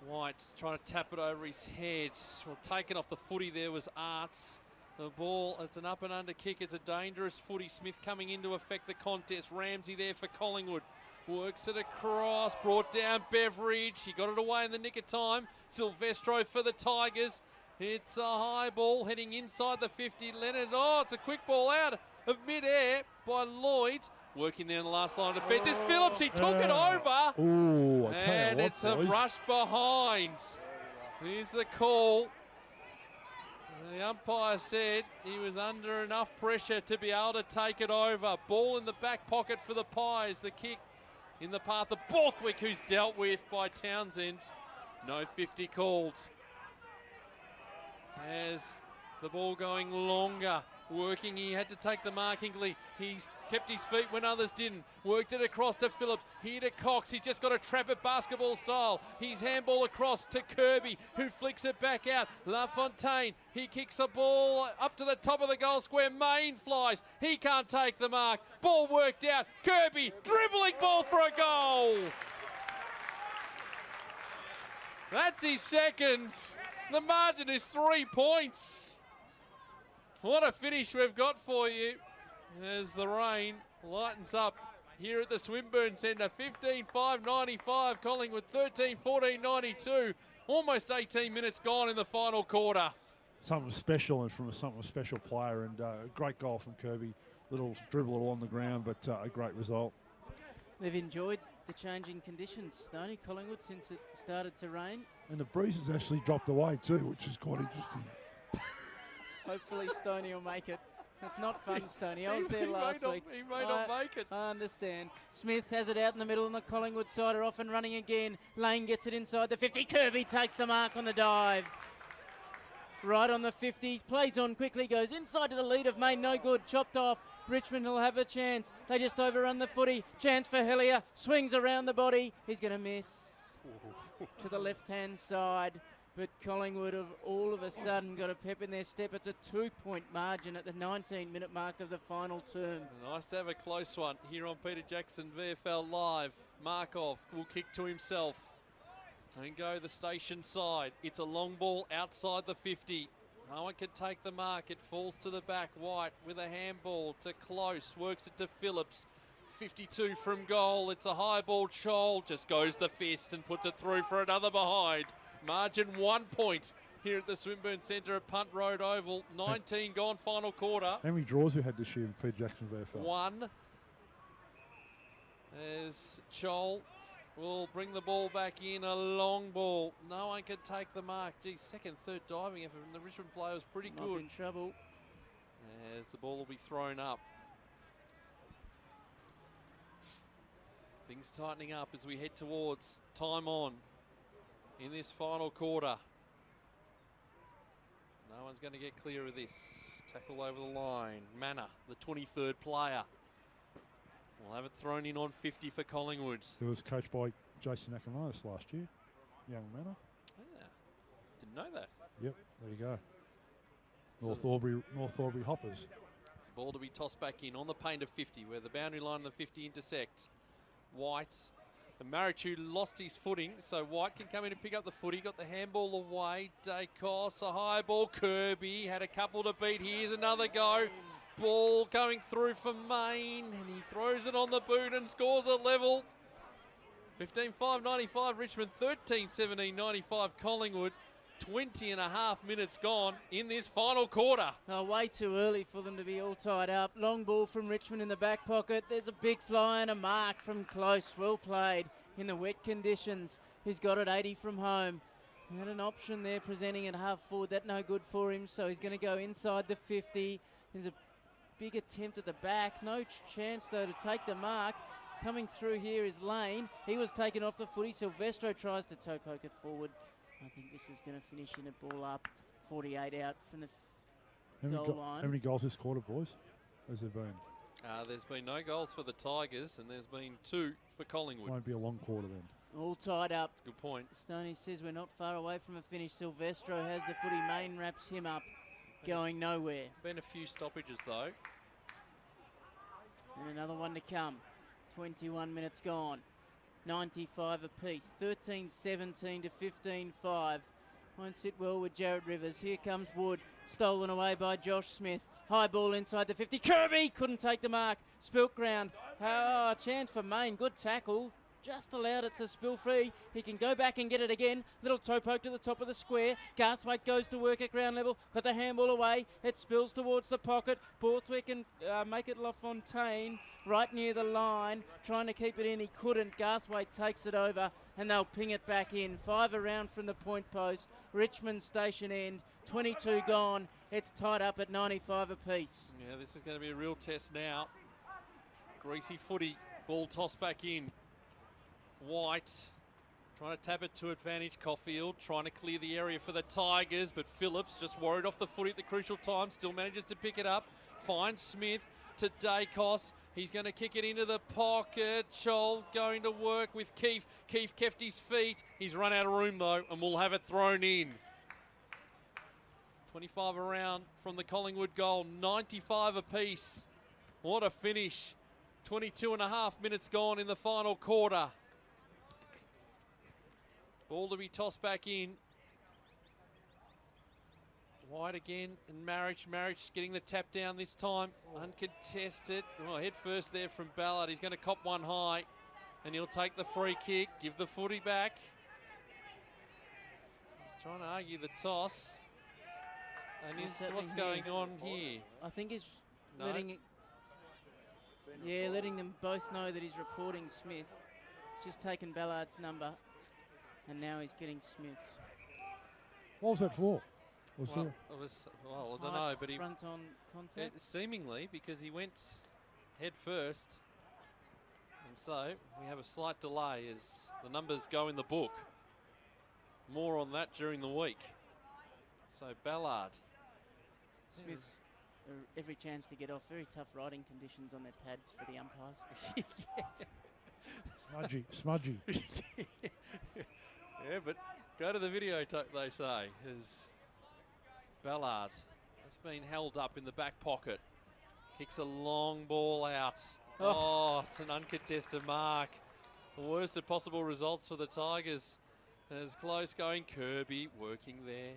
S1: White trying to tap it over his head. Well, taken off the footy there was Arts. The ball, it's an up and under kick. It's a dangerous footy. Smith coming in to affect the contest. Ramsey there for Collingwood. Works it across, brought down Beveridge. He got it away in the nick of time. Silvestro for the Tigers. It's a high ball heading inside the 50. Leonard, oh, it's a quick ball out of mid-air by Lloyd. Working there in the last line of defence is Phillips. He took it over.
S3: Ooh,
S1: and it's a rush behind. Here's the call. The umpire said he was under enough pressure to be able to take it over. Ball in the back pocket for the Pies. The kick in the path of Borthwick, who's dealt with by Townsend. No 50 called. As the ball going longer. Working, he had to take the markingly. He's kept his feet when others didn't. Worked it across to Phillips. Here to Cox. He's just got to trap it basketball style. He's handball across to Kirby, who flicks it back out. LaFontaine, he kicks the ball up to the top of the goal square. Main flies. He can't take the mark. Ball worked out. Kirby, dribbling ball for a goal. That's his second. The margin is 3 points. What a finish we've got for you as the rain lightens up here at the Swinburne Centre. 15-5-95, Collingwood 13-14-92. Almost 18 minutes gone in the final quarter.
S3: Something special and from something special player, and a great goal from Kirby. Little dribble along the ground, but a great result.
S2: They've enjoyed the changing conditions, Stoney, Collingwood, since it started to rain.
S3: And the breeze has actually dropped away too, which is quite interesting.
S2: Hopefully Stoney will make it. It's not fun, Stoney. I was there last week.
S1: He may not make it.
S2: I understand. Smith has it out in the middle, and the Collingwood side are off and running again. Lane gets it inside the 50. Kirby takes the mark on the dive. Right on the 50. Plays on quickly, goes inside to the lead of Main. No good. Chopped off. Richmond will have a chance. They just overrun the footy. Chance for Hillier. Swings around the body. He's going to miss to the left-hand side. But Collingwood have all of a sudden got a pep in their step. It's a 2-point margin at the 19-minute mark of the final term.
S1: Nice to have a close one here on Peter Jackson VFL Live. Markov will kick to himself and go the station side. It's a long ball outside the 50. No one can take the mark. It falls to the back. White with a handball to Close. Works it to Phillips. 52 from goal. It's a high ball. Chol just goes the fist and puts it through for another behind. Margin 1 point here at the Swinburne Centre at Punt Road Oval. 19 gone, final quarter.
S3: How many draws we had this year in Peter Jackson VFL?
S1: 1. As Chol will bring the ball back in, a long ball. No one can take the mark. Gee, second, third diving effort from the Richmond player was pretty
S2: Not
S1: good.
S2: in trouble.
S1: As the ball will be thrown up. Things tightening up as we head towards time on in this final quarter. No one's going to get clear of this. Tackle over the line. Manor, the 23rd player. We'll have it thrown in on 50 for Collingwood.
S3: Who was coached by Jason Akinakis last year. Young Manor.
S1: Yeah, didn't know that.
S3: Yep, there you go.
S1: So
S3: North Albury Hoppers.
S1: it's a ball to be tossed back in on the paint of 50 where the boundary line and the 50 intersect. White, and Marichu lost his footing, so White can come in and pick up the footy. Got the handball away. Dacos, a high ball. Kirby had a couple to beat. Here's another go. Ball going through for Main, and he throws it on the boot and scores at level. 15-5-95 Richmond, 13-17-95 Collingwood. 20 and a half minutes gone in this final quarter.
S2: Oh, way too early for them to be all tied up. Long ball from Richmond in the back pocket. There's a big fly and a mark from Close. Well played in the wet conditions. He's got it 80 from home. He had an option there presenting at half forward. That no good for him, so he's going to go inside the 50. There's a big attempt at the back. No chance, though, to take the mark. Coming through here is Lane. He was taken off the footy. Silvestro tries to toe poke it forward. I think this is going to finish in a ball up. 48 out from the goal line.
S3: How many goals this quarter, boys? Has there been?
S1: There's been no goals for the Tigers, and there's been 2 for Collingwood.
S3: Won't be a long quarter then.
S2: All tied up.
S1: Good point.
S2: Stoney says we're not far away from a finish. Silvestro has the footy. Main wraps him up. Going nowhere.
S1: Been a few stoppages, though.
S2: And another one to come. 21 minutes gone. 95 apiece. 13-17 to 15-5. Won't sit well with Jared Rivers. Here comes Wood. Stolen away by Josh Smith. High ball inside the 50. Kirby couldn't take the mark. Spilt ground. Chance for Main. Good tackle. Just allowed it to spill free. He can go back and get it again. Little toe poke to the top of the square. Garthwaite goes to work at ground level. Got the handball away. It spills towards the pocket. Borthwick can make it LaFontaine right near the line. Trying to keep it in. He couldn't. Garthwaite takes it over and they'll ping it back in. 5 around from the point post. Richmond station end. 22 gone. It's tied up at 95 apiece.
S1: Yeah, this is going to be a real test now. Greasy footy. Ball tossed back in. White trying to tap it to advantage. Caulfield trying to clear the area for the Tigers, but Phillips just worried off the footy at the crucial time. Still manages to pick it up. Finds Smith to Dacos. He's going to kick it into the pocket. Chol going to work with Keefe. Keefe kept his feet. He's run out of room though, and we'll have it thrown in. 25 around from the Collingwood goal. 95 apiece. What a finish. 22 and a half minutes gone in the final quarter. Ball to be tossed back in. Wide again, and Marriage getting the tap down this time. Uncontested. Well, head first there from Ballard. He's going to cop one high, and he'll take the free kick. Give the footy back. Trying to argue the toss. And what's going on here?
S2: I think he's
S1: No.
S2: letting them both know that he's reporting Smith. He's just taken Ballard's number, and now he's getting Smith's.
S3: What was that for?
S1: I don't know, but he
S2: front on contact.
S1: seemingly because he went head first, and so we have a slight delay as the numbers go in the book. More on that during the week. So Ballard.
S2: Smith's every chance to get off. Very tough riding conditions on their pads for the umpires.
S3: Smudgy.
S1: Yeah, but go to the videotape, they say, as Ballard has been held up in the back pocket. Kicks a long ball out. Oh, it's an uncontested mark. The worst of possible results for the Tigers. As Close going. Kirby working there.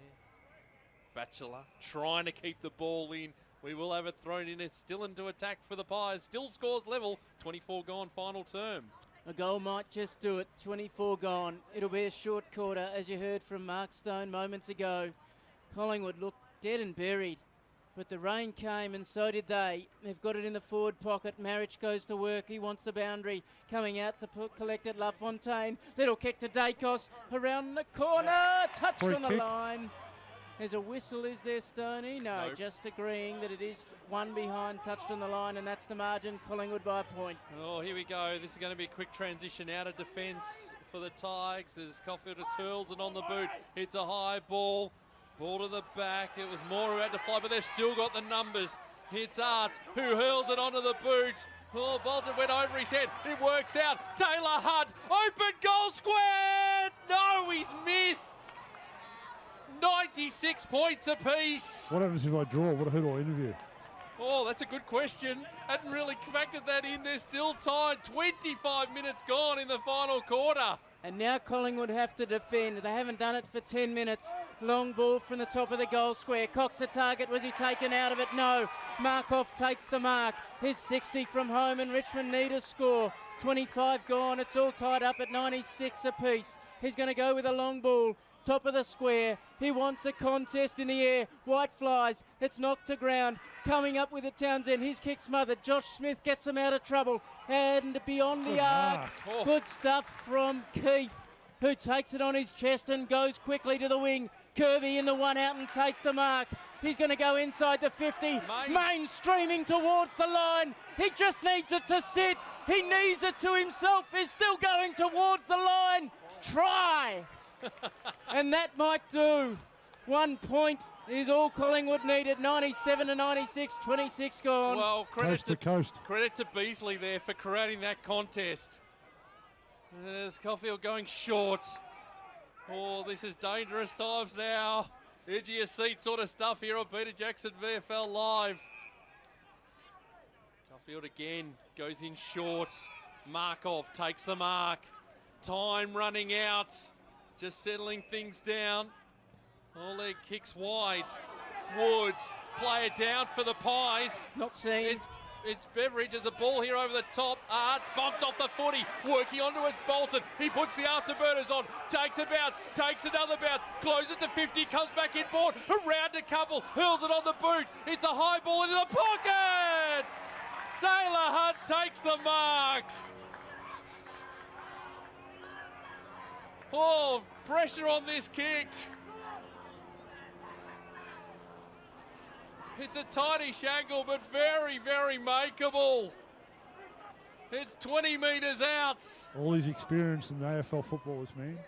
S1: Batchelor trying to keep the ball in. We will have it thrown in. It's still into attack for the Pies. Still scores level. 24 gone, final term.
S2: A goal might just do it. 24 gone. It'll be a short quarter, as you heard from Mark Stone moments ago. Collingwood looked dead and buried, but the rain came and so did they. They've got it in the forward pocket. Marich goes to work. He wants the boundary. Coming out to collect it, LaFontaine. Little kick to Dacos. Around the corner. Touched
S3: Free
S2: on the
S3: kick.
S2: line. There's a whistle, is there, Stoney? No,
S1: Nope.
S2: just agreeing that it is one behind, touched on the line, and that's the margin. Collingwood by a point.
S1: Oh, here we go. This is going to be a quick transition out of defence for the Tigers as Caulfield just hurls it on the boot. It's a high ball. Ball to the back. It was more who had to fly, but they've still got the numbers. It's Arts who hurls it onto the boot. Oh, Bolton went over his head. It works out. Taylor Hunt. Open goal square. No, he's missed. 96 points apiece.
S3: What happens if I draw? Who do I interview?
S1: Oh, that's a good question. Hadn't really factored that in. There's still time. 25 minutes gone in the final quarter.
S2: And now Collingwood have to defend. They haven't done it for 10 minutes. Long ball from the top of the goal square. Cox the target. Was he taken out of it? No. Markov takes the mark. His 60 from home and Richmond need a score. 25 gone. It's all tied up at 96 apiece. He's going to go with a long ball. Top of the square. He wants a contest in the air. White flies. It's knocked to ground. Coming up with it, Townsend. His kick smothered. Josh Smith gets him out of trouble. And beyond the arc.
S1: Oh.
S2: Good stuff from Keefe, who takes it on his chest and goes quickly to the wing. Kirby in the one out and takes the mark. He's going to go inside the 50. Main streaming towards the line. He just needs it to sit. He needs it to himself. He's still going towards the line. Try. And that might do. 1 point is all Collingwood needed. 97 to 96, 26 gone.
S1: Well,
S3: Coast to coast.
S1: credit to Beasley there for creating that contest. There's Caulfield going short. Oh, this is dangerous times now. Edge of your seat sort of stuff here on Peter Jackson VFL Live. Caulfield again goes in short. Markov takes the mark. Time running out. Just settling things down. Oleg kicks wide. Woods, play it down for the Pies.
S2: Not seen.
S1: It's Beveridge as a ball here over the top. Arts bumped off the footy, working onto it. Bolton. He puts the afterburners on, takes a bounce, takes another bounce, closes the 50, comes back in board, around a couple, hurls it on the boot. It's a high ball into the pocket. Taylor Hunt takes the mark. Oh, pressure on this kick. It's a tiny shangle, but very, very makeable. It's 20 metres out.
S3: All his experience in the AFL football, this man.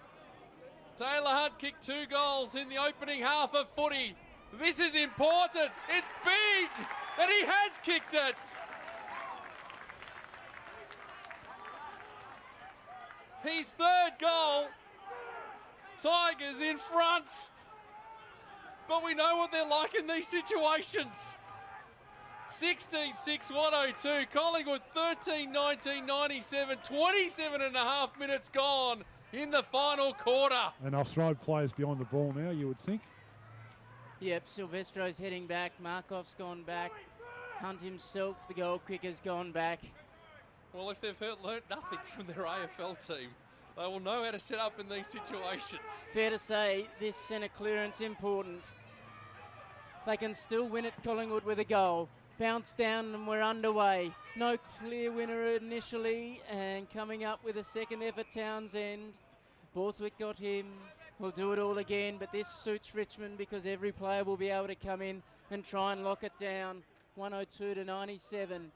S1: Taylor Hunt kicked 2 goals in the opening half of footy. This is important. It's big, and he has kicked it. His 3rd goal. Tigers in front. But we know what they're like in these situations. 16-6, 102. Collingwood 13-19, 97. 27 and a half minutes gone in the final quarter.
S3: And I'll throw players behind the ball now, you would think.
S2: Yep, Silvestro's heading back. Markov's gone back. Hunt himself, the goal kicker's gone back.
S1: Well, if they've learnt nothing from their AFL team, they will know how to set up in these situations.
S2: Fair to say, this centre clearance important. They can still win at Collingwood with a goal. Bounce down and we're underway. No clear winner initially, and coming up with a second effort, Townsend. Borthwick got him. We'll do it all again, but this suits Richmond because every player will be able to come in and try and lock it down. 102 to 97.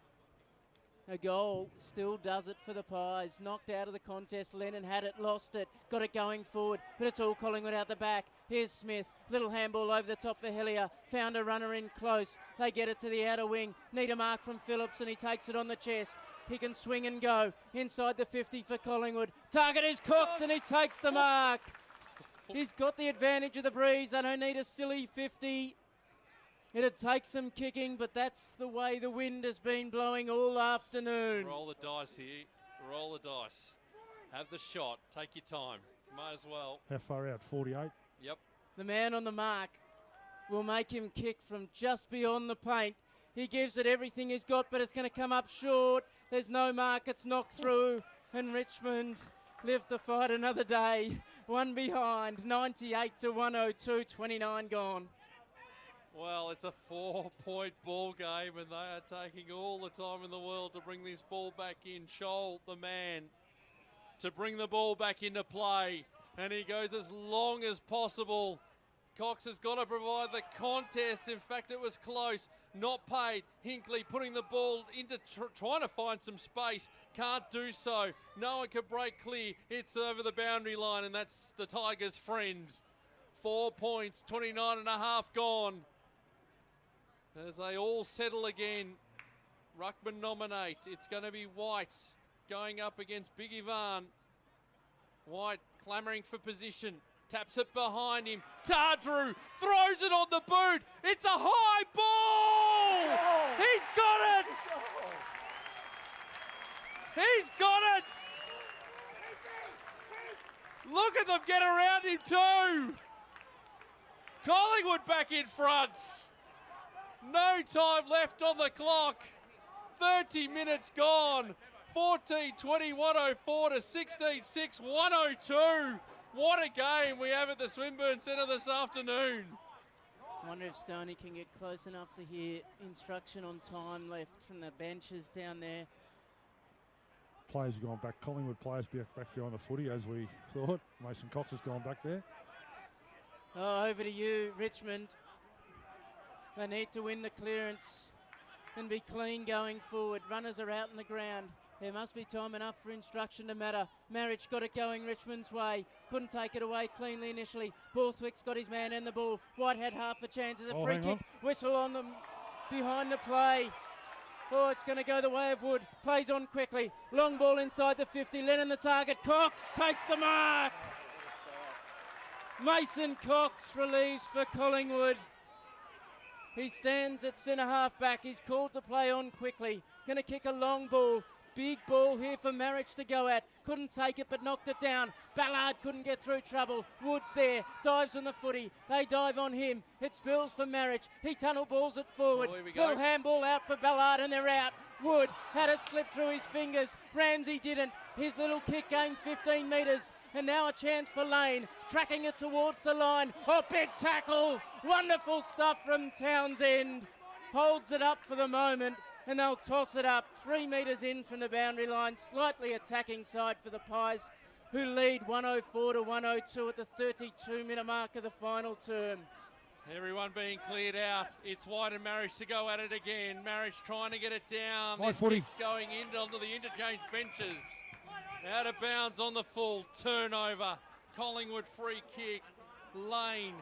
S2: A goal still does it for the Pies. Knocked out of the contest. Lennon had it, lost it, got it going forward, but it's all Collingwood out the back. Here's Smith. Little handball over the top for Hillier. Found a runner in close. They get it to the outer wing. Need a mark from Phillips, and he takes it on the chest. He can swing and go inside the 50 for Collingwood. Target is Cox, and he takes the mark. He's got the advantage of the breeze. They don't need a silly 50. It'd take some kicking, but that's the way the wind has been blowing all afternoon.
S1: Roll the dice here. Roll the dice. Have the shot. Take your time. Might as well.
S3: How far out? 48?
S1: Yep.
S2: The man on the mark will make him kick from just beyond the paint. He gives it everything he's got, but it's going to come up short. There's no mark, it's knocked through, and Richmond live to fight another day. One behind, 98 to 102, 29 gone.
S1: Well, it's a 4-point ball game, and they are taking all the time in the world to bring this ball back in. Scholl, the man, to bring the ball back into play, and he goes as long as possible. Cox has got to provide the contest. In fact, it was close. Not paid. Hinkley putting the ball into trying to find some space. Can't do so. No one can break clear. It's over the boundary line, and that's the Tigers' friend. 4 points, 29 and a half gone. As they all settle again, Ruckman nominate. It's going to be White going up against Big Ivan. White clamouring for position. Taps it behind him. Tardrew throws it on the boot. It's a high ball! Oh. He's got it! He's got it! Look at them get around him too! Collingwood back in front. No time left on the clock. 30 minutes gone. 14-20, 104 to 16-6, 102. What a game we have at the Swinburne Centre this afternoon.
S2: I wonder if Stoney can get close enough to hear instruction on time left from the benches down there.
S3: Players have gone back. Collingwood players back behind the footy, as we thought. Mason Cox has gone back there.
S2: Oh, over to you, Richmond. They need to win the clearance and be clean going forward. Runners are out in the ground. There must be time enough for instruction to matter. Marriage got it going Richmond's way. Couldn't take it away cleanly initially. Borthwick's got his man in the ball. White had half a chance as a free kick. Whistle on them behind the play. Oh, it's going to go the way of Wood. Plays on quickly. Long ball inside the 50. Lennon the target. Cox takes the mark. Mason Cox relieves for Collingwood. He stands at centre half back. He's called to play on quickly. Going to kick a long ball. Big ball here for Marriage to go at. Couldn't take it but knocked it down. Ballard couldn't get through trouble. Woods there. Dives on the footy. They dive on him. It spills for Marriage. He tunnel balls it forward. Little handball out for Ballard and they're out. Wood had it slip through his fingers. Ramsey didn't. His little kick gains 15 metres. And now a chance for Lane. Tracking it towards the line. Oh, big tackle. Wonderful stuff from Townsend. Holds it up for the moment. And they'll toss it up 3 metres in from the boundary line. Slightly attacking side for the Pies, who lead 104 to 102 at the 32-minute mark of the final term.
S1: Everyone being cleared out. It's White and Marriage to go at it again. Marriage trying to get it down. This kick's going in onto the interchange benches. Out of bounds on the full. Turnover. Collingwood free kick. Lane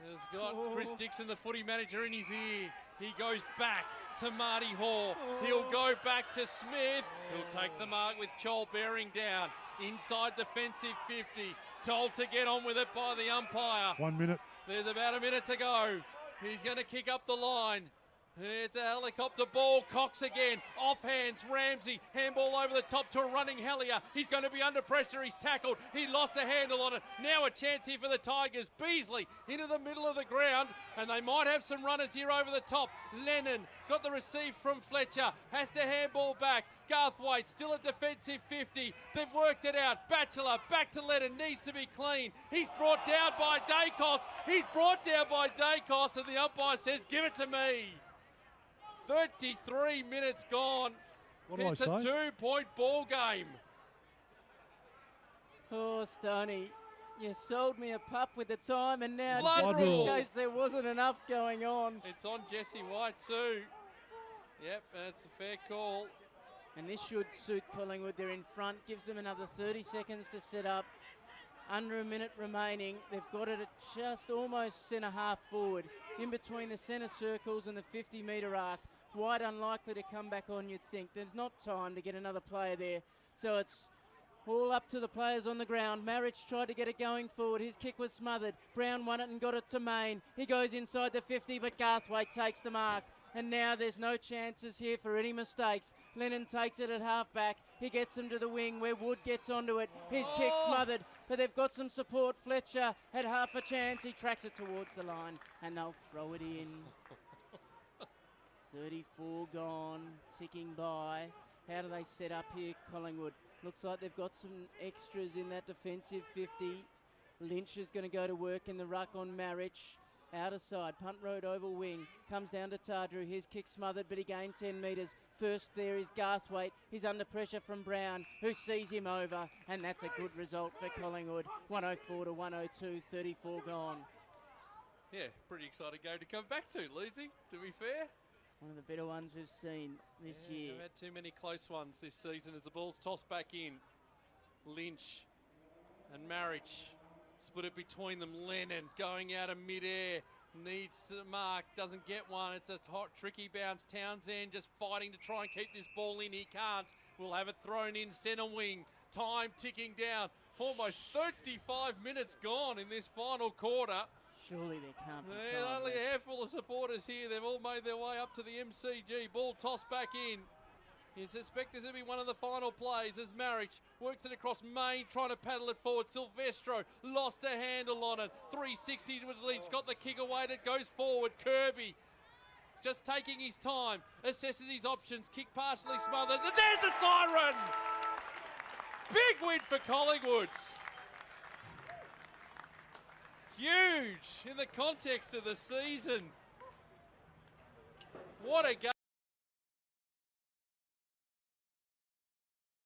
S1: has got Chris Dixon, the footy manager, in his ear. He goes back to Marty Hall. He'll go back to Smith. He'll take the mark with Chol bearing down. Inside defensive 50. Told to get on with it by the umpire.
S3: 1 minute.
S1: There's about a minute to go. He's going to kick up the line. It's a helicopter ball. Cox again. Off hands. Ramsey. Handball over the top to a running Hellier. He's going to be under pressure. He's tackled. He lost a handle on it. Now a chance here for the Tigers. Beasley into the middle of the ground. And they might have some runners here over the top. Lennon got the receive from Fletcher. Has to handball back. Garthwaite still at defensive 50. They've worked it out. Batchelor back to Lennon. Needs to be clean. He's brought down by Dacos. He's brought down by Dacos. And the umpire says, give it to me. 33 minutes gone. It's a 2-point ball game.
S2: Oh, Stoney, you sold me a pup with the time, and now
S1: Blood
S2: just in case there wasn't enough going on.
S1: It's on Jesse White too. Yep, that's a fair call.
S2: And this should suit Collingwood. They're in front, gives them another 30 seconds to set up. Under a minute remaining. They've got it at just almost centre half forward, in between the centre circles and the 50-metre arc. White unlikely to come back on, you'd think. There's not time to get another player there. So it's all up to the players on the ground. Marriage tried to get it going forward. His kick was smothered. Brown won it and got it to Main. He goes inside the 50, but Garthwaite takes the mark. And now there's no chances here for any mistakes. Lennon takes it at half-back. He gets them to the wing where Wood gets onto it. His kick smothered, but they've got some support. Fletcher had half a chance. He tracks it towards the line, and they'll throw it in. 34 gone, ticking by. How do they set up here, Collingwood? Looks like they've got some extras in that defensive 50. Lynch is going to go to work in the ruck on Marriage. Outer side, punt road over wing, comes down to Tardrew. His kick smothered, but he gained 10 metres. First there is Garthwaite. He's under pressure from Brown, who sees him over, and that's a good result for Collingwood. 104 to 102, 34 gone.
S1: Yeah, pretty exciting game to come back to, Leedsy, to be fair.
S2: One of the better ones we've seen this year.
S1: We've had too many close ones this season as the ball's tossed back in. Lynch and Marriage split it between them. Lennon going out of mid-air, needs to mark, doesn't get one. It's a hot, tricky bounce. Townsend just fighting to try and keep this ball in. He can't. We'll have it thrown in centre wing. Time ticking down. Almost 35 minutes gone in this final quarter.
S2: Surely there can't be
S1: There's
S2: time
S1: only
S2: left.
S1: a handful of supporters here. They've all made their way up to the MCG. Ball tossed back in. You suspect this will be one of the final plays as Marriage works it across Main, trying to paddle it forward. Silvestro lost a handle on it. 360s with Lynch, got the kick away, it goes forward. Kirby just taking his time, assesses his options, kick partially smothered, and there's the siren! Big win for Collingwood. Huge in the context of the season. What a game.